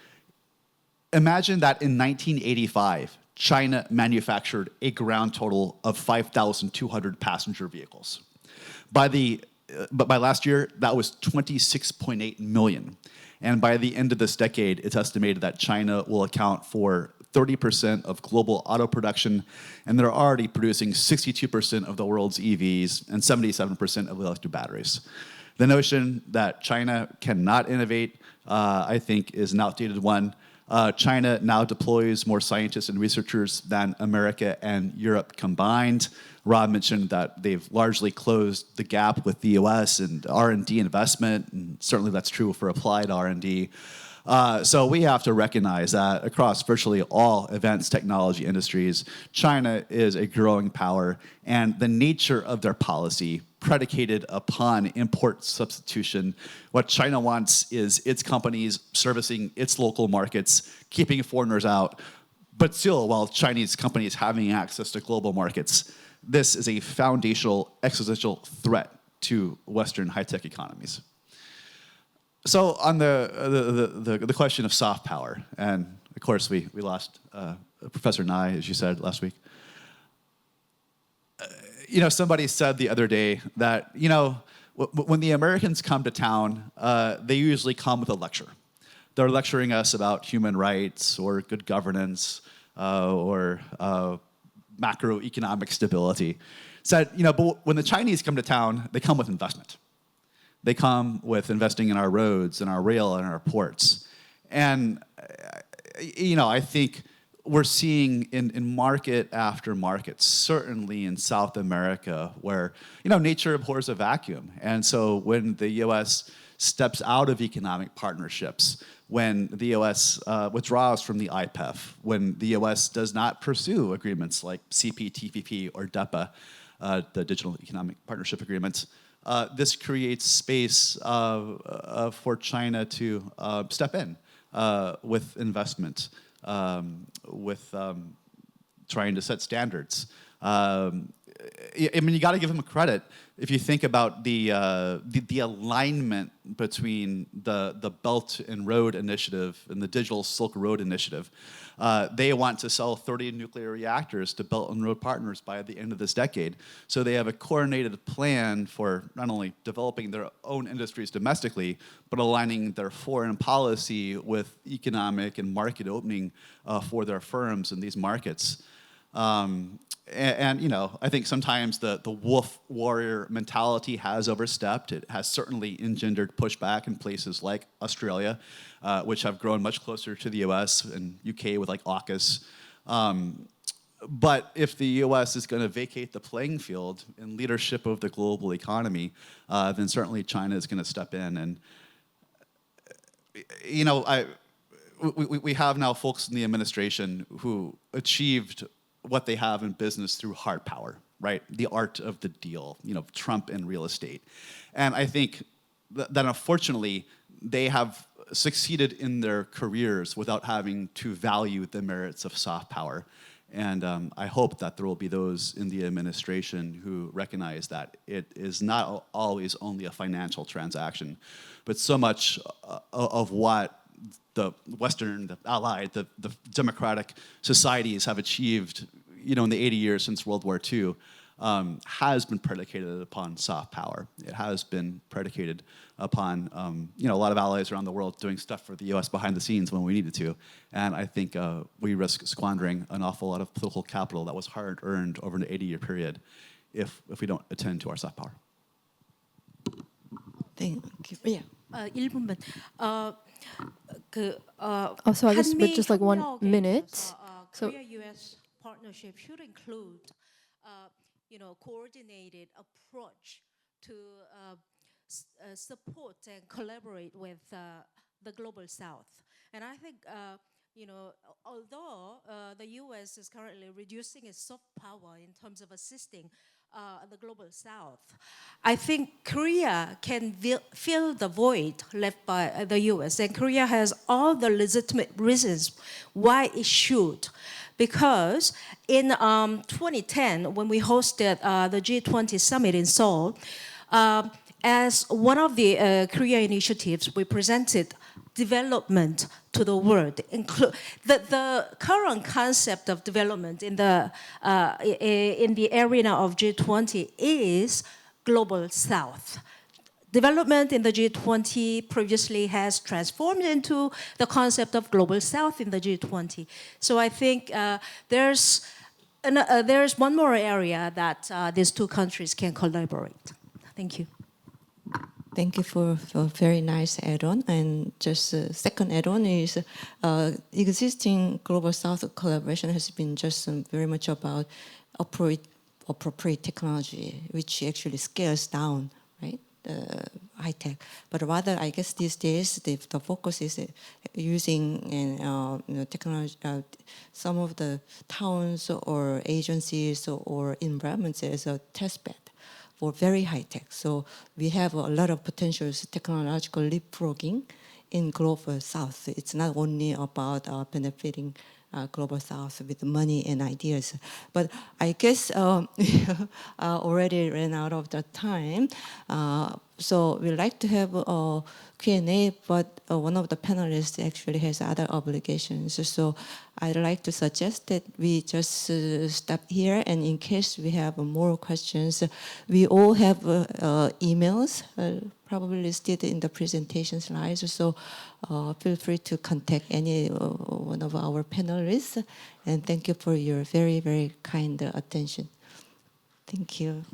Imagine that in 1985, China manufactured a ground total of 5,200 passenger vehicles. But by last year, that was 26.8 million. And by the end of this decade, it's estimated that China will account for 30% of global auto production, and they're already producing 62% of the world's EVs and 77% of electric batteries. The notion that China cannot innovate, I think, is an outdated one. China now deploys more scientists and researchers than America and Europe combined. Rob mentioned that they've largely closed the gap with the US and R&D investment, and certainly that's true for applied R&D. So we have to recognize that across virtually all advanced technology industries, China is a growing power, and the nature of their policy predicated upon import substitution. What China wants is its companies servicing its local markets, keeping foreigners out, but still while Chinese companies having access to global markets. This is a foundational existential threat to Western high-tech economies. So on the question of soft power, and of course we lost Professor Nye, as you said last week. Somebody said the other day that, when the Americans come to town, they usually come with a lecture. They're lecturing us about human rights or good governance or macroeconomic stability. Said, but when the Chinese come to town, they come with investment. They come with investing in our roads and our rail and our ports. And, I think we're seeing in market after market, certainly in South America, where, nature abhors a vacuum. And so when the US steps out of economic partnerships, when the US withdraws from the IPEF, when the US does not pursue agreements like CPTPP or DEPA, the Digital Economic Partnership Agreements, this creates space for China to step in with investment, with trying to set standards. You got to give them credit. If you think about the alignment between the Belt and Road Initiative and the Digital Silk Road Initiative, they want to sell 30 nuclear reactors to Belt and Road partners by the end of this decade. So they have a coordinated plan for not only developing their own industries domestically, but aligning their foreign policy with economic and market opening for their firms in these markets. And I think sometimes the wolf warrior mentality has overstepped. It has certainly engendered pushback in places like Australia, which have grown much closer to the US and UK with like AUKUS. But if the US is going to vacate the playing field in leadership of the global economy, then certainly China is going to step in. And, we have now folks in the administration who achieved what they have in business through hard power, right? The art of the deal, Trump and real estate. And I think that unfortunately, they have succeeded in their careers without having to value the merits of soft power. And I hope that there will be those in the administration who recognize that it is not always only a financial transaction, but so much of what the Western, the Allied, the democratic societies have achieved, in the 80 years since World War II, has been predicated upon soft power. It has been predicated upon, a lot of allies around the world doing stuff for the US behind the scenes when we needed to. And I think we risk squandering an awful lot of political capital that was hard-earned over an 80-year period if we don't attend to our soft power. Thank you. Yeah. 1분만. So I guess with just like 1 minute. So Korea-U.S. partnership should include, coordinated approach to support and collaborate with the global South. And I think, although the U.S. is currently reducing its soft power in terms of assisting the global South, I think Korea can fill the void left by the U.S. And Korea has all the legitimate reasons why it should. Because in 2010, when we hosted the G20 summit in Seoul, as one of the Korea initiatives, we presented development to the world. The current concept of development in the arena of G20 is global South. Development in the G20 previously has transformed into the concept of global South in the G20. So I think there's one more area that these two countries can collaborate. Thank you. Thank you for a very nice add-on. And just second add-on is existing Global South collaboration has been just very much about appropriate technology, which actually scales down, right? High tech, but rather, I guess these days the focus is using technology, some of the towns or agencies or environments as a test bed for very high tech. So we have a lot of potentials technological leapfrogging in global South. It's not only about benefiting Global South with money and ideas. But I guess already ran out of the time. So we'd like to have a Q&A, but one of the panelists actually has other obligations. So I'd like to suggest that we just stop here, and in case we have more questions, we all have emails probably listed in the presentation slides. So feel free to contact any one of our panelists, and thank you for your very, very kind attention. Thank you.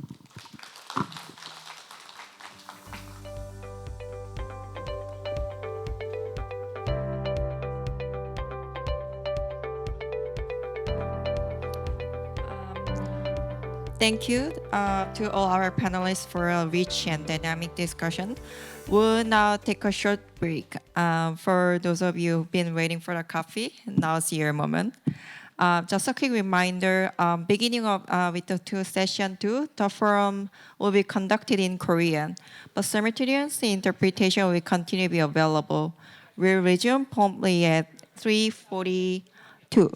Thank you to all our panelists for a rich and dynamic discussion. We'll now take a short break. For those of you who've been waiting for the coffee, now's your moment. Just a quick reminder, beginning with the session 2, the forum will be conducted in Korean, but simultaneous interpretation will continue to be available. We'll resume promptly at 3:42.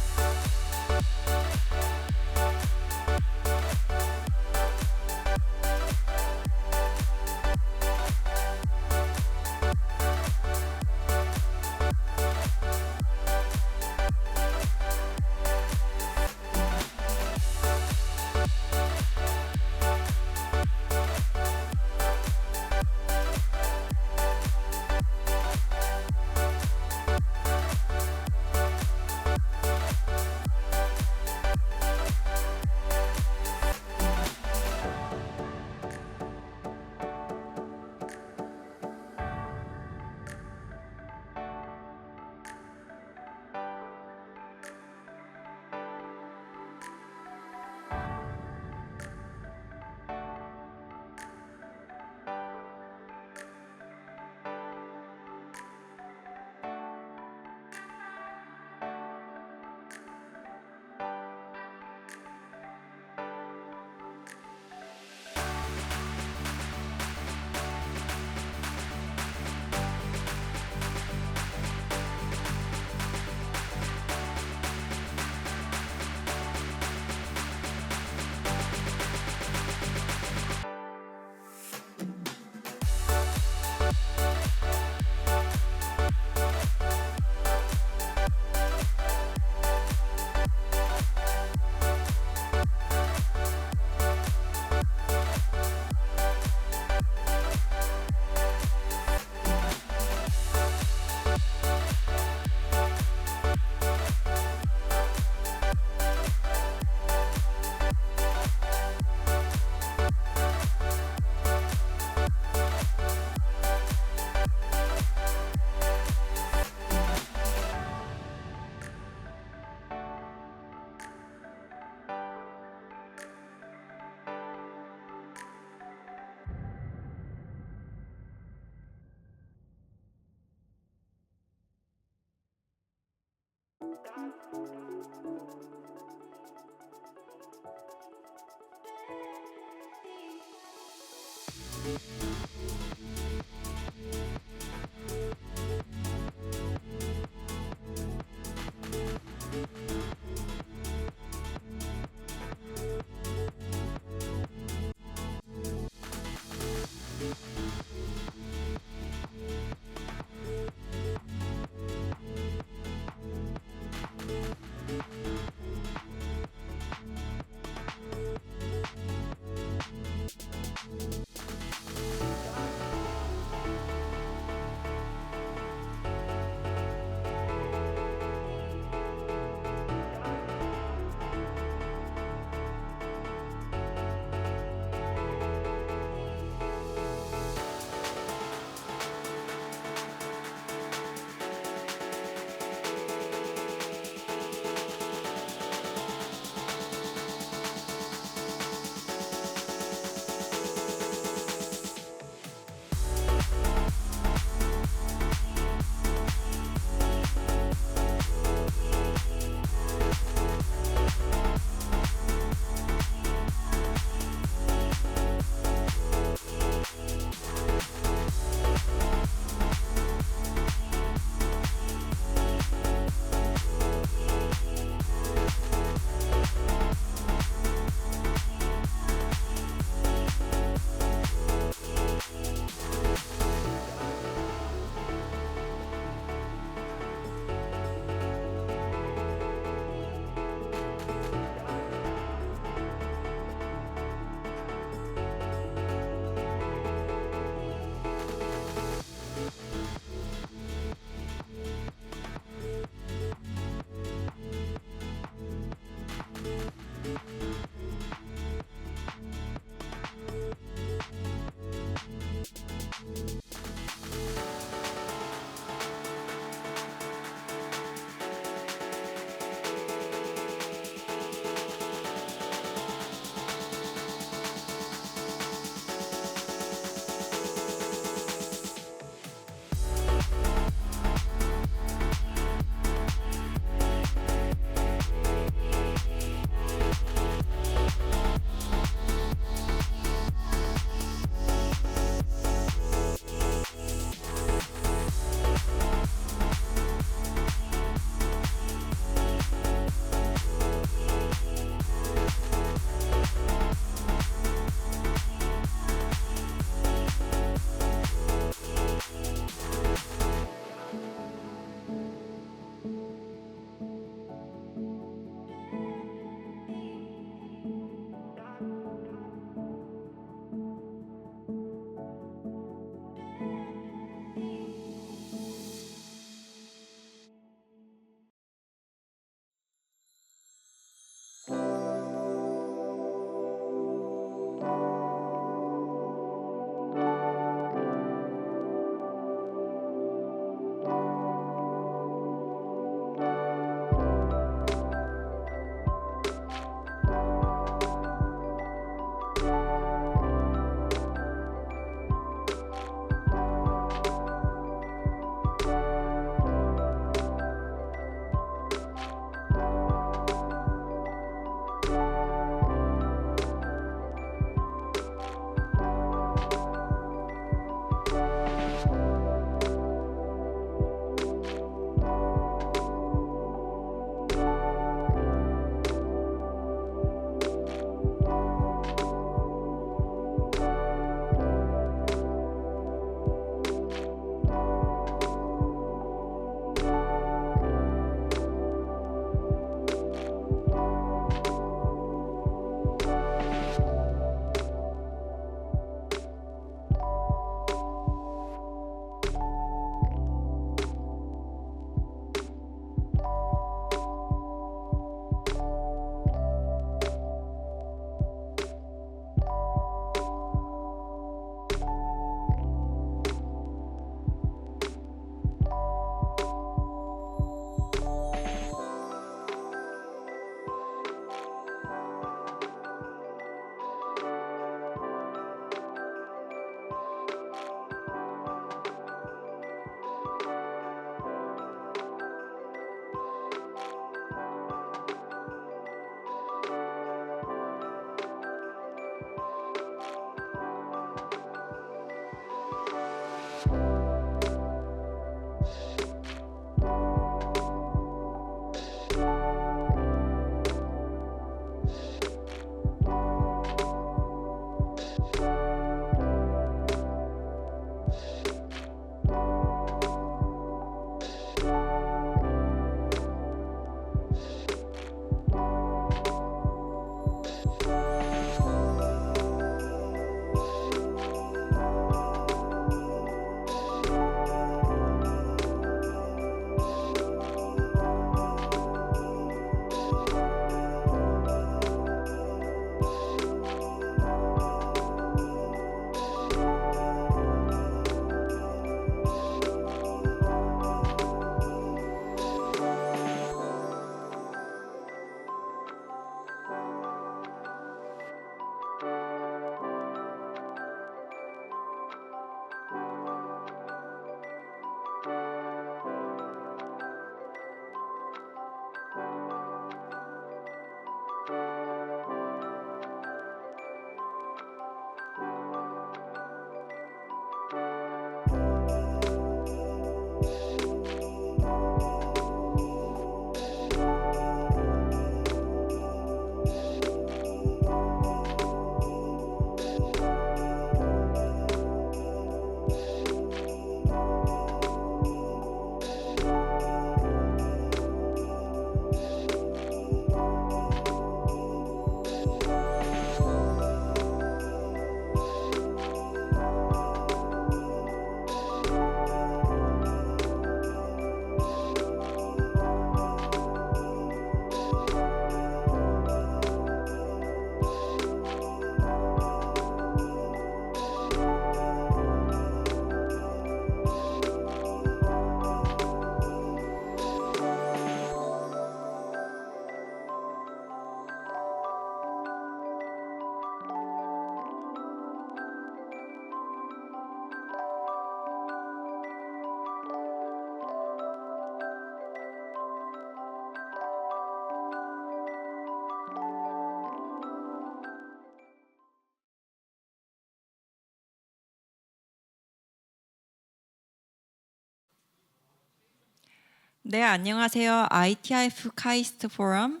네, 안녕하세요. ITIF KAIST Forum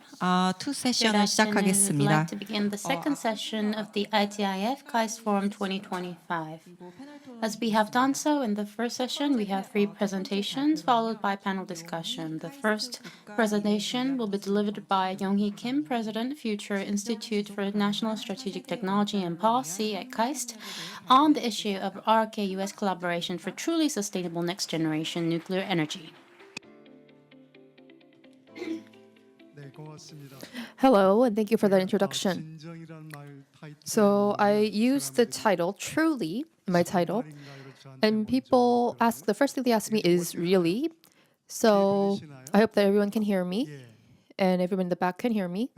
투 Good 세션을 afternoon. We'd 시작하겠습니다. like to begin the second session of the ITIF KAIST Forum 2025. As we have done so in the first session, we have 3 presentations followed by panel discussion. The first presentation will be delivered by Young-hee Kim, President, Future Institute for National Strategic Technology and Policy at KAIST, on the issue of RK-US collaboration for truly sustainable next-generation nuclear energy. Hello, and thank you for that introduction. So I used the title "Truly" in my title, and people ask, the first thing they ask me is "Really?" So I hope that everyone can hear me, and everyone in the back can hear me.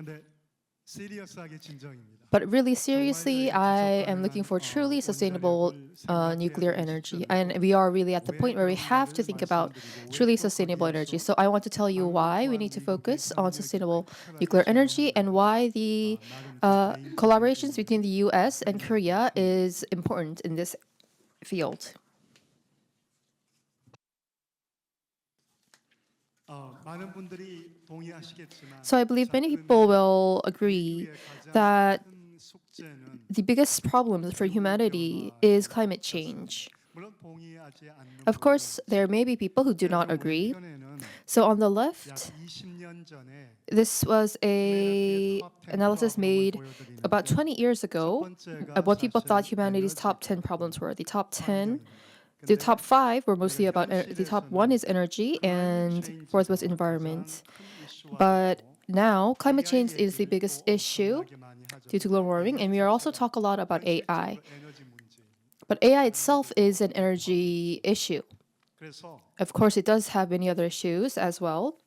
But really seriously, I am looking for truly sustainable nuclear energy. And we are really at the point where we have to think about truly sustainable energy. So I want to tell you why we need to focus on sustainable nuclear energy and why the collaborations between the US and Korea is important in this field. So I believe many people will agree that the biggest problem for humanity is climate change. Of course, there may be people who do not agree. So on the left, this was a analysis made about 20 years ago of what people thought humanity's top 10 problems were. The top 5 were mostly about the top 1 is energy and 4th was environment. But now climate change is the biggest issue due to global warming, and we are also talk a lot about AI. But AI itself is an energy issue. Of course, it does have many other issues as well.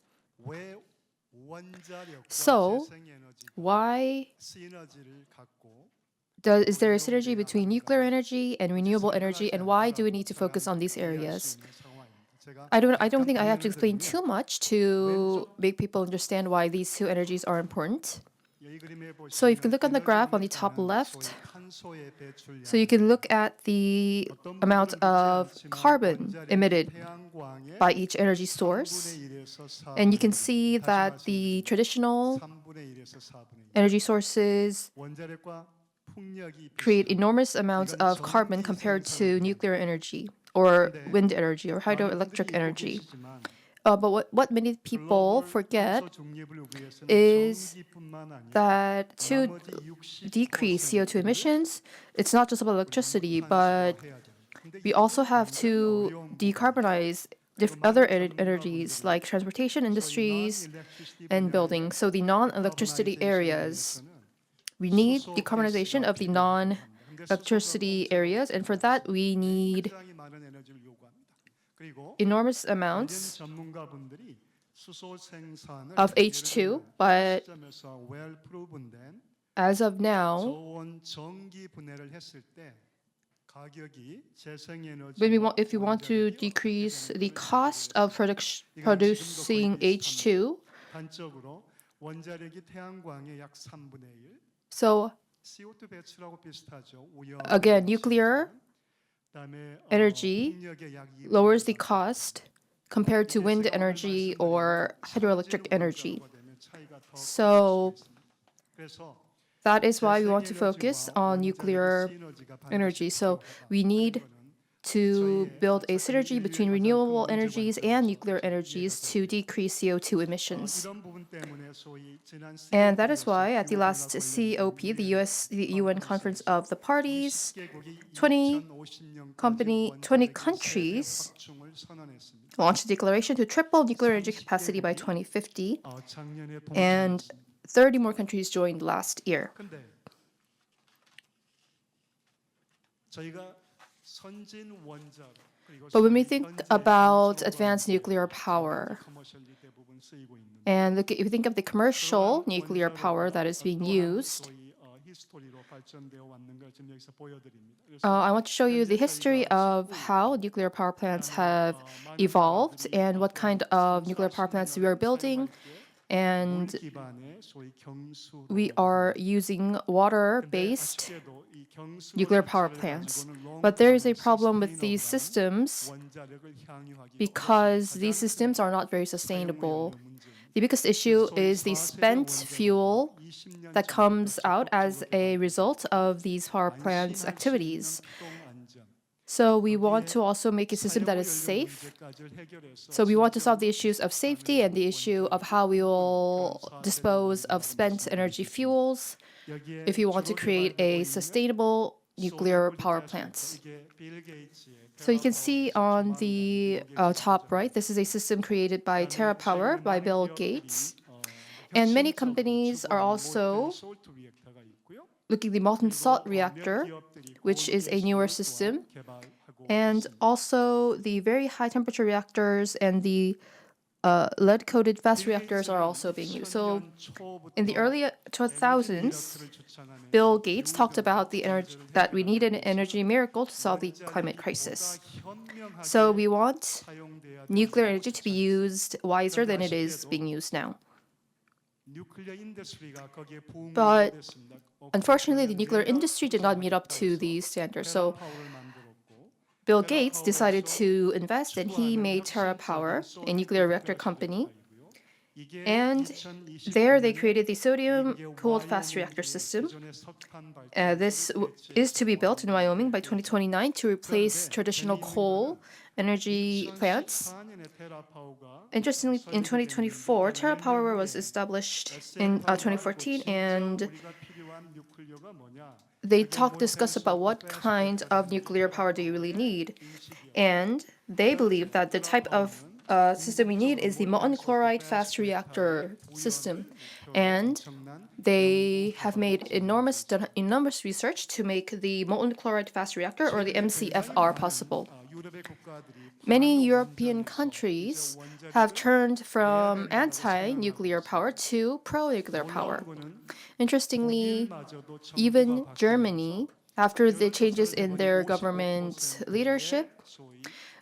So, why is there a synergy between nuclear energy and renewable energy, and why do we need to focus on these areas? I don't think I have to explain too much to make people understand why these two energies are important. So you can look on the graph on the top left. So you can look at the amount of carbon emitted by each energy source. And you can see that the traditional energy sources create enormous amounts of carbon compared to nuclear energy or wind energy or hydroelectric energy. But what many people forget is that to decrease CO2 emissions, it's not just about electricity, but we also have to decarbonize other energies like transportation industries and buildings. So the non-electricity areas, we need decarbonization of the non-electricity areas, and for that we need enormous amounts of H2, but as of now, if you want to decrease the cost of producing H2, So again, nuclear energy lowers the cost compared to wind energy or hydroelectric energy. So that is why we want to focus on nuclear energy. So we need to build a synergy between renewable energies and nuclear energies to decrease CO2 emissions. And that is why at the last COP, the UN Conference of the Parties, 20 countries launched a declaration to triple nuclear energy capacity by 2050, and 30 more countries joined last year. But when we think about advanced nuclear power, and if you think of the commercial nuclear power that is being used, I want to show you the history of how nuclear power plants have evolved and what kind of nuclear power plants we are building. And we are using water-based nuclear power plants. But there is a problem with these systems because these systems are not very sustainable. The biggest issue is the spent fuel that comes out as a result of these power plants' activities. So we want to also make a system that is safe. So we want to solve the issues of safety and the issue of how we will dispose of spent energy fuels if you want to create a sustainable nuclear power plants. So you can see on the top right, this is a system created by TerraPower by Bill Gates. And many companies are also looking at the molten salt reactor, which is a newer system, and also the very high temperature reactors and the lead-coated fast reactors are also being used. So in the early 2000s, Bill Gates talked about that we need an energy miracle to solve the climate crisis. So we want nuclear energy to be used wiser than it is being used now. But unfortunately, the nuclear industry did not meet up to these standards. So Bill Gates decided to invest, and he made TerraPower, a nuclear reactor company. And there they created the sodium-cooled fast reactor system. This is to be built in Wyoming by 2029 to replace traditional coal energy plants. Interestingly, in 2024, TerraPower was established in 2014, and they discuss about what kind of nuclear power do you really need. And they believe that the type of system we need is the molten chloride fast reactor system. And they have made enormous research to make the molten chloride fast reactor, or the MCFR, possible. Many European countries have turned from anti-nuclear power to pro-nuclear power. Interestingly, even Germany, after the changes in their government leadership,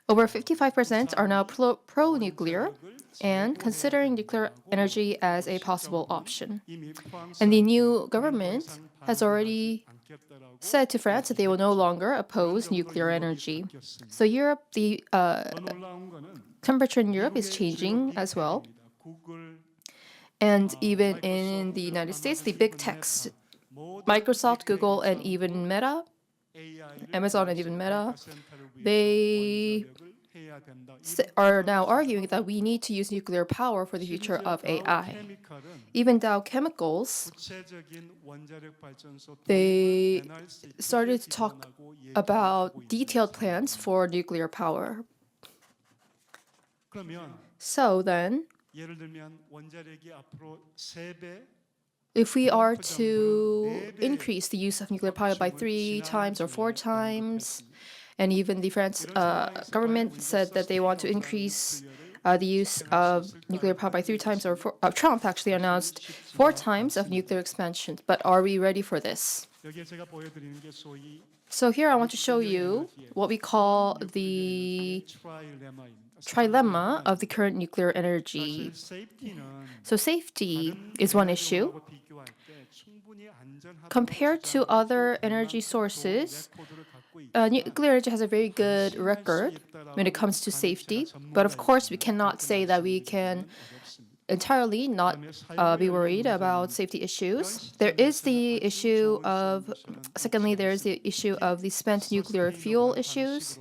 over 55% are now pro-nuclear and considering nuclear energy as a possible option. And the new government has already said to France that they will no longer oppose nuclear energy. So Europe, the temperature in Europe is changing as well. And even in the United States, the big techs, Microsoft, Google, and even Meta, Amazon and even Meta, they are now arguing that we need to use nuclear power for the future of AI. Even Dow Chemicals, they started to talk about detailed plans for nuclear power. So then, if we are to increase the use of nuclear power by 3 times or 4 times, and even the French government said that they want to increase the use of nuclear power by 3 times, or Trump actually announced 4 times of nuclear expansion. But are we ready for this? So here I want to show you what we call the trilemma of the current nuclear energy. So safety is one issue. Compared to other energy sources, nuclear energy has a very good record when it comes to safety. But of course, we cannot say that we can entirely not be worried about safety issues. There is the issue of, secondly, there is the issue of the spent nuclear fuel issues.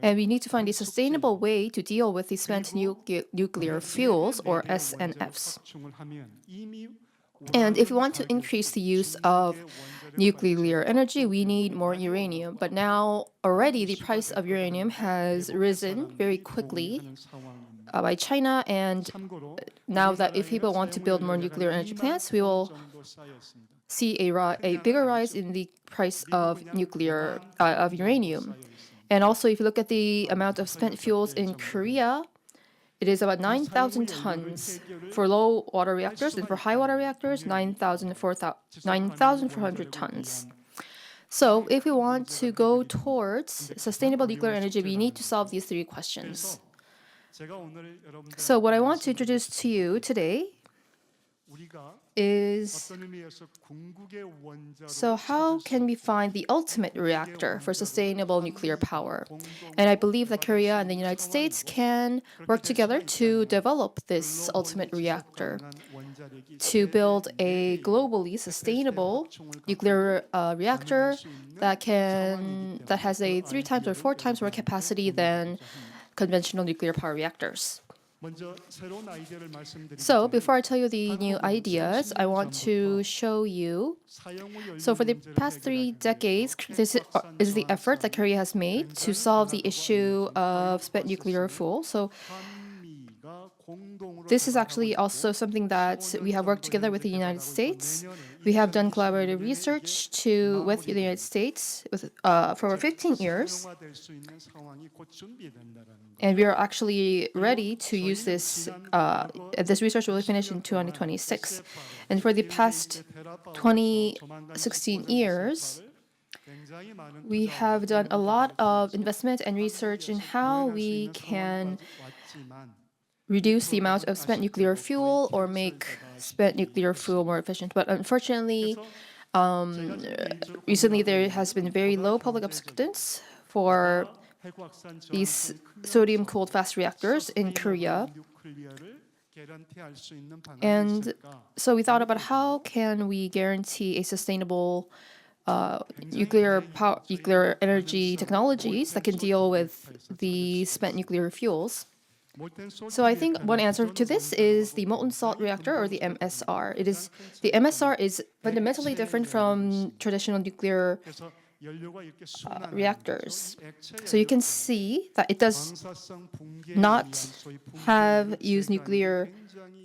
And we need to find a sustainable way to deal with the spent nuclear fuels, or SNFs. And if we want to increase the use of nuclear energy, we need more uranium. But now already the price of uranium has risen very quickly by China, and now that if people want to build more nuclear energy plants, we will see a bigger rise in the price of uranium. And also, if you look at the amount of spent fuels in Korea, it is about 9,000 tons for low water reactors, and for high water reactors, 9,400 tons. So if we want to go towards sustainable nuclear energy, we need to solve these three questions. So what I want to introduce to you today is, so how can we find the ultimate reactor for sustainable nuclear power? And I believe that Korea and the United States can work together to develop this ultimate reactor, to build a globally sustainable nuclear reactor that has a 3 times or 4 times more capacity than conventional nuclear power reactors. So before I tell you the new ideas, I want to show you. So for the past 3 decades, this is the effort that Korea has made to solve the issue of spent nuclear fuel. So this is actually also something that we have worked together with the United States. We have done collaborative research with the United States for over 15 years. And we are actually ready to use this. This research will finish in 2026. And for the past 16 years, we have done a lot of investment and research in how we can reduce the amount of spent nuclear fuel or make spent nuclear fuel more efficient. But unfortunately, recently there has been very low public acceptance for these sodium-cooled fast reactors in Korea. And so we thought about how can we guarantee a sustainable nuclear energy technologies that can deal with the spent nuclear fuels. So I think one answer to this is the molten salt reactor, or the MSR. The MSR is fundamentally different from traditional nuclear reactors. So you can see that it does not use nuclear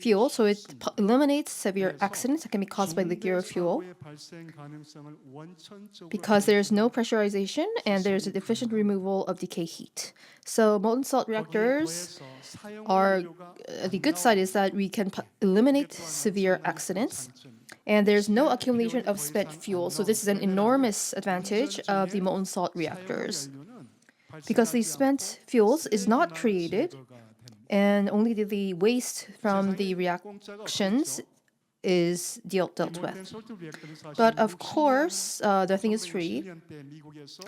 fuel, so it eliminates severe accidents that can be caused by nuclear fuel because there's no pressurization and there's an efficient removal of decay heat. So molten salt reactors are, the good side is that we can eliminate severe accidents, and there's no accumulation of spent fuel. So this is an enormous advantage of the molten salt reactors, because the spent fuels is not created, and only the waste from the reactions is dealt with. But of course, nothing is free.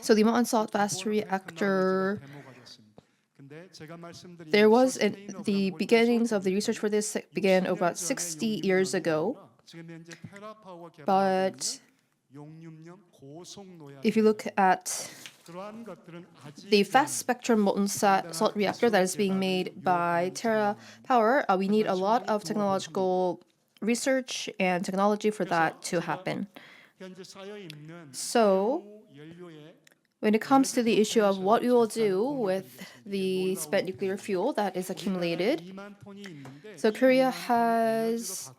So the molten salt fast reactor, there was the beginnings of the research for this began about 60 years ago. But if you look at the fast spectrum molten salt reactor that is being made by TerraPower, we need a lot of technological research and technology for that to happen. So when it comes to the issue of what we will do with the spent nuclear fuel that is accumulated, so Korea has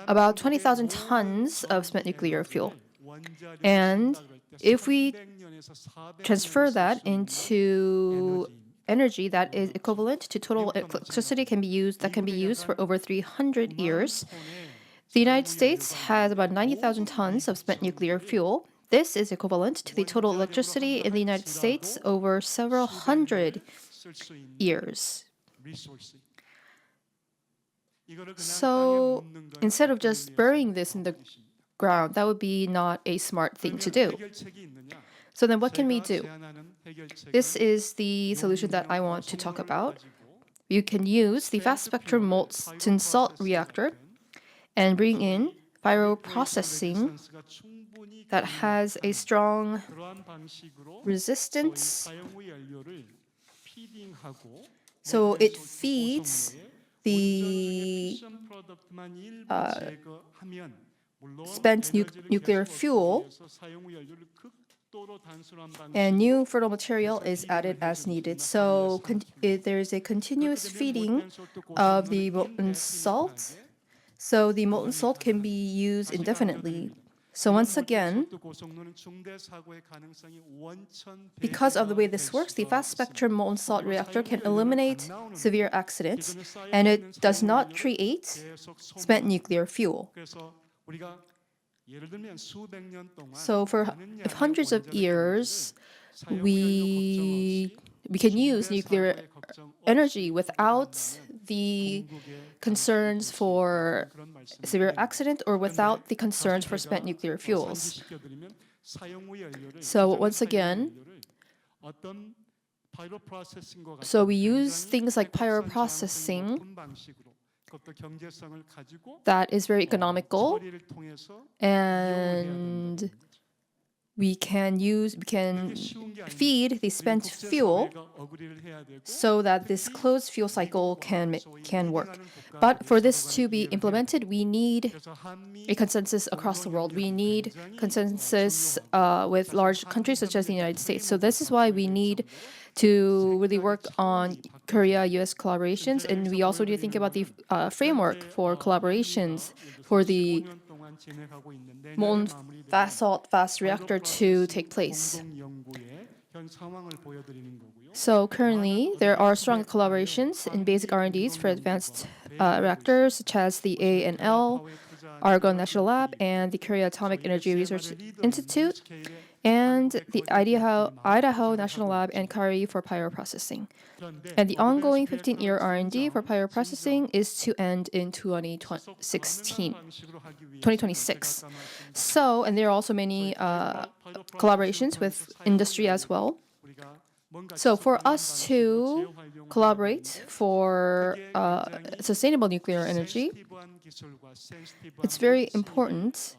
about 20,000 tons of spent nuclear fuel. And if we transfer that into energy that is equivalent to total electricity that can be used for over 300 years, the United States has about 90,000 tons of spent nuclear fuel This is equivalent to the total electricity in the United States over several hundred years. So instead of just burying this in the ground, that would be not a smart thing to do. So then what can we do? This is the solution that I want to talk about. You can use the fast spectrum molten salt reactor and bring in bioprocessing that has a strong resistance. So it feeds the spent nuclear fuel, and new fertile material is added as needed. So there is a continuous feeding of the molten salt. So the molten salt can be used indefinitely. So once again, because of the way this works, the fast spectrum molten salt reactor can eliminate severe accidents, and it does not create spent nuclear fuel. So for hundreds of years, we can use nuclear energy without the concerns for severe accident or without the concerns for spent nuclear fuels. So once again, so we use things like pyroprocessing that is very economical, and we can feed the spent fuel so that this closed fuel cycle can work. But for this to be implemented, we need a consensus across the world. We need consensus with large countries such as the United States. So this is why we need to really work on Korea-US collaborations, and we also need to think about the framework for collaborations for the molten fast reactor to take place. So currently, there are strong collaborations in basic R&Ds for advanced reactors, such as the ANL, Argonne National Lab, and the Korea Atomic Energy Research Institute, and the Idaho National Lab and KARI for pyroprocessing. And the ongoing 15-year R&D for pyroprocessing is to end in 2026. So, and there are also many collaborations with industry as well. So for us to collaborate for sustainable nuclear energy, it's very important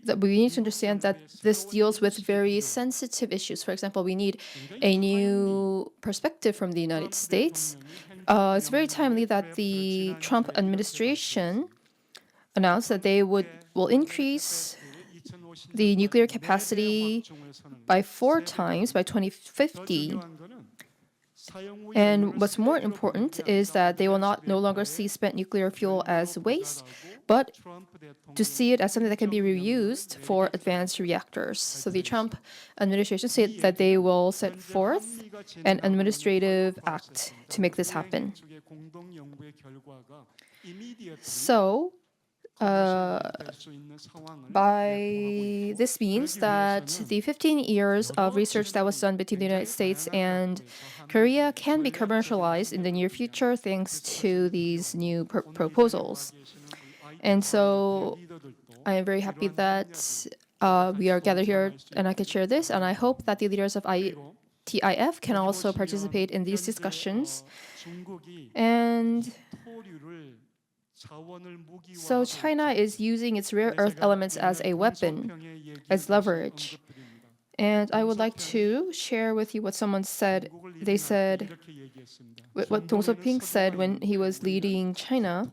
that we need to understand that this deals with very sensitive issues. For example, we need a new perspective from the United States. It's very timely that the Trump administration announced that they will increase the nuclear capacity by 4 times by 2050. And what's more important is that they will no longer see spent nuclear fuel as waste, but to see it as something that can be reused for advanced reactors. So the Trump administration said that they will set forth an administrative act to make this happen. So this means that the 15 years of research that was done between the United States and Korea can be commercialized in the near future thanks to these new proposals. And so I am very happy that we are gathered here and I can share this, and I hope that the leaders of ITIF can also participate in these discussions. And so China is using its rare earth elements as a weapon, as leverage. And I would like to share with you what someone said. They said, what Deng Xiaoping said when he was leading China,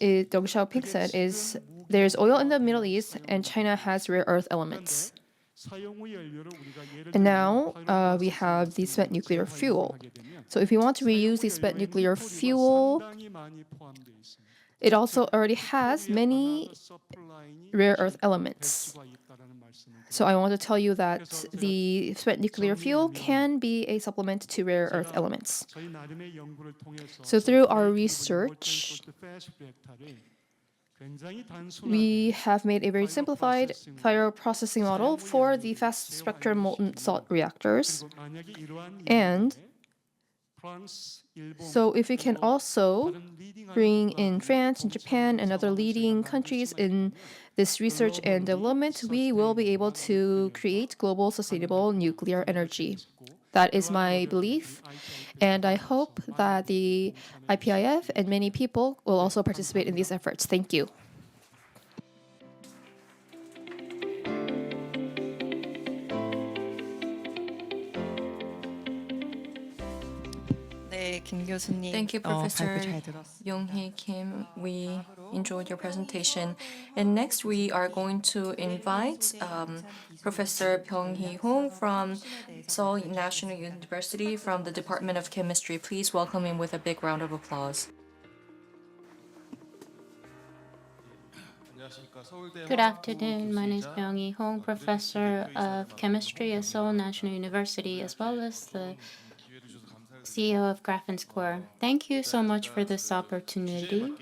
Deng Xiaoping said is, there's oil in the Middle East and China has rare earth elements. And now we have the spent nuclear fuel. So if we want to reuse the spent nuclear fuel, it also already has many rare earth elements. So I want to tell you that the spent nuclear fuel can be a supplement to rare earth elements. So through our research, We have made a very simplified fire processing model for the fast spectrum molten salt reactors. And so if we can also bring in France and Japan and other leading countries in this research and development, we will be able to create global sustainable nuclear energy. That is my belief, and I hope that the IPIF and many people will also participate in these efforts. Thank you. Thank you, Professor Yong-hee Kim. We enjoyed your presentation. And next, we are going to invite Professor Byung-hee Hong from Seoul National University from the Department of Chemistry. Please welcome him with a big round of applause. Good afternoon. My name is Byung-hee Hong, Professor of Chemistry at Seoul National University, as well as the CEO of Graphene Square. Thank you so much for this opportunity.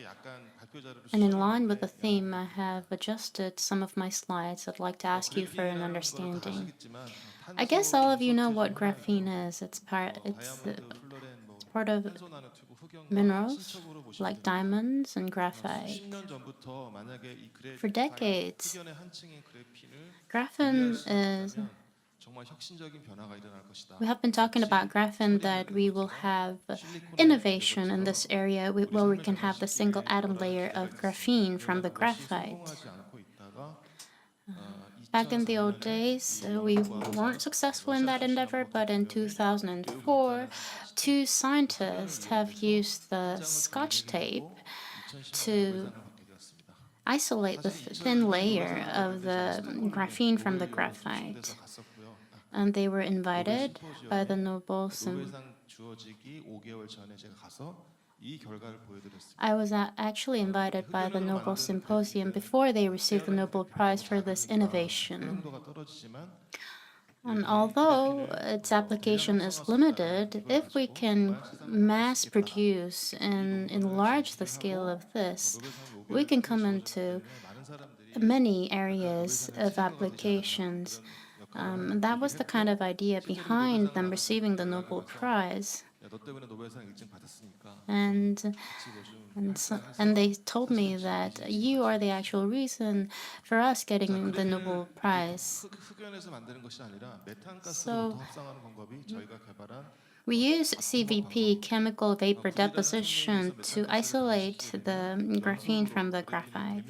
And in line with the theme, I have adjusted some of my slides. I'd like to ask you for an understanding. I guess all of you know what graphene is. It's part of minerals like diamonds and graphite. For decades, we have been talking about graphene, that we will have innovation in this area where we can have the single atom layer of graphene from the graphite. Back in the old days, we weren't successful in that endeavor, but in 2004, two scientists have used the Scotch tape to isolate the thin layer of the graphene from the graphite. And they were invited by the Nobel I was actually invited by the Nobel Symposium before they received the Nobel Prize for this innovation. And although its application is limited, if we can mass produce and enlarge the scale of this, we can come into many areas of applications. That was the kind of idea behind them receiving the Nobel Prize. And they told me that you are the actual reason for us getting the Nobel Prize. So we use CVP, chemical vapor deposition, to isolate the graphene from the graphite.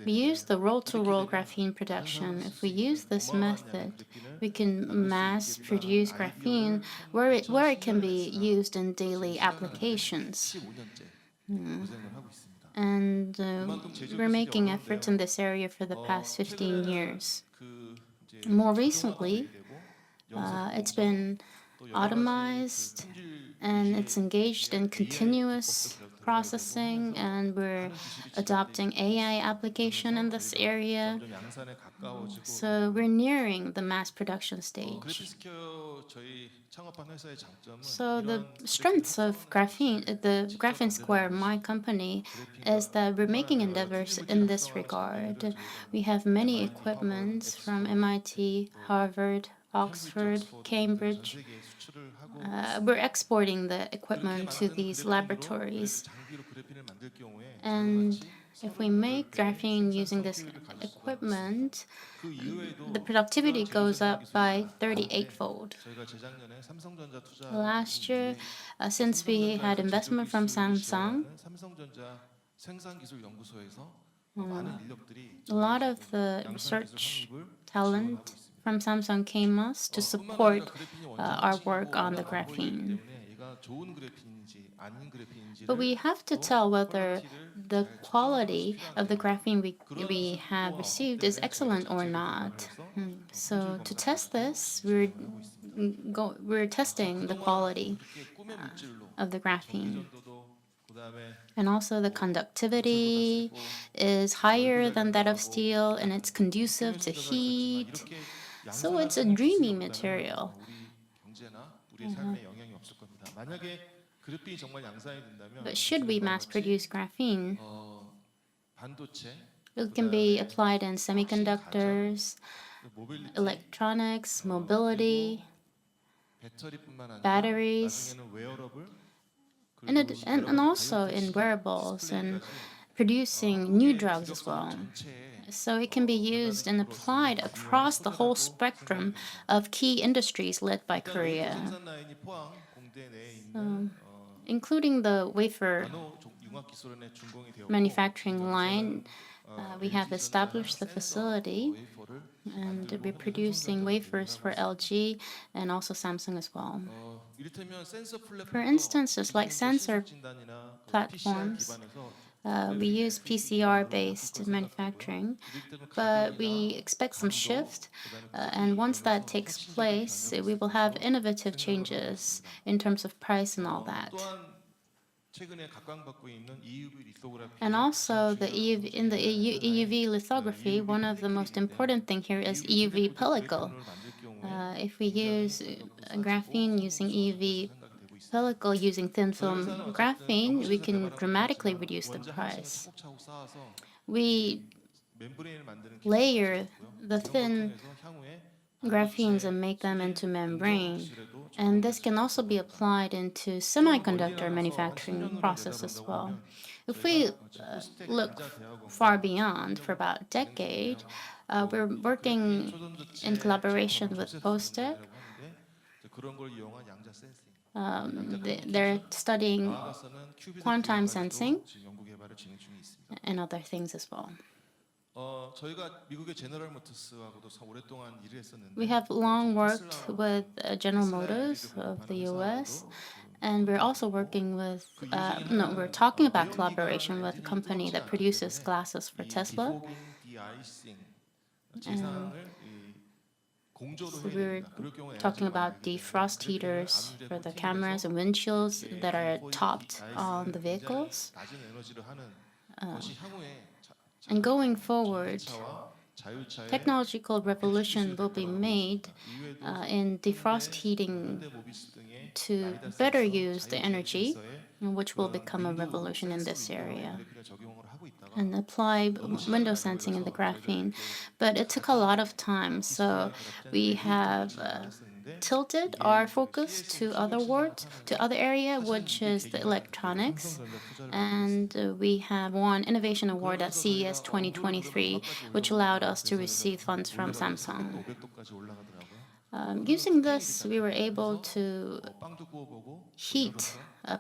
We use the roll-to-roll graphene production. If we use this method, we can mass produce graphene where it can be used in daily applications. And we're making efforts in this area for the past 15 years. More recently, it's been automized and it's engaged in continuous processing, and we're adopting AI application in this area. So we're nearing the mass production stage. So the strengths of the Graphene Square, my company, is that we're making endeavors in this regard. We have many equipments from MIT, Harvard, Oxford, Cambridge. We're exporting the equipment to these laboratories. And if we make graphene using this equipment, the productivity goes up by 38-fold. Last year, since we had investment from Samsung, a lot of the research talent from Samsung came us to support our work on the graphene. But we have to tell whether the quality of the graphene we have received is excellent or not. So to test this, we're testing the quality of the graphene. And also the conductivity is higher than that of steel, and it's conducive to heat. So it's a dreamy material. But should we mass produce graphene? It can be applied in semiconductors, electronics, mobility, batteries, and also in wearables and producing new drugs as well. So it can be used and applied across the whole spectrum of key industries led by Korea, including the wafer manufacturing line. We have established the facility, and we're producing wafers for LG and also Samsung as well. For instance, just like sensor platforms, we use PCR-based manufacturing, but we expect some shift, and once that takes place, we will have innovative changes in terms of price and all that. And also, in the EUV lithography, one of the most important thing here is EUV pellicle. If we use graphene using EUV pellicle using thin film graphene, we can dramatically reduce the price. We layer the thin graphenes and make them into membrane. And this can also be applied into semiconductor manufacturing process as well. If we look far beyond, for about a decade, we're working in collaboration with POSTEC. They're studying quantum sensing and other things as well. We have long worked with General Motors of the US, and we're also working with, we're talking about collaboration with a company that produces glasses for Tesla. So we're talking about defrost heaters for the cameras and windshields that are topped on the vehicles. And going forward, technological revolution will be made in defrost heating to better use the energy, which will become a revolution in this area, and apply window sensing in the graphene. But it took a lot of time, so we have tilted our focus to other area, which is the electronics, and we have won innovation award at CES 2023, which allowed us to receive funds from Samsung. Using this, we were able to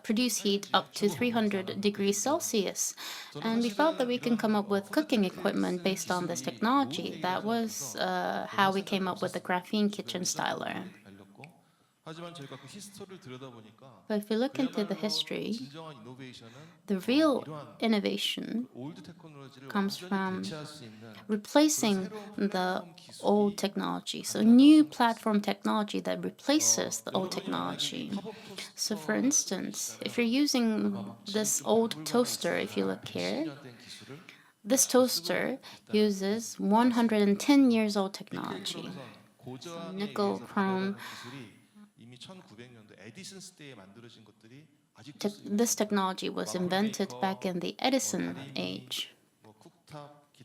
produce heat up to 300 degrees Celsius. And we felt that we can come up with cooking equipment based on this technology. That was how we came up with the graphene kitchen styler. But if we look into the history, the real innovation comes from replacing the old technology. So new platform technology that replaces the old technology. So for instance, if you're using this old toaster, if you look here, this toaster uses 110 years old technology. So nickel, chrome. This technology was invented back in the Edison age.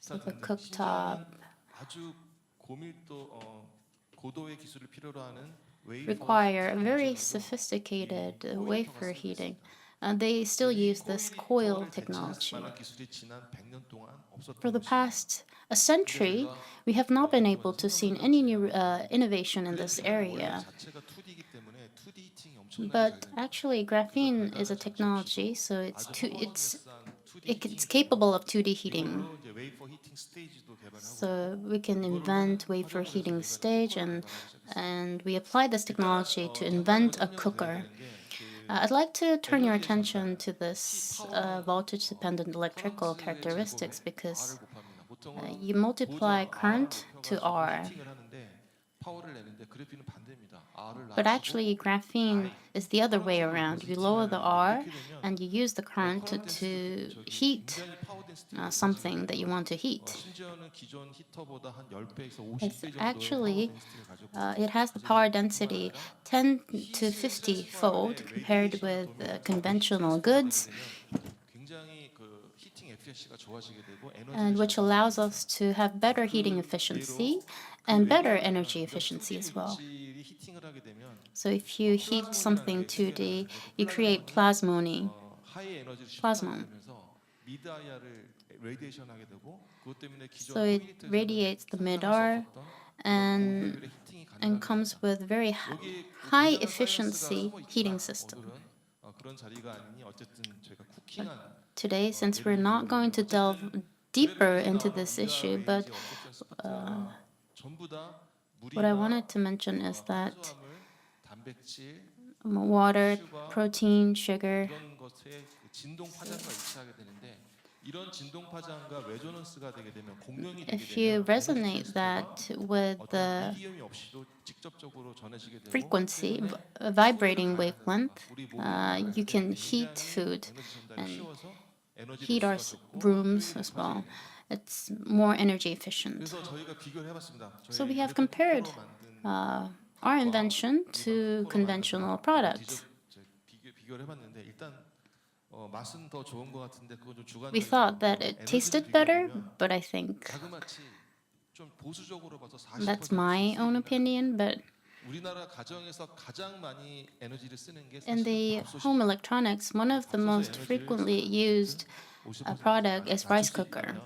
So the cooktop require very sophisticated wafer heating. They still use this coil technology. For the past a century, we have not been able to see any new innovation in this area. But actually, graphene is a technology, so it's capable of 2D heating. So we can invent wafer heating stage, and we apply this technology to invent a cooker. I'd like to turn your attention to this voltage-dependent electrical characteristics, because you multiply current to R. But actually, graphene is the other way around. You lower the R and you use the current to heat something that you want to heat. It has the power density 10 to 50-fold compared with conventional goods. and which allows us to have better heating efficiency and better energy efficiency as well. So if you heat something 2D, you create plasmon. So it radiates the mid-R and comes with very high efficiency heating system. Today, since we're not going to delve deeper into this issue, but what I wanted to mention is that water, protein, sugar, if you resonate that with the frequency, vibrating wavelength, you can heat food and heat our rooms as well. It's more energy efficient. So we have compared our invention to conventional products. We thought that it tasted better, but I think that's my own opinion, but in the home electronics, one of the most frequently used product is rice cooker.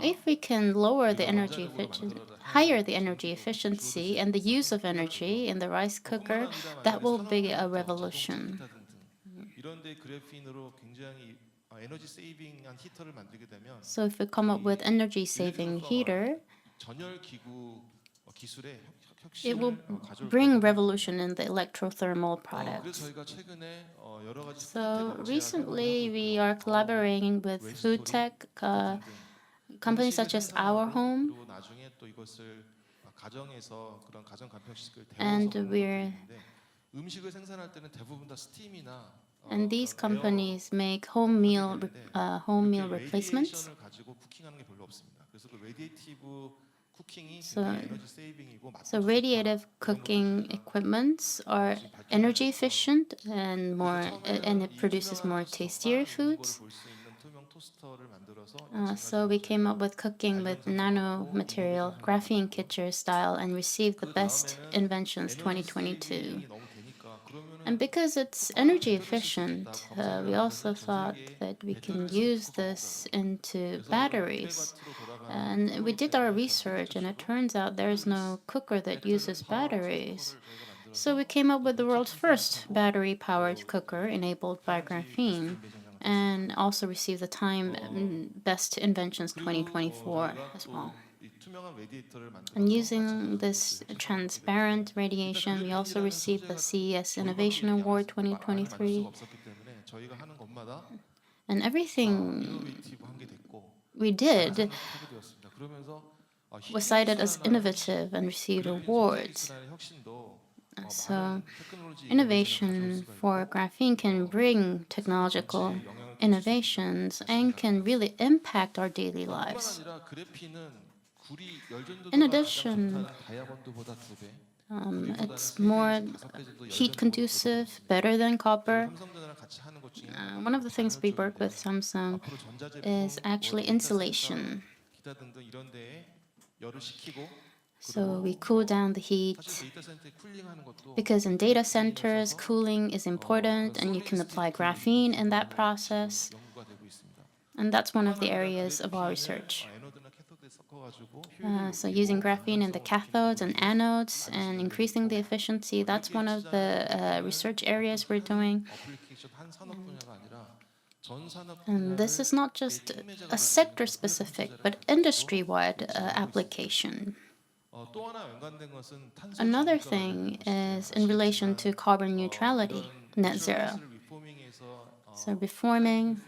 If we can lower the energy efficiency, higher the energy efficiency and the use of energy in the rice cooker, that will be a revolution. So if we come up with energy-saving heater, it will bring revolution in the electrothermal products. So recently, we are collaborating with food tech companies such as Our Home, and these companies make home meal replacements. So radiative cooking equipments are energy efficient and it produces more tastier foods. So we came up with cooking with nano material, graphene kitchen style, and received the Best Inventions 2022. And because it's energy efficient, we also thought that we can use this into batteries. And we did our research, and it turns out there is no cooker that uses batteries. So we came up with the world's first battery-powered cooker enabled by graphene, and also received the Time Best Inventions 2024 as well. And using this transparent radiation, we also received the CES Innovation Award 2023. And everything we did was cited as innovative and received awards. So innovation for graphene can bring technological innovations and can really impact our daily lives. In addition, it's more heat conducive, better than copper. One of the things we work with Samsung is actually insulation. So we cool down the heat because in data centers, cooling is important and you can apply graphene in that process. And that's one of the areas of our research. So using graphene in the cathodes and anodes and increasing the efficiency, that's one of the research areas we're doing. And this is not just a sector-specific, but industry-wide application. Another thing is in relation to carbon neutrality, net zero. So reforming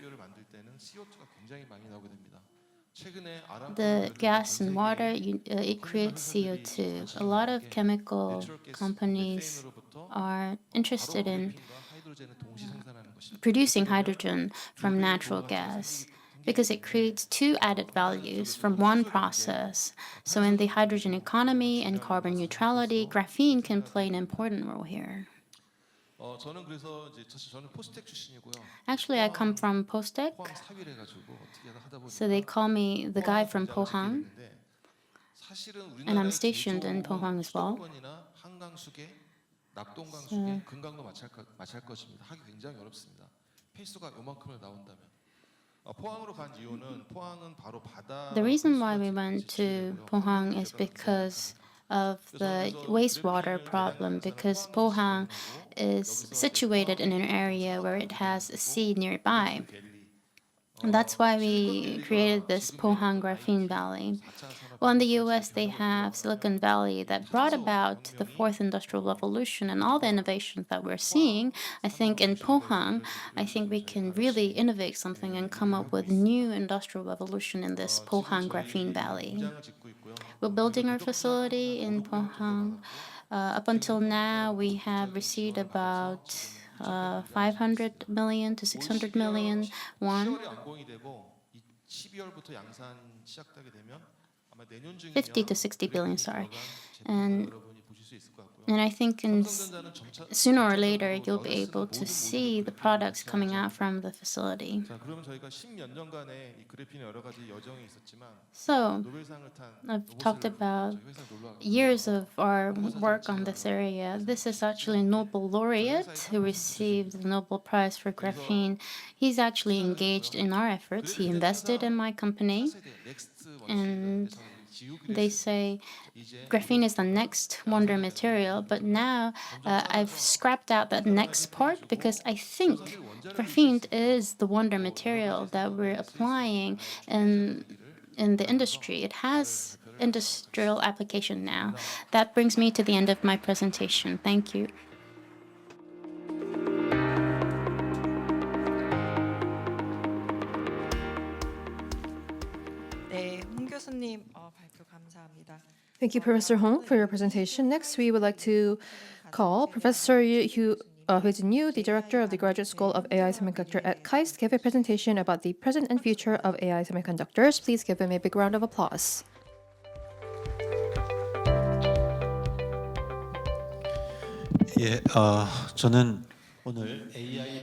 the gas and water, it creates CO2. A lot of chemical companies are interested in producing hydrogen from natural gas because it creates two added values from one process. So in the hydrogen economy and carbon neutrality, graphene can play an important role here. 저는 그래서 이제 사실 저는 포스텍 출신이고요. Actually, I come from Postec, 포항 사위래 가지고 어떻게 하다 보니까 so they call me the guy from 포항 공장을 Pohang, 짓게 됐는데 사실은 and I'm 우리나라의 stationed in 제일 Pohang 좋은 as well. 수도권이나 한강수계, 낙동강수계, 금강도 마찬가지일 것입니다. 하기 굉장히 어렵습니다. 페이스가 요만큼을 나온다면. 포항으로 간 이유는 포항은 바로 바다. The reason why we went to Pohang is because of the wastewater problem, because Pohang is situated in an area where it has a sea nearby. And that's why we created this Pohang Graphene Valley. Well, in the US, they have Silicon Valley that brought about the fourth industrial revolution and all the innovations that we're seeing. I think in Pohang, I think we can really innovate something and come up with new industrial revolution in this Pohang Graphene Valley. We're building our facility in Pohang. Up until now, we have received about 500 million to 600 million won. 50 to 60 billion, sorry. And I think sooner or later you'll be able to see the products coming out from the facility. So I've talked about years of our work on this area. This is actually a Nobel laureate who received the Nobel Prize for graphene. He's actually engaged in our efforts. He invested in my company, and they say graphene is the next wonder material, but now I've scrapped out that next part because I think graphene is the wonder material that we're applying in the industry. It has industrial application now. That brings me to the end of my presentation. Thank you. 네, 홍 교수님 발표 감사합니다. Thank you, Professor Hong, for your presentation. Next, we would like to call Professor Hoi-jin Yu, the director of the Graduate School of AI Semiconductor at KAIST, to give a presentation about the present and future of AI semiconductors. Please give him a big round of applause.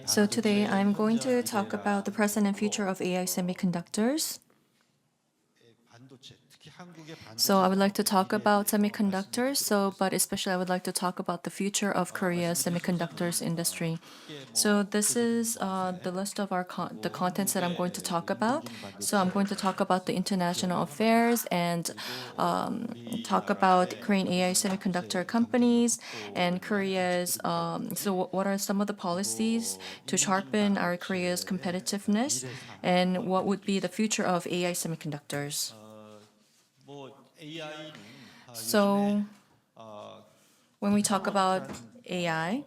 So today I'm going to talk about the present and future of AI semiconductors. So I would like to talk about semiconductors, but especially I would like to talk about the future of Korea's semiconductors industry. So this is the list of the contents that I'm going to talk about. So I'm going to talk about the international affairs and talk about Korean AI semiconductor companies and Korea's. So what are some of the policies to sharpen our Korea's competitiveness, and what would be the future of AI semiconductors? So when we talk about AI,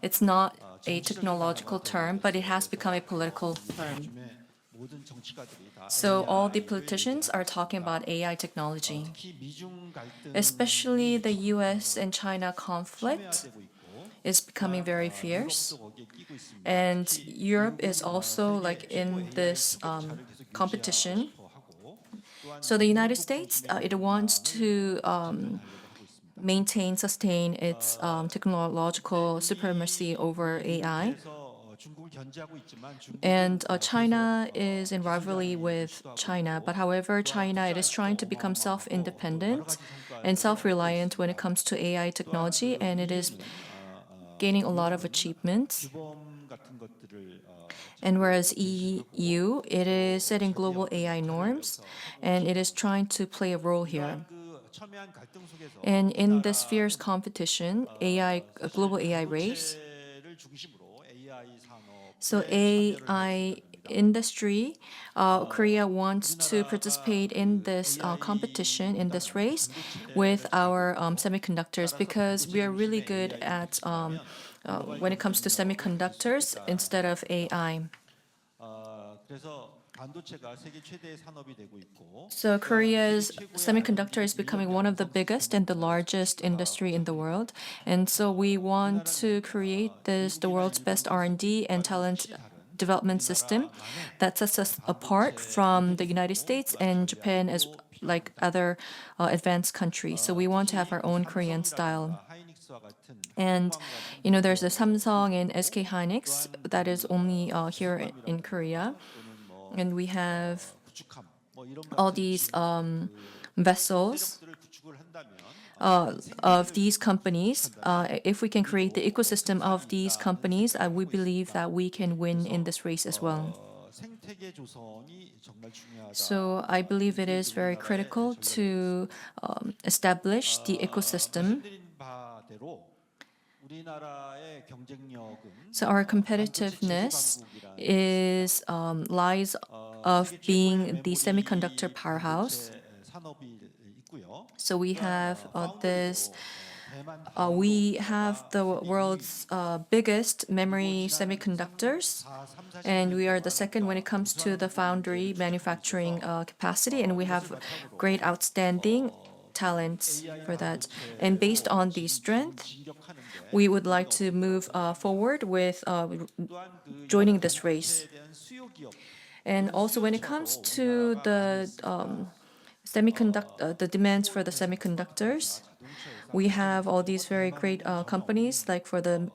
it's not a technological term, but it has become a political term. So all the politicians are talking about AI technology, especially the US and China conflict is becoming very fierce. And Europe is also in this competition. So the United States, it wants to sustain its technological supremacy over AI. And China is in rivalry with China, but however, China, it is trying to become self-independent and self-reliant when it comes to AI technology, and it is gaining a lot of achievements. And whereas EU, it is setting global AI norms, and it is trying to play a role here. And in this fierce competition, a global AI race, so AI industry, Korea wants to participate in this competition, in this race, with our semiconductors, because we are really good at when it comes to semiconductors instead of AI. So Korea's semiconductor is becoming one of the biggest and the largest industry in the world, and so we want to create the world's best R&D and talent development system that sets us apart from the United States and Japan as like other advanced countries. So we want to have our own Korean style. And there's the Samsung and SK Hynix that is only here in Korea. And we have all these vessels of these companies. If we can create the ecosystem of these companies, we believe that we can win in this race as well. So I believe it is very critical to establish the ecosystem. So our competitiveness lies of being the semiconductor powerhouse. So we have we have the world's biggest memory semiconductors, and we are the second when it comes to the foundry manufacturing capacity, and we have great outstanding talents for that. And based on the strength, we would like to move forward with joining this race. And also when it comes to the demands for the semiconductors, we have all these very great companies like for the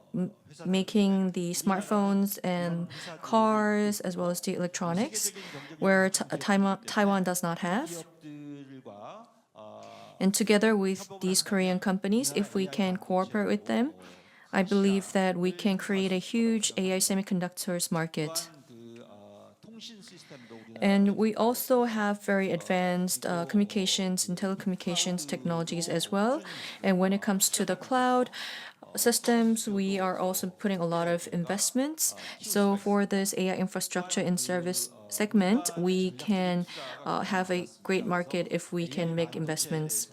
making the smartphones and cars as well as the electronics, where Taiwan does not have. And together with these Korean companies, if we can cooperate with them, I believe that we can create a huge AI semiconductors market. And we also have very advanced communications and telecommunications technologies as well. And when it comes to the cloud systems, we are also putting a lot of investments. So for this AI infrastructure and service segment, we can have a great market if we can make investments.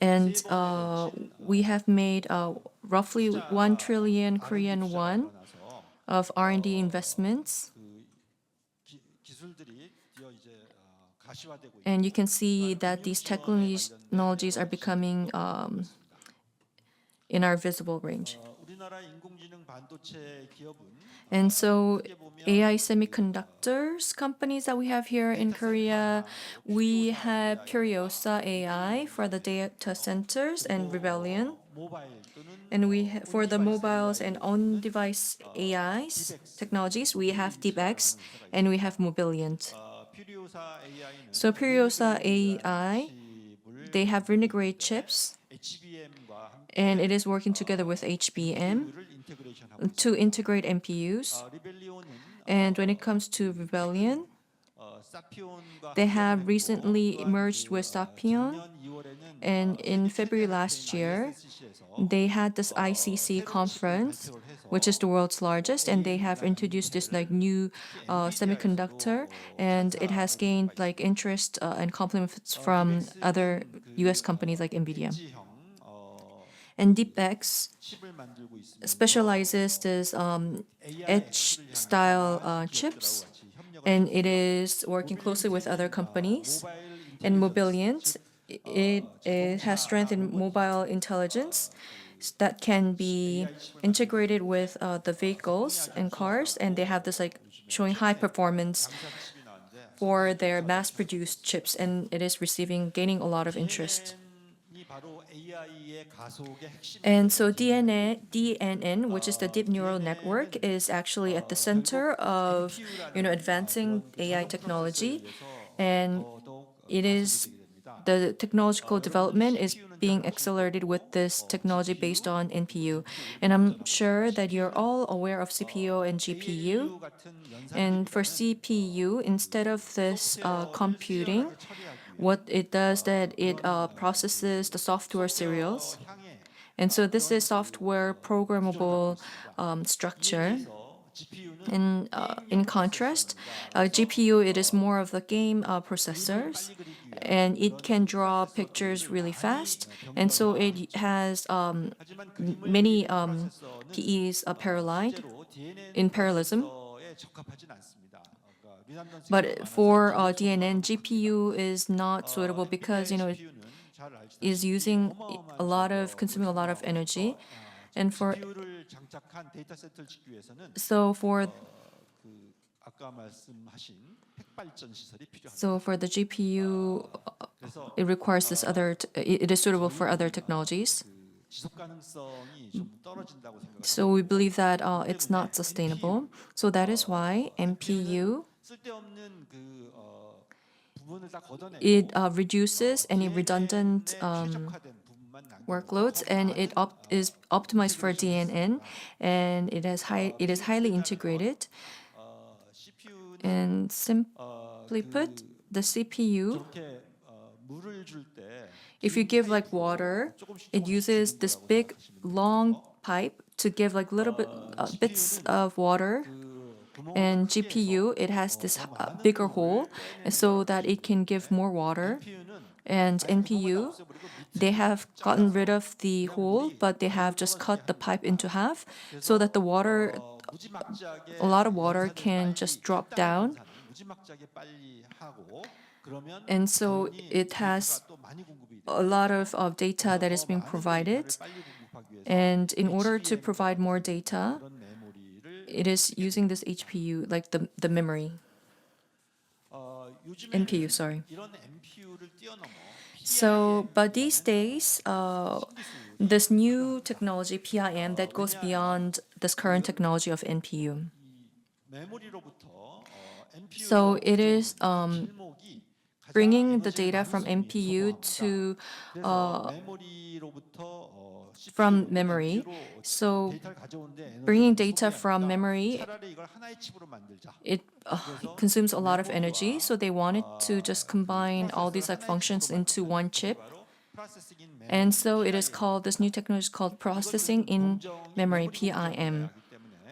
And we have made roughly 1 trillion Korean won of R&D investments. And you can see that these technologies are becoming in our visible range. And so AI semiconductors companies that we have here in Korea, we have Puriosa AI for the data centers and Rebellion. And for the mobiles and on-device AIs technologies, we have DeepX and we have Mobilient. So Puriosa AI, they have integrated chips, and it is working together with HBM to integrate MPUs. And when it comes to Rebellion, they have recently merged with Sapion, and in February last year, they had this ICC conference, which is the world's largest, and they have introduced this new semiconductor, and it has gained interest and compliments from other US companies like NVIDIA. And DeepX specializes this edge style chips, and it is working closely with other companies. And Mobilient, it has strength in mobile intelligence that can be integrated with the vehicles and cars, and they have this showing high performance for their mass-produced chips, and it is gaining a lot of interest. And so DNN, which is the deep neural network, is actually at the center of advancing AI technology, and the technological development is being accelerated with this technology based on NPU. And I'm sure that you're all aware of CPU and GPU. And for CPU, instead of this computing, what it does that it processes the software serials. And so this is software programmable structure. And in contrast, GPU, it is more of the game processors, and it can draw pictures really fast. And so it has many PEs in parallelism. But for DNN, GPU is not suitable because it is consuming a lot of energy, and for the GPU, it requires it is suitable for other technologies. So we believe that it's not sustainable. So that is why NPU, it reduces any redundant workloads, and it is optimized for DNN, and it is highly integrated. And simply put, the CPU, if you give like water, it uses this big long pipe to give like little bits of water. And GPU, it has this bigger hole so that it can give more water. And NPU, they have gotten rid of the hole, but they have just cut the pipe into half so that the water, a lot of water can just drop down. And so it has a lot of data that is being provided. And in order to provide more data, it is using this HPU, like the memory. NPU, sorry. So, but these days, this new technology, PIM, that goes beyond this current technology of NPU. So it is bringing the data from NPU to from memory. So bringing data from memory, it consumes a lot of energy. So they wanted to just combine all these like functions into one chip. And so it is called, this new technology is called processing in memory, PIM.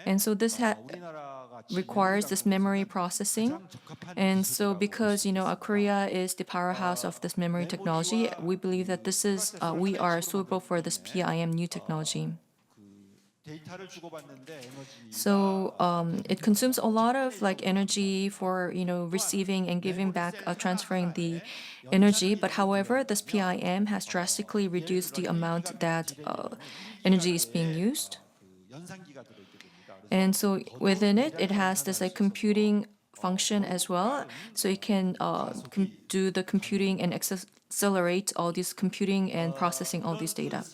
And so this requires this memory processing. And so because, Korea is the powerhouse of this memory technology, we believe that this is, we are suitable for this PIM new technology. So it consumes a lot of like energy for, receiving and giving back, transferring the energy. But however, this PIM has drastically reduced the amount that energy is being used. And so within it, it has this like computing function as well. So it can do the computing and accelerate all this computing and processing all these data.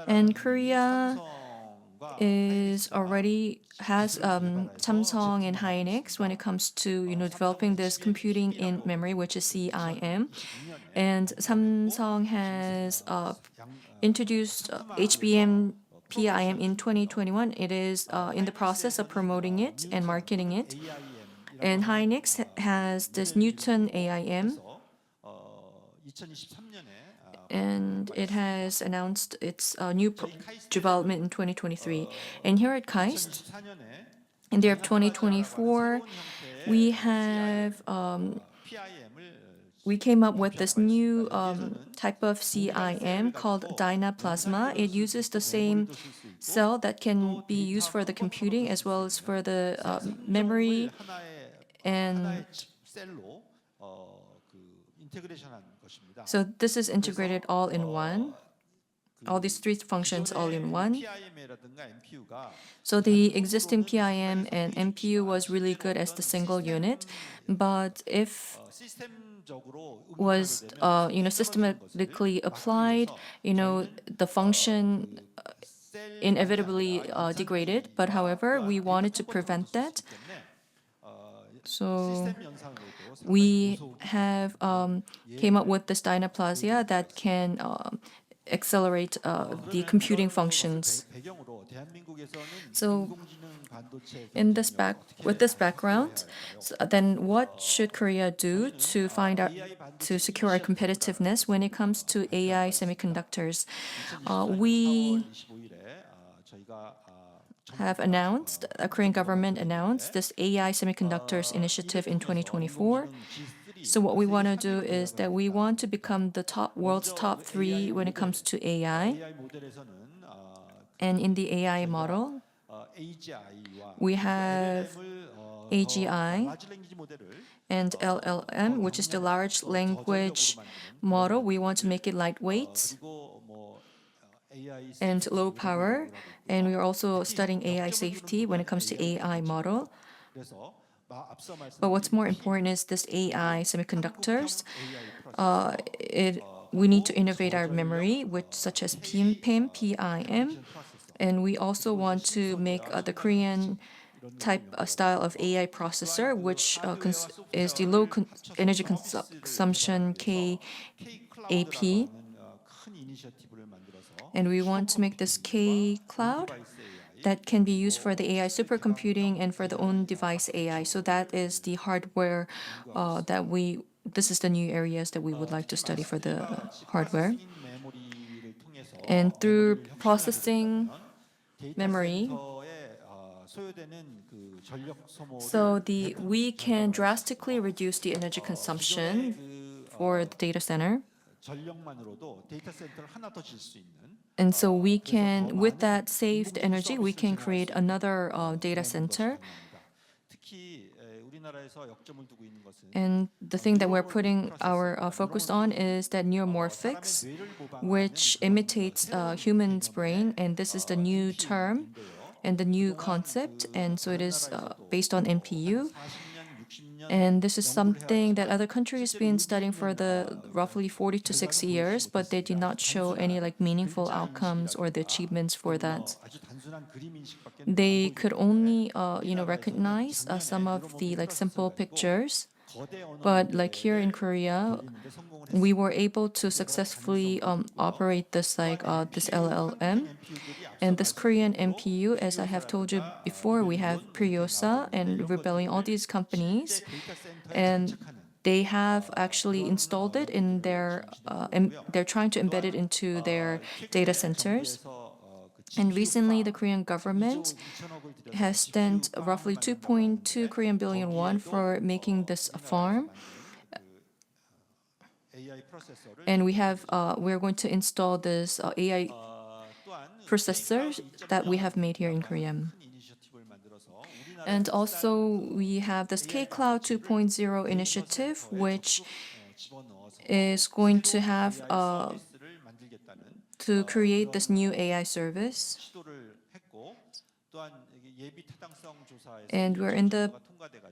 And Korea has Samsung and Hynix when it comes to developing this computing in memory, which is CIM. And Samsung has introduced HBM PIM in 2021. It is in the process of promoting it and marketing it. And Hynix has this Newton AIM. And it has announced its new development in 2023. And here at KAIST, in the year of 2024, we came up with this new type of CIM called Dynaplasma. It uses the same cell that can be used for the computing as well as for the memory and so this is integrated all in one, all these three functions all in one. So the existing PIM and NPU was really good as the single unit, but if was systematically applied, the function inevitably degraded. But however, we wanted to prevent that. So we have came up with this dynaplasia that can accelerate the computing functions. So with this background, then what should Korea do to secure our competitiveness when it comes to AI semiconductors? We have announced, the Korean government announced this AI semiconductors initiative in 2024. So what we want to do is that we want to become the world's top 3 when it comes to AI. And in the AI model, we have AGI and LLM, which is the large language model. We want to make it lightweight and low power. And we are also studying AI safety when it comes to AI model. But what's more important is this AI semiconductors. It we need to innovate our memory, which such as PIM, PIM, and we also want to make the Korean type style of AI processor, which is the low energy consumption KAP. And we want to make this K cloud that can be used for the AI supercomputing and for the own device AI. So that is the hardware this is the new areas that we would like to study for the hardware. And through processing memory, we can drastically reduce the energy consumption for the data center. And so we can, with that saved energy, we can create another data center. And the thing that we're putting our focus on is that neuromorphics, which imitates human's brain, and this is the new term and the new concept, and so it is based on NPU. And this is something that other countries been studying for the roughly 40 to 60 years, but they did not show any meaningful outcomes or the achievements for that. They could only recognize some of the simple pictures, but here in Korea, we were able to successfully operate this this LLM. And this Korean NPU, as I have told you before, we have Priosa and Rebellion, all these companies, and they have actually installed it in their, they're trying to embed it into their data centers. And recently, the Korean government has spent roughly 2.2 Korean billion won for making this farm. And we're going to install this AI processor that we have made here in Korea. And also, we have this K-Cloud 2.0 initiative, which is going to have to create this new AI service. And we're in the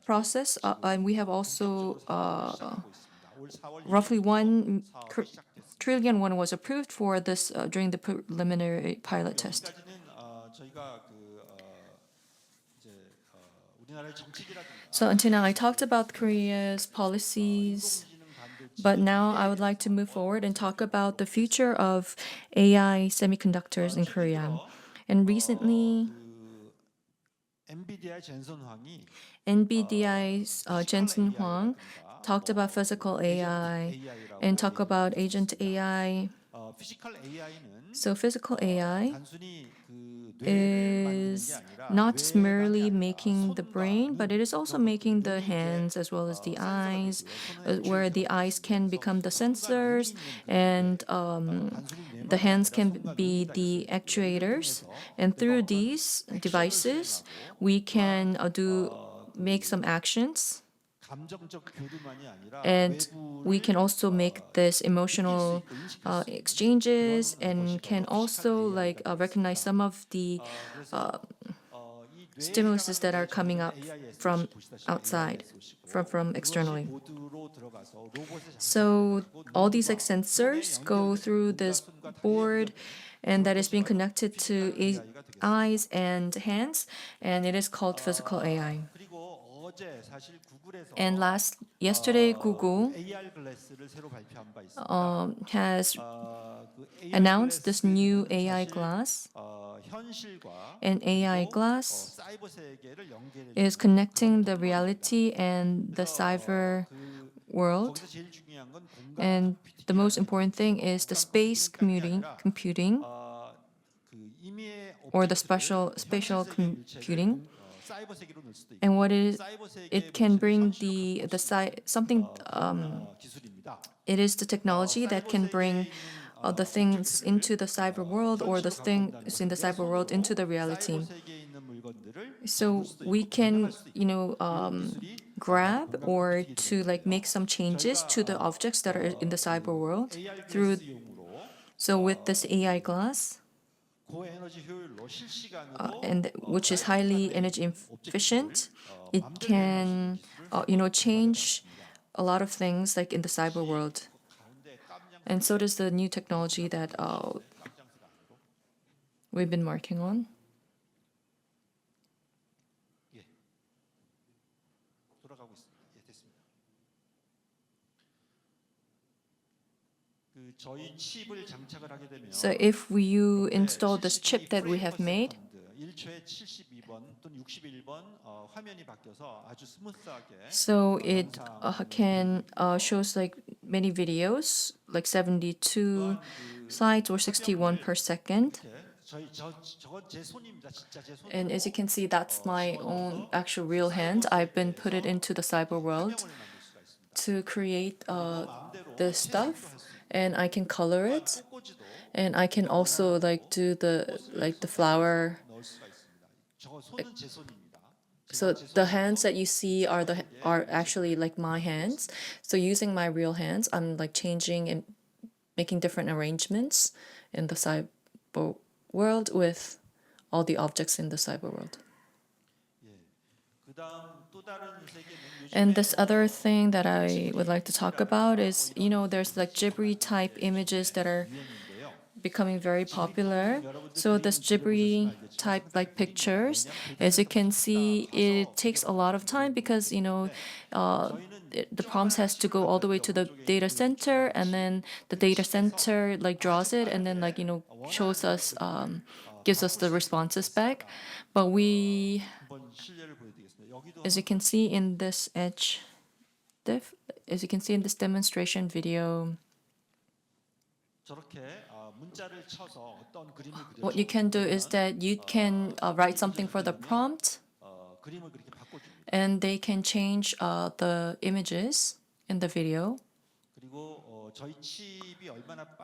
process, and we have also roughly 1 trillion won was approved for this during the preliminary pilot test. So until now, I talked about Korea's policies, but now I would like to move forward and talk about the future of AI semiconductors in Korea. And recently, NVIDIA's Jensen Huang talked about physical AI and talk about agent AI. So physical AI is not just merely making the brain, but it is also making the hands as well as the eyes, where the eyes can become the sensors and the hands can be the actuators. And through these devices, we can make some actions. And we can also make this emotional exchanges and can also recognize some of the stimuluses that are coming up from outside, from externally. So all these sensors go through this board, and that is being connected to eyes and hands, and it is called physical AI. And yesterday, Google has announced this new AI glass. An AI glass is connecting the reality and the cyber world. And the most important thing is the space computing or the spatial computing. And what it can bring it is the technology that can bring the things into the cyber world or the things in the cyber world into the reality. So we can, grab or to make some changes to the objects that are in the cyber world So with this AI glass, and which is highly energy efficient, it can change a lot of things in the cyber world. And so does the new technology that we've been working on. 돌아가고 있습니다. 예, 됐습니다. 저희 칩을 장착을 하게 되면 So if you install this chip that we have made, 1초에 72번 또는 61번 화면이 바뀌어서 아주 스무스하게 so it can shows like many videos, like 72 slides or 61 per second. 저건 제 손입니다. 진짜 제 손. And as you can see, that's my own actual real hand. I've been put it into the cyber world to create this stuff, and I can color it, and I can also like do the flower. So the hands that you see are actually like my hands. So using my real hands, I'm like changing and making different arrangements in the cyber world with all the objects in the cyber world. And this other thing that I would like to talk about is, there's like Ghibli type images that are becoming very popular. So this Ghibli type like pictures, as you can see, it takes a lot of time because the prompts has to go all the way to the data center, and then the data center like draws it and then shows us gives us the responses back. But we, as you can see in this as you can see in this demonstration video, what you can do is that you can write something for the prompt, and they can change the images in the video.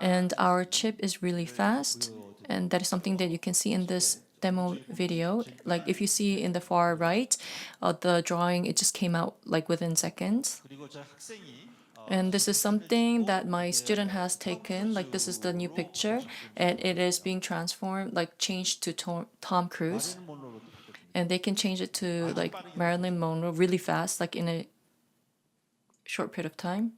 And our chip is really fast, and that is something that you can see in this demo video. Like if you see in the far right, the drawing, it just came out like within seconds. And this is something that my student has taken. Like this is the new picture, and it is being transformed, like changed to Tom Cruise. And they can change it to like Marilyn Monroe really fast, like in a short period of time.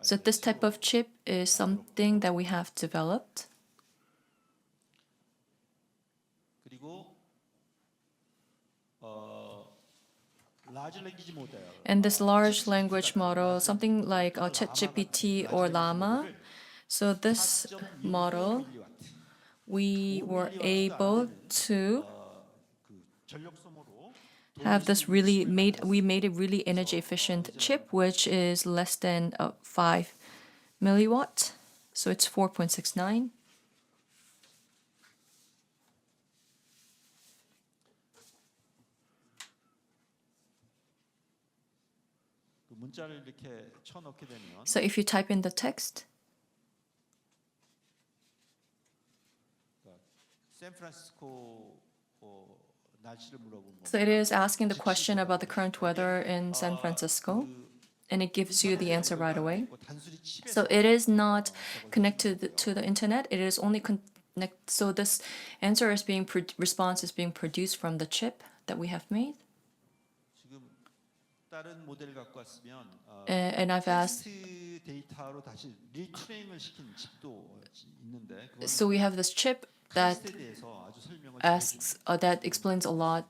So this type of chip is something that we have developed. And this large language model, something like ChatGPT or Llama. So this model, we were able to have this we made a really energy efficient chip, which is less than 5 milliwatt. So it's 4.69. So if you type in the text, so it is asking the question about the current weather in San Francisco, and it gives you the answer right away. So it is not connected to the internet. It is only so this answer is response is being produced from the chip that we have made. And I've asked, so we have this chip that asks, that explains a lot,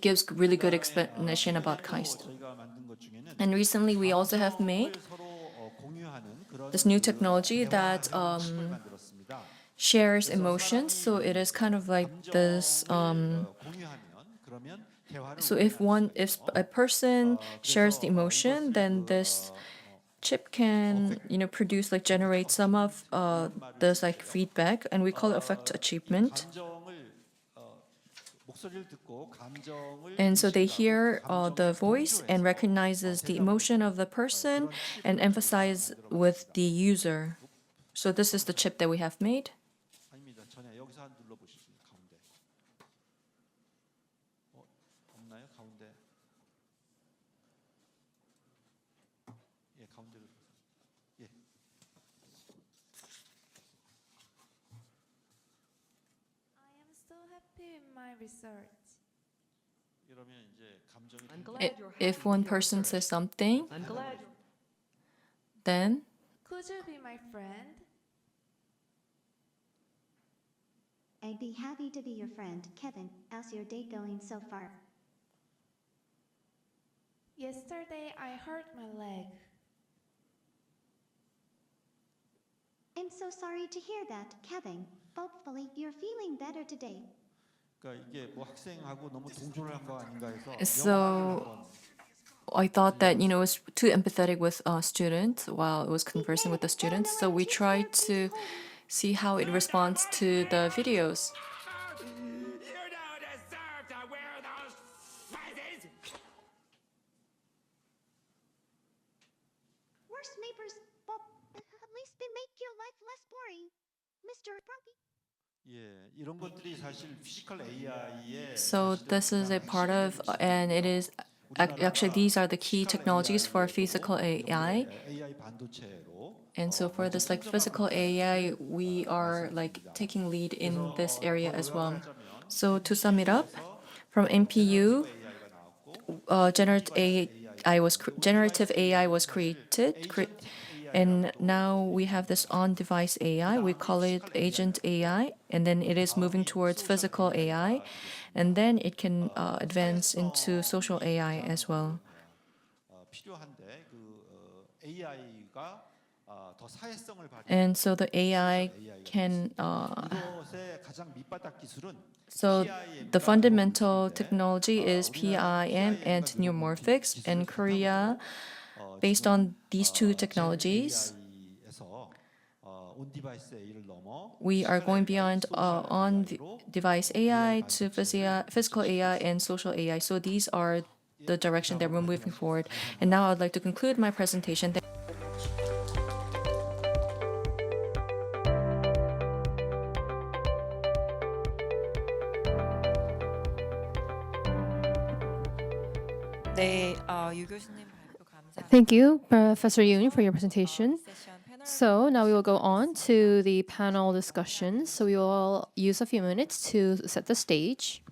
gives really good explanation about KAIST. And recently we also have made this new technology that shares emotions. So it is kind of like this. So if a person shares the emotion, then this chip can produce generate some of this feedback, and we call it affect achievement. And so they hear the voice and recognizes the emotion of the person and emphasize with the user. So this is the chip that we have made. If one person says something, Then Could you be my friend? I'd be happy to be your friend, Kevin. How's your day going so far? Yesterday I hurt my leg. I'm so sorry to hear that, Kevin. Hopefully you're feeling better today. 그러니까 이게 뭐 학생하고 너무 동조를 한 거 아닌가 해서 So 영화를 한번 I thought that, it was too empathetic with students while it was conversing with the students. So we tried to see how it responds to the videos. You don't deserve to wear those fezzes! Worst neighbors, but at least they make your life less boring. Mr. Brunky. 예, 이런 것들이 사실 피지컬 AI의 So this is a part of, and it is actually these are the key technologies for physical AI. AI 반도체로 And so for this physical AI, we are taking lead in this area as well. So to sum it up, from NPU, generative AI was created, and now we have this on-device AI. We call it agent AI, and then it is moving towards physical AI, and then it can advance into social AI as well. 필요한데 AI가 더 사회성을 And so the AI can. 이것의 가장 밑바닥 기술은 So the fundamental technology is PIM and neuromorphics. In Korea, based on these two technologies, we are going beyond on-device AI to physical AI and social AI. So these are the direction that we're moving forward. And now I'd like to conclude my presentation. Thank you, Professor Yoon, for your presentation. So now we will go on to the panel discussion. So we will use a few minutes to set the stage.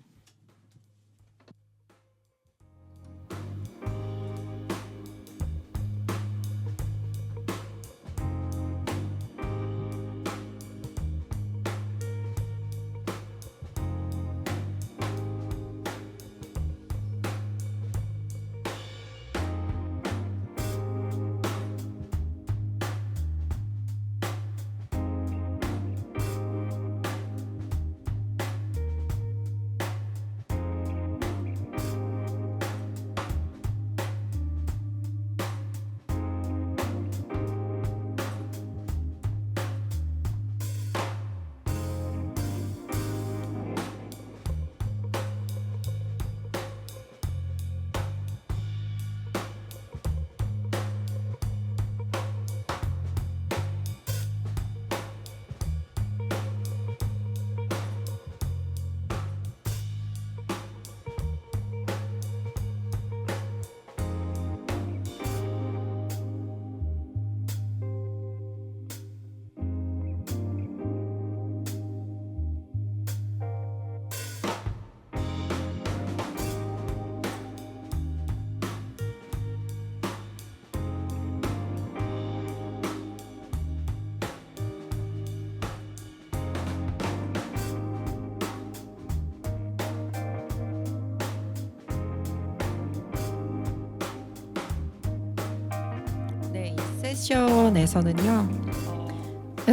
세션에서는요.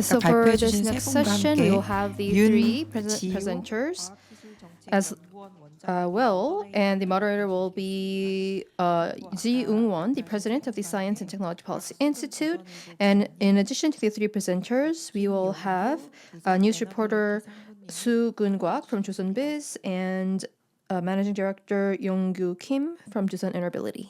So for this next session, we will have the three presenters as well, and the moderator will be Ji Eung-won, the president of the Science and Technology Policy Institute. And in addition to the three presenters, we will have news reporter Soo Gun-kwak from Joseon Biz and managing director Yong-gyu Kim from Joseon Interbility.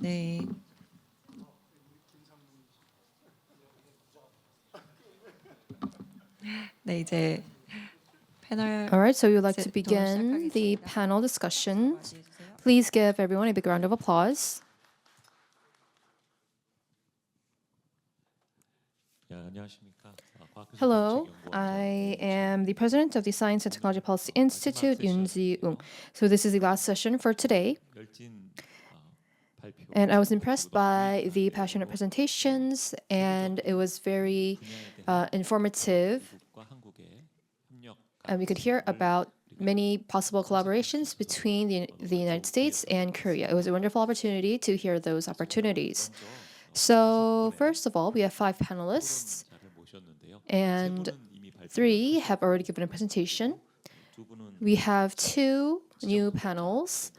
네. 네, 이제 패널. All right, so we would like to begin the panel discussion. Please give everyone a big round of applause. Hello, I am the president of the Science and Technology Policy Institute, Yoon Ji-ung. So this is the last session for today. And I was impressed by the passionate presentations, and it was very informative. And we could hear about many possible collaborations between the United States and Korea. It was a wonderful opportunity to hear those opportunities. So first of all, we have 5 panelists, and 3 have already given a presentation. We have 2 new panelists,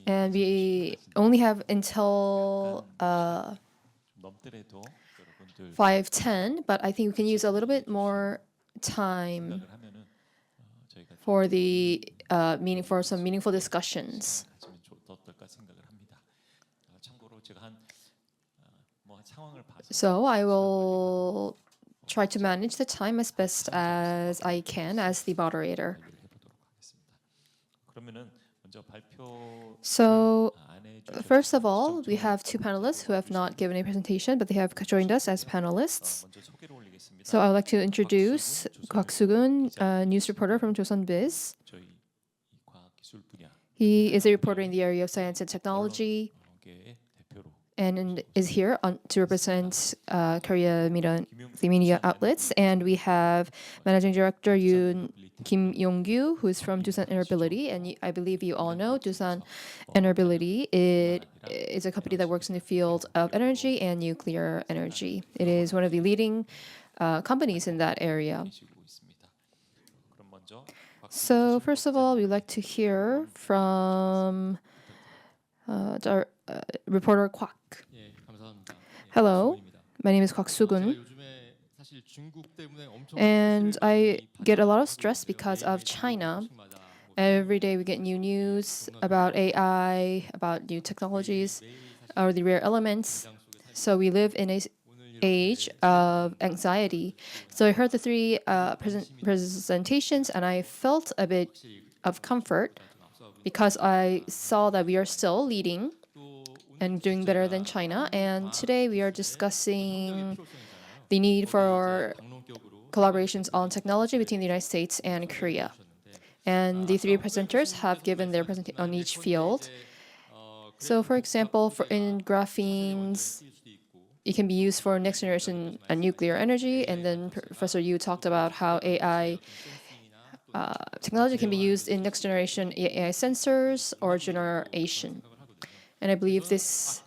and we only have until 5:10, but I think we can use a little bit more time for some meaningful discussions. So I will try to manage the time as best as I can as the moderator. So first of all, we have 2 panelists who have not given a presentation, but they have joined us as panelists. So I would like to introduce Kwak Soo-gun, a news reporter from Joseonbiz. He is a reporter in the area of science and technology, and is here to represent Korea the media outlets. And we have Managing Director Kim Yong-gyu, who is from Doosan Enerbility. And I believe you all know Doosan Enerbility. It is a company that works in the field of energy and nuclear energy. It is one of the leading companies in that area. So first of all, we'd like to hear from reporter Kwak. Hello, my name is Kwak Soo-gun, and I get a lot of stress because of China. Every day we get new news about AI, about new technologies, or the rare elements. So we live in an age of anxiety. So I heard the 3 presentations, and I felt a bit of comfort because I saw that we are still leading and doing better than China. And today we are discussing the need for collaborations on technology between the United States and Korea. And the 3 presenters have given their presentation on each field. So for example, in graphenes, it can be used for next generation nuclear energy. And then Professor Yu talked about how AI technology can be used in next generation AI sensors or generation. And I believe this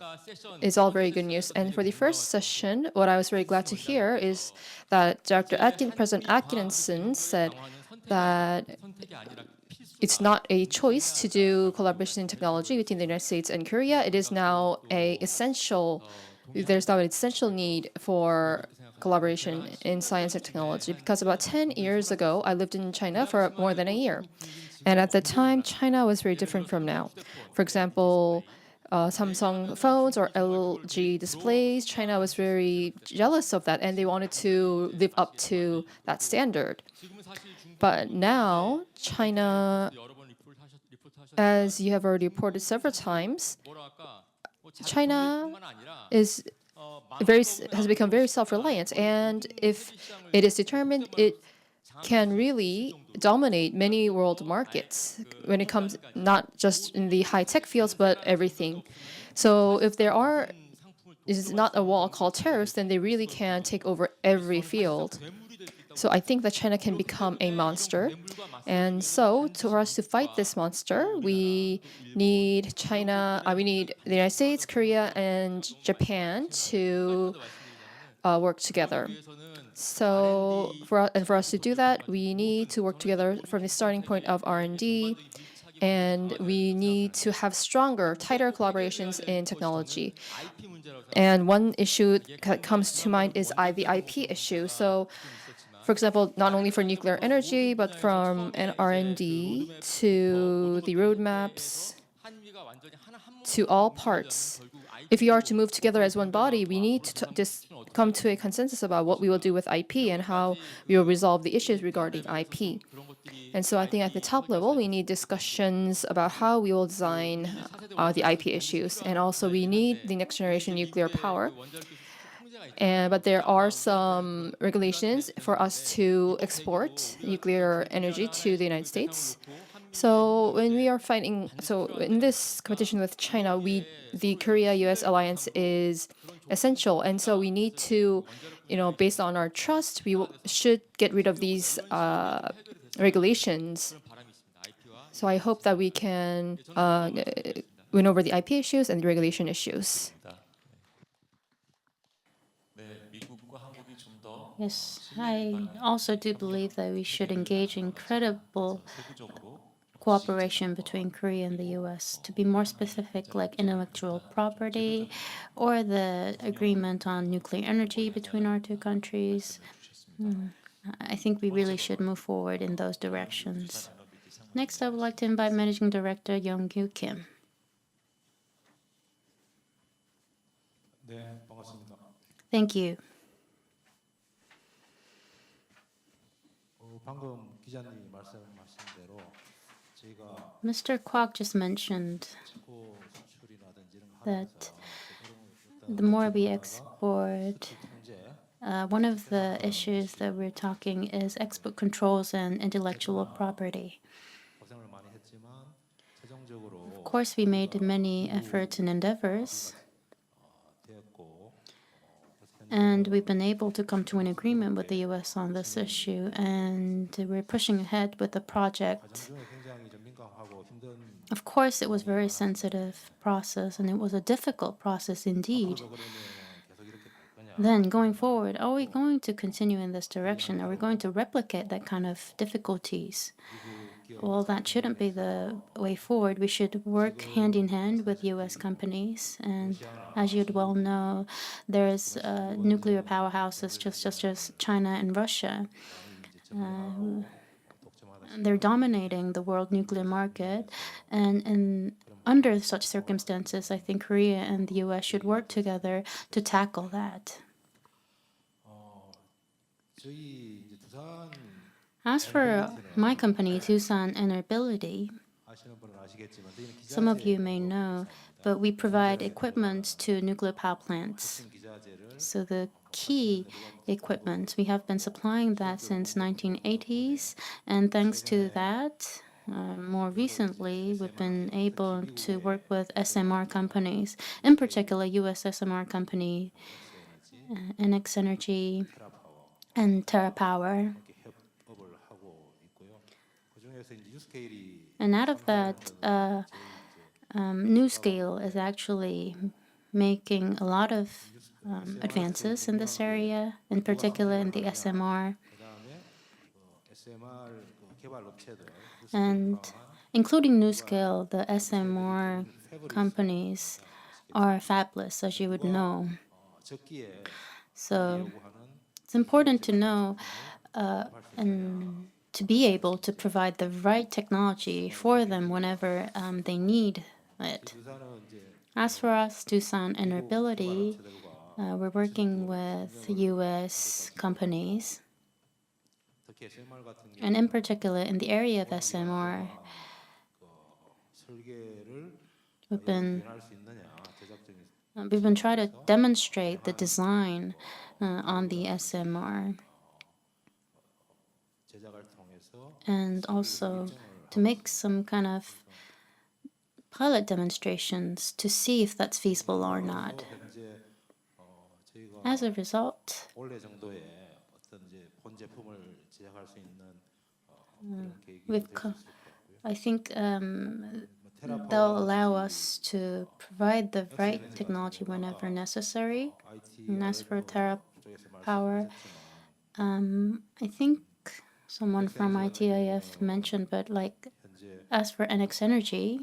is all very good news. And for the first session, what I was very glad to hear is that President Atkinson said that it's not a choice to do collaboration in technology between the United States and Korea. It is now there's now an essential need for collaboration in science and technology, because about 10 years ago, I lived in China for more than a year. And at the time, China was very different from now. For example, Samsung phones or LG displays, China was very jealous of that, and they wanted to live up to that standard. But now, China, as you have already reported several times, China has become very self-reliant, and if it is determined, it can really dominate many world markets when it comes not just in the high-tech fields, but everything. So if there is not a wall called tariffs, then they really can take over every field. So I think that China can become a monster. And so for us to fight this monster, we need the United States, Korea, and Japan to work together. So for us to do that, we need to work together from the starting point of R&D, and we need to have stronger, tighter collaborations in technology. And one issue that comes to mind is the IP issue. So, for example, not only for nuclear energy, but from an R&D to the roadmaps to all parts. If we are to move together as one body, we need to just come to a consensus about what we will do with IP and how we will resolve the issues regarding IP. And so I think at the top level, we need discussions about how we will design the IP issues. And also we need the next generation nuclear power. But there are some regulations for us to export nuclear energy to the United States. So when we are fighting, so in this competition with China, the Korea-US alliance is essential, and so we need to, based on our trust, should get rid of these regulations. So I hope that we can win over the IP issues and the regulation issues. Yes, I also do believe that we should engage in credible cooperation between Korea and the US. To be more specific, like intellectual property or the agreement on nuclear energy between our two countries. I think we really should move forward in those directions. Next, I would like to invite Managing Director Young-Kyu Kim. Thank you. Mr. Kwok just mentioned that the more we export, one of the issues that we're talking is export controls and intellectual property. Of course, we made many efforts and endeavors, and we've been able to come to an agreement with the US on this issue, and we're pushing ahead with the project. Of course, it was a very sensitive process, and it was a difficult process indeed. Then, going forward, are we going to continue in this direction? Are we going to replicate that kind of difficulties? Well, that shouldn't be the way forward. We should work hand in hand with US companies. And as you'd well know, there's nuclear powerhouses just as China and Russia. They're dominating the world nuclear market. And under such circumstances, I think Korea and the US should work together to tackle that. As for my company, Doosan Enerbility, some of you may know, but we provide equipment to nuclear power plants. So the key equipment, we have been supplying that since 1980s, and thanks to that, more recently, we've been able to work with SMR companies, in particular US SMR company, NX Energy, and TerraPower. And out of that, NuScale is actually making a lot of advances in this area, in particular in the SMR. And including NuScale, the SMR companies are fabless, as you would know. So it's important to know and to be able to provide the right technology for them whenever they need it. As for us, Doosan Enerbility, we're working with US companies. And in particular, in the area of SMR, we've been trying to demonstrate the design on the SMR. And also to make some kind of pilot demonstrations to see if that's feasible or not. As a result, I think they'll allow us to provide the right technology whenever necessary. And as for TerraPower, I think someone from ITIF mentioned, but like as for NX Energy,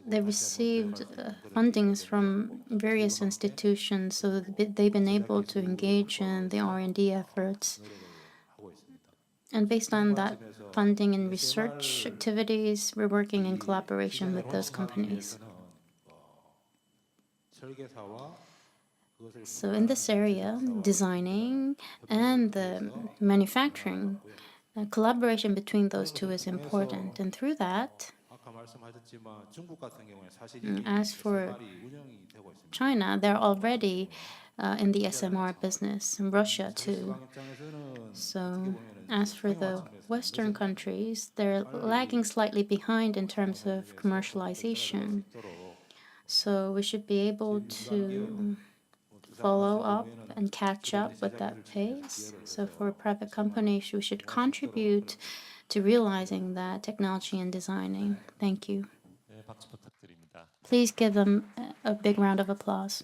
they received fundings from various institutions, so they've been able to engage in the R&D efforts. And based on that funding and research activities, we're working in collaboration with those companies. So in this area, designing and the manufacturing, collaboration between those two is important. And through that, as for China, they're already in the SMR business, and Russia too. So as for the Western countries, they're lagging slightly behind in terms of commercialization. So we should be able to follow up and catch up with that pace. So for private companies, we should contribute to realizing that technology and designing. Thank you. Please give them a big round of applause.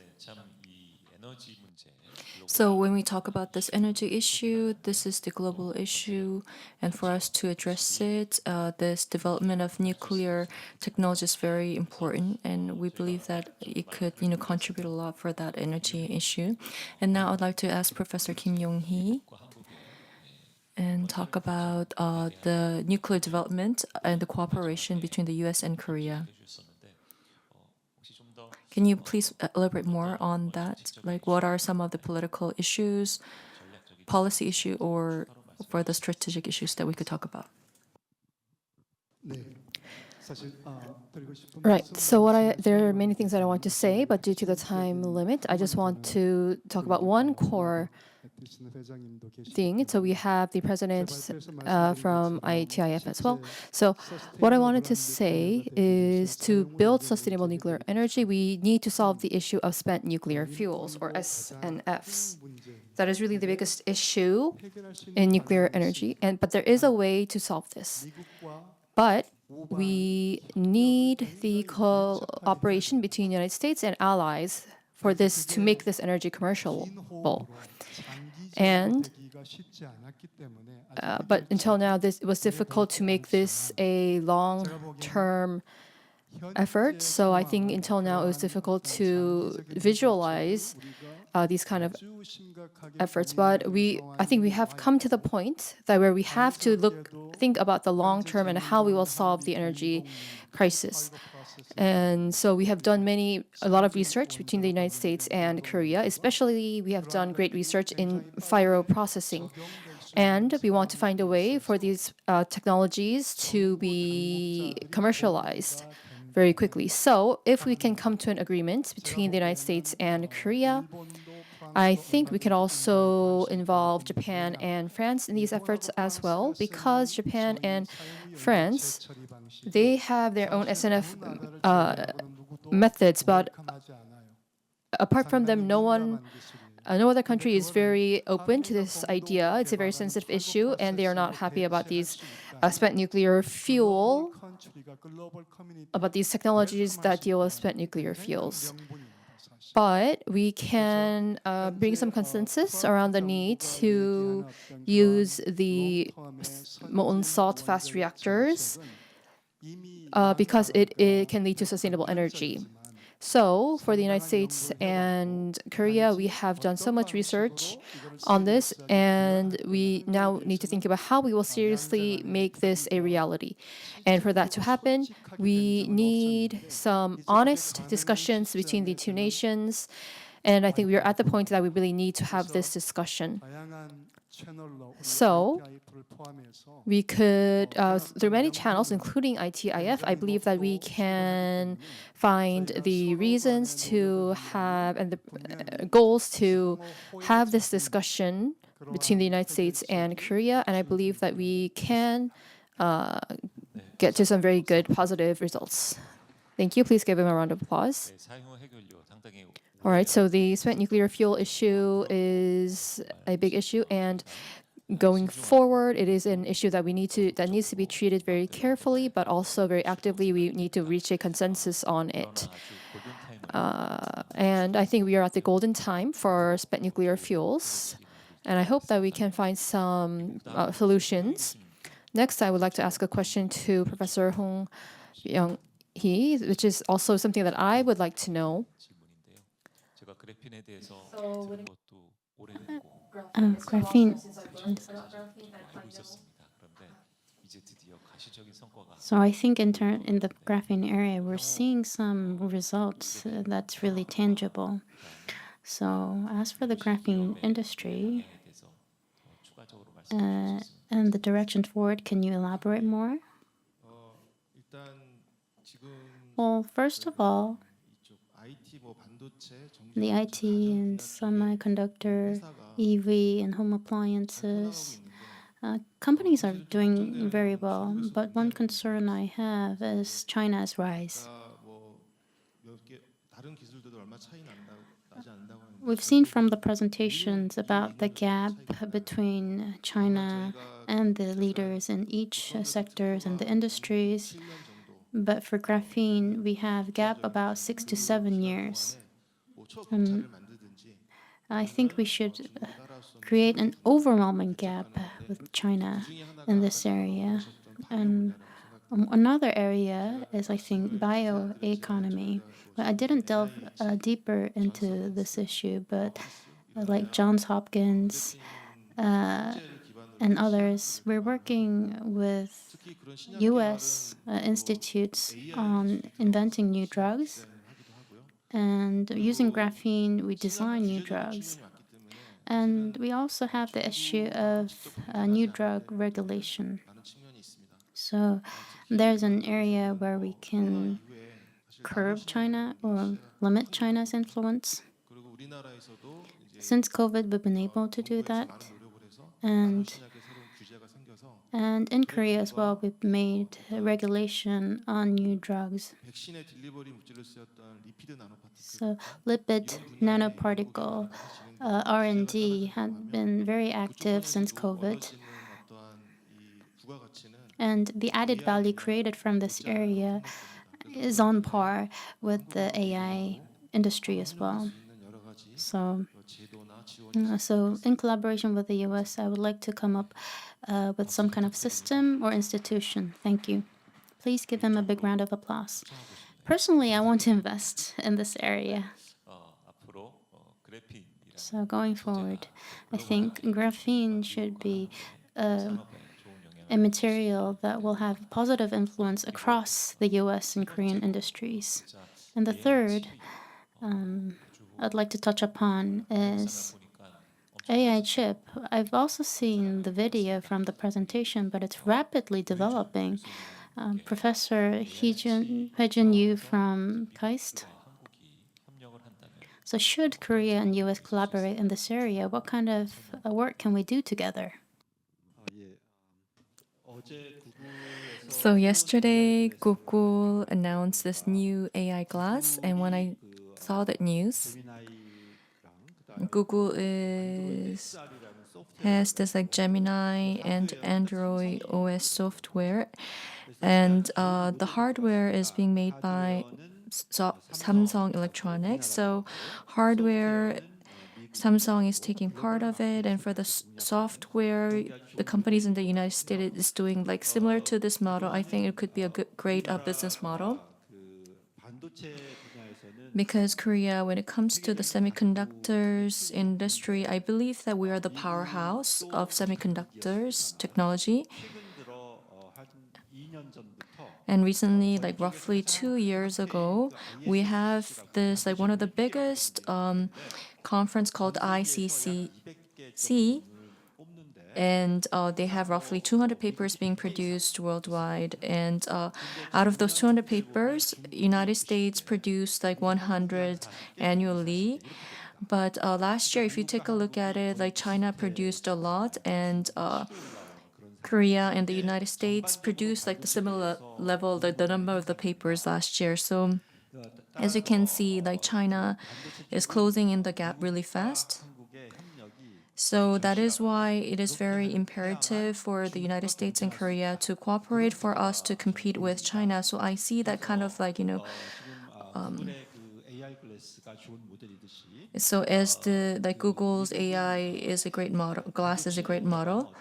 So when we talk about this energy issue, this is the global issue, and for us to address it, this development of nuclear technology is very important, and we believe that it could, contribute a lot for that energy issue. And now I'd like to ask Professor Kim Yong-hee and talk about the nuclear development and the cooperation between the U.S. and Korea. Can you please elaborate more on that? Like, what are some of the political issues, policy issue, or for the strategic issues that we could talk about? Right. So there are many things that I want to say, but due to the time limit, I just want to talk about one core thing. So we have the president from ITIF as well. So what I wanted to say is to build sustainable nuclear energy, we need to solve the issue of spent nuclear fuels, or SNFs. That is really the biggest issue in nuclear energy. But there is a way to solve this. But we need the cooperation between the United States and allies for this to make this energy commercial. But until now, it was difficult to make this a long-term effort. So I think until now it was difficult to visualize these kind of efforts. But I think we have come to the point that where we have to think about the long term and how we will solve the energy crisis. And so we have done a lot of research between the United States and Korea. Especially, we have done great research in pyro processing. And we want to find a way for these technologies to be commercialized very quickly. So if we can come to an agreement between the United States and Korea, I think we can also involve Japan and France in these efforts as well, because Japan and France, they have their own SNF methods, but apart from them, no other country is very open to this idea. It's a very sensitive issue, and they are not happy about these spent nuclear fuel, about these technologies that deal with spent nuclear fuels. But we can bring some consensus around the need to use the molten salt fast reactors because it can lead to sustainable energy. So for the United States and Korea, we have done so much research on this, and we now need to think about how we will seriously make this a reality. And for that to happen, we need some honest discussions between the two nations. And I think we are at the point that we really need to have this discussion. So we could, through many channels, including ITIF, I believe that we can find the reasons to have and the goals to have this discussion between the United States and Korea. And I believe that we can get to some very good positive results. Thank you. Please give him a round of applause. All right, so the spent nuclear fuel issue is a big issue, and going forward, it is an issue that needs to be treated very carefully, but also very actively. We need to reach a consensus on it. And I think we are at the golden time for spent nuclear fuels, and I hope that we can find some solutions. Next, I would like to ask a question to Professor Hong Young-hee, which is also something that I would like to know. Graphene. So I think in the graphene area, we're seeing some results that's really tangible. So as for the graphene industry and the direction forward, can you elaborate more? Well, first of all, the IT and semiconductor, EV, and home appliances, companies are doing very well, but one concern I have is China's rise. We've seen from the presentations about the gap between China and the leaders in each sectors and the industries. But for graphene, we have gap about 6 to 7 years. I think we should create an overwhelming gap with China in this area. And another area is, I think, bioeconomy. I didn't delve deeper into this issue, but like Johns Hopkins and others, we're working with US institutes on inventing new drugs. And using graphene, we design new drugs. And we also have the issue of new drug regulation. So there's an area where we can curb China or limit China's influence. Since COVID, we've been able to do that. And in Korea as well, we've made a regulation on new drugs. So lipid nanoparticle R&D had been very active since COVID. And the added value created from this area is on par with the AI industry as well. So in collaboration with the US, I would like to come up with some kind of system or institution. Thank you. Please give them a big round of applause. Personally, I want to invest in this area. So going forward, I think graphene should be a material that will have positive influence across the US and Korean industries. And the third I'd like to touch upon is AI chip. I've also seen the video from the presentation, but it's rapidly developing. Professor Hee-jun Yu from KAIST. So should Korea and US collaborate in this area, what kind of work can we do together? So yesterday, Google announced this new AI glass, and when I saw that news, Google has this like Gemini and Android OS software, and the hardware is being made by Samsung Electronics. So hardware, Samsung is taking part of it, and for the software, the companies in the United States is doing like similar to this model. I think it could be a great business model. Because Korea, when it comes to the semiconductors industry, I believe that we are the powerhouse of semiconductors technology. And recently, like roughly 2 years ago, we have this like one of the biggest conference called ICC, and they have roughly 200 papers being produced worldwide. And out of those 200 papers, United States produced like 100 annually. But last year, if you take a look at it, like China produced a lot, and Korea and the United States produced like the similar level, the number of the papers last year. So as you can see, like China is closing in the gap really fast. So that is why it is very imperative for the United States and Korea to cooperate for us to compete with China. So I see that kind of like, so as the like Google's AI is a great model, glass is a great model.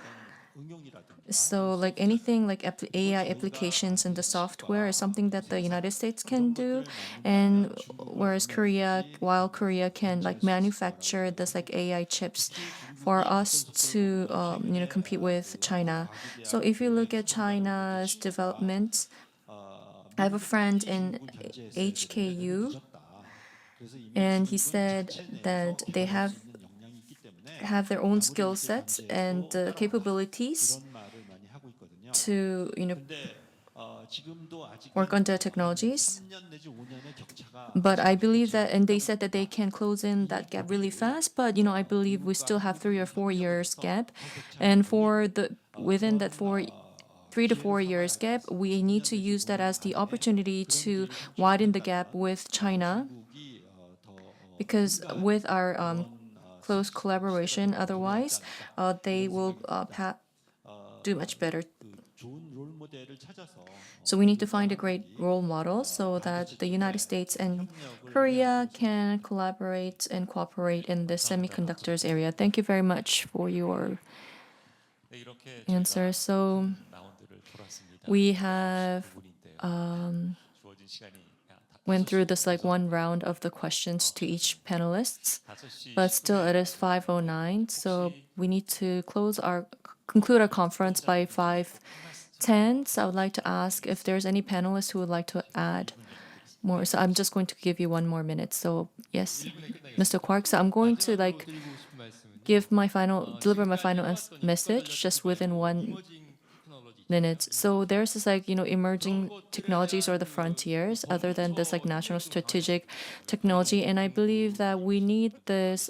So like anything like AI applications in the software is something that the United States can do, and whereas Korea can like manufacture this like AI chips for us to compete with China. So if you look at China's development, I have a friend in HKU, and he said that they have their own skill sets and capabilities to work on the technologies. But I believe that, and they said that they can close in that gap really fast. But I believe we still have 3 or 4 years gap, and within that 3 to 4 years gap, we need to use that as the opportunity to widen the gap with China, because with our close collaboration, otherwise they will do much better. So we need to find a great role model so that the United States and Korea can collaborate and cooperate in the semiconductors area. Thank you very much for your answer. So we have went through this one round of the questions to each panelists, but still it is 5:09, so we need to conclude our conference by 5:10. So I would like to ask if there's any panelists who would like to add more. So I'm just going to give you 1 more minute. So yes, Mr. Quark. So I'm going to deliver my final message just within 1 minute. So there's this emerging technologies or the frontiers other than this national strategic technology, and I believe that we need this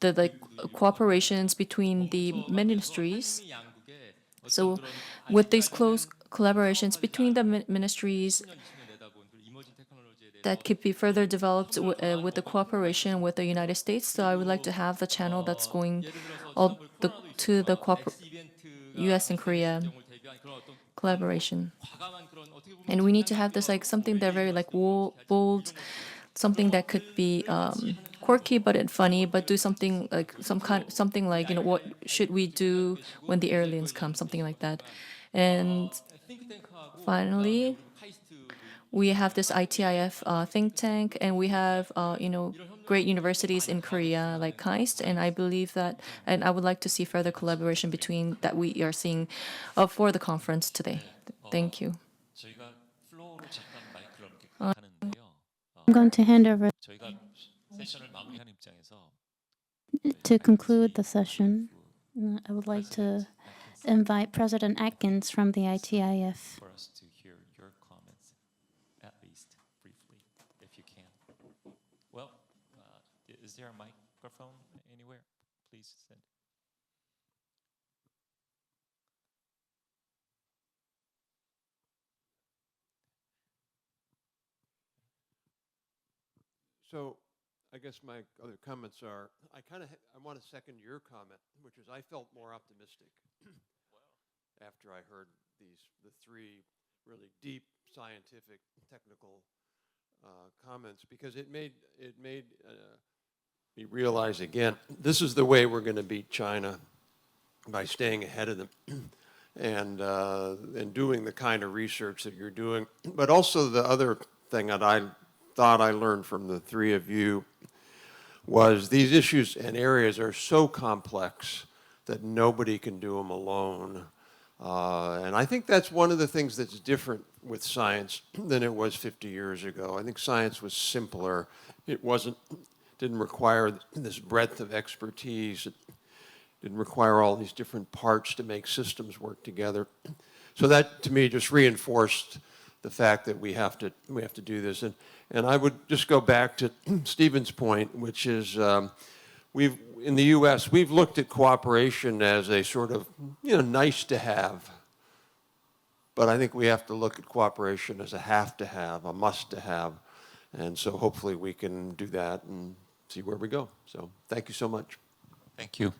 the cooperations between the ministries. So with these close collaborations between the ministries that could be further developed with the cooperation with the United States. So I would like to have the channel that's going to the US and Korea collaboration. And we need to have this something that very bold, something that could be quirky but funny, but do something something like what should we do when the aliens come, something like that. And finally, we have this ITIF think tank, and we have great universities in Korea like KAIST, and I believe that, and I would like to see further collaboration between that we are seeing for the conference today. Thank you. I'm going to hand over to conclude the session. I would like to invite President Atkins from the ITIF. Is there a microphone anywhere? Please send. So I guess my other comments are, I want to second your comment, which is I felt more optimistic after I heard the 3 really deep scientific, technical comments, because it made me realize again, this is the way we're going to beat China, by staying ahead of them and doing the kind of research that you're doing. But also the other thing that I thought I learned from the 3 of you was these issues and areas are so complex that nobody can do them alone. And I think that's one of the things that's different with science than it was 50 years ago. I think science was simpler. It didn't require this breadth of expertise. It didn't require all these different parts to make systems work together. So that, to me, just reinforced the fact that we have to do this. And I would just go back to Stephen's point, which is in the U.S., we've looked at cooperation as a sort of nice to have. But I think we have to look at cooperation as a have to have, a must to have. And so hopefully we can do that and see where we go. So thank you so much. Thank you.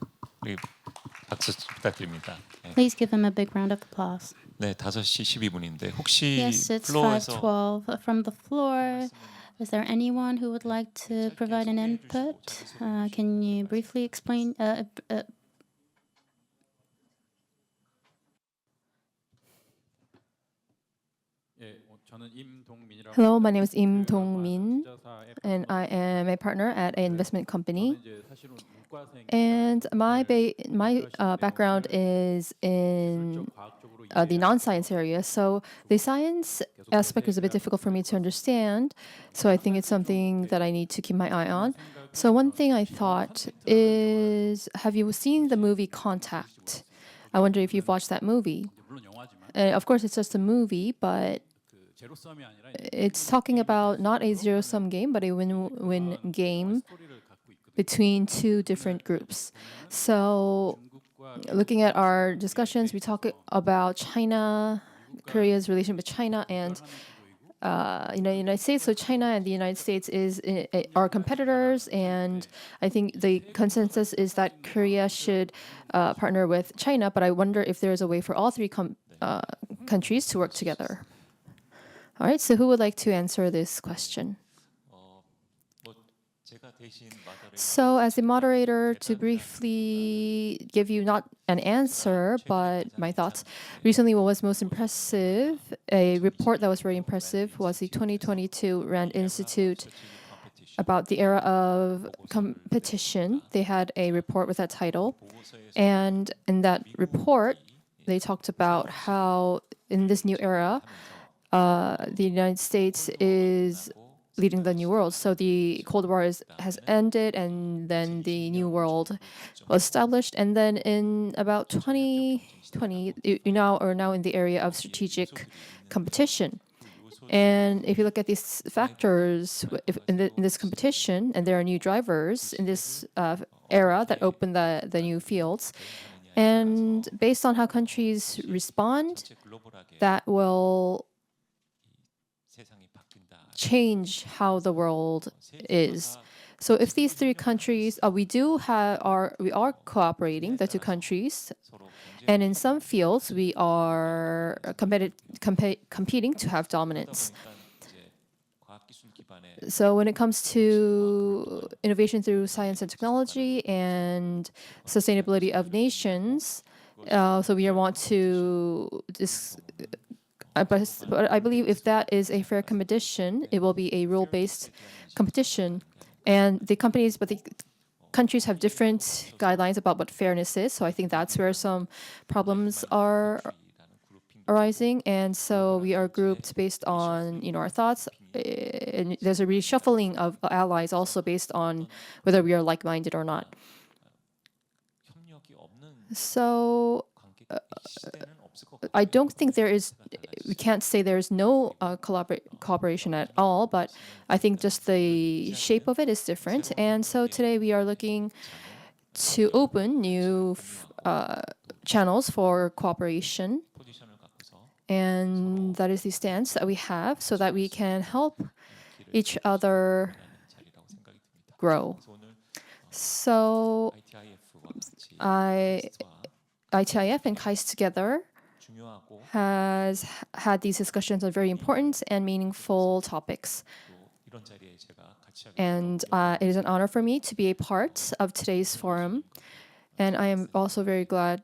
박수 부탁드립니다. Please give him a big round of applause. 네, 5시 12분인데 혹시 Yes, it's 플로어에서 5:12 from the floor. Is there anyone who would like to provide an input? Can you briefly explain? Hello, my name is Im Dong-min, and I am a partner at an investment company. And my background is in the non-science area, so the science aspect is a bit difficult for me to understand. So I think it's something that I need to keep my eye on. So one thing I thought is, have you seen the movie Contact? I wonder if you've watched that movie. Of course, it's just a movie, but it's talking about not a zero-sum game, but a win-win game between two different groups. So looking at our discussions, we talk about China, Korea's relation with China and United States. So China and the United States are competitors, and I think the consensus is that Korea should partner with China, but I wonder if there is a way for all three countries to work together. All right, so who would like to answer this question? So as a moderator, to briefly give you not an answer, but my thoughts, recently what was most impressive, a report that was very impressive was the 2022 Rand Institute about the era of competition. They had a report with that title. And in that report, they talked about how in this new era, the United States is leading the new world. So the Cold War has ended, and then the new world was established. And then in about 2020, you are now in the area of strategic competition. And if you look at these factors in this competition, and there are new drivers in this era that open the new fields, and based on how countries respond, that will change how the world is. So if these three countries, we are cooperating, the two countries, and in some fields we are competing to have dominance. So when it comes to innovation through science and technology and sustainability of nations, so we want to but I believe if that is a fair competition, it will be a rule-based competition. And the countries have different guidelines about what fairness is. So I think that's where some problems are arising. And so we are grouped based on our thoughts. And there's a reshuffling of allies also based on whether we are like-minded or not. So I don't think we can't say there's no cooperation at all, but I think just the shape of it is different. And so today we are looking to open new channels for cooperation. And that is the stance that we have so that we can help each other grow. So ITIF and KAIST together has had these discussions on very important and meaningful topics. And it is an honor for me to be a part of today's forum. And I am also very glad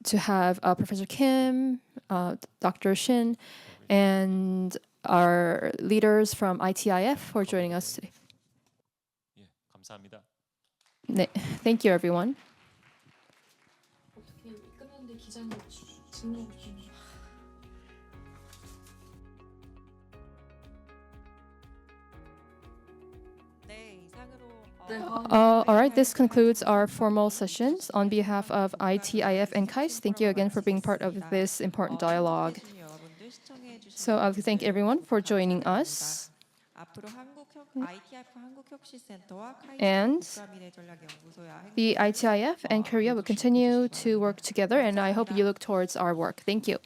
to have Professor Kim, Dr. Shin, and our leaders from ITIF for joining us today. Thank you, everyone. All right, this concludes our formal sessions. On behalf of ITIF and KAIST, thank you again for being part of this important dialogue. So I thank everyone for joining us. And the ITIF and Korea will continue to work together, and I hope you look towards our work. Thank you.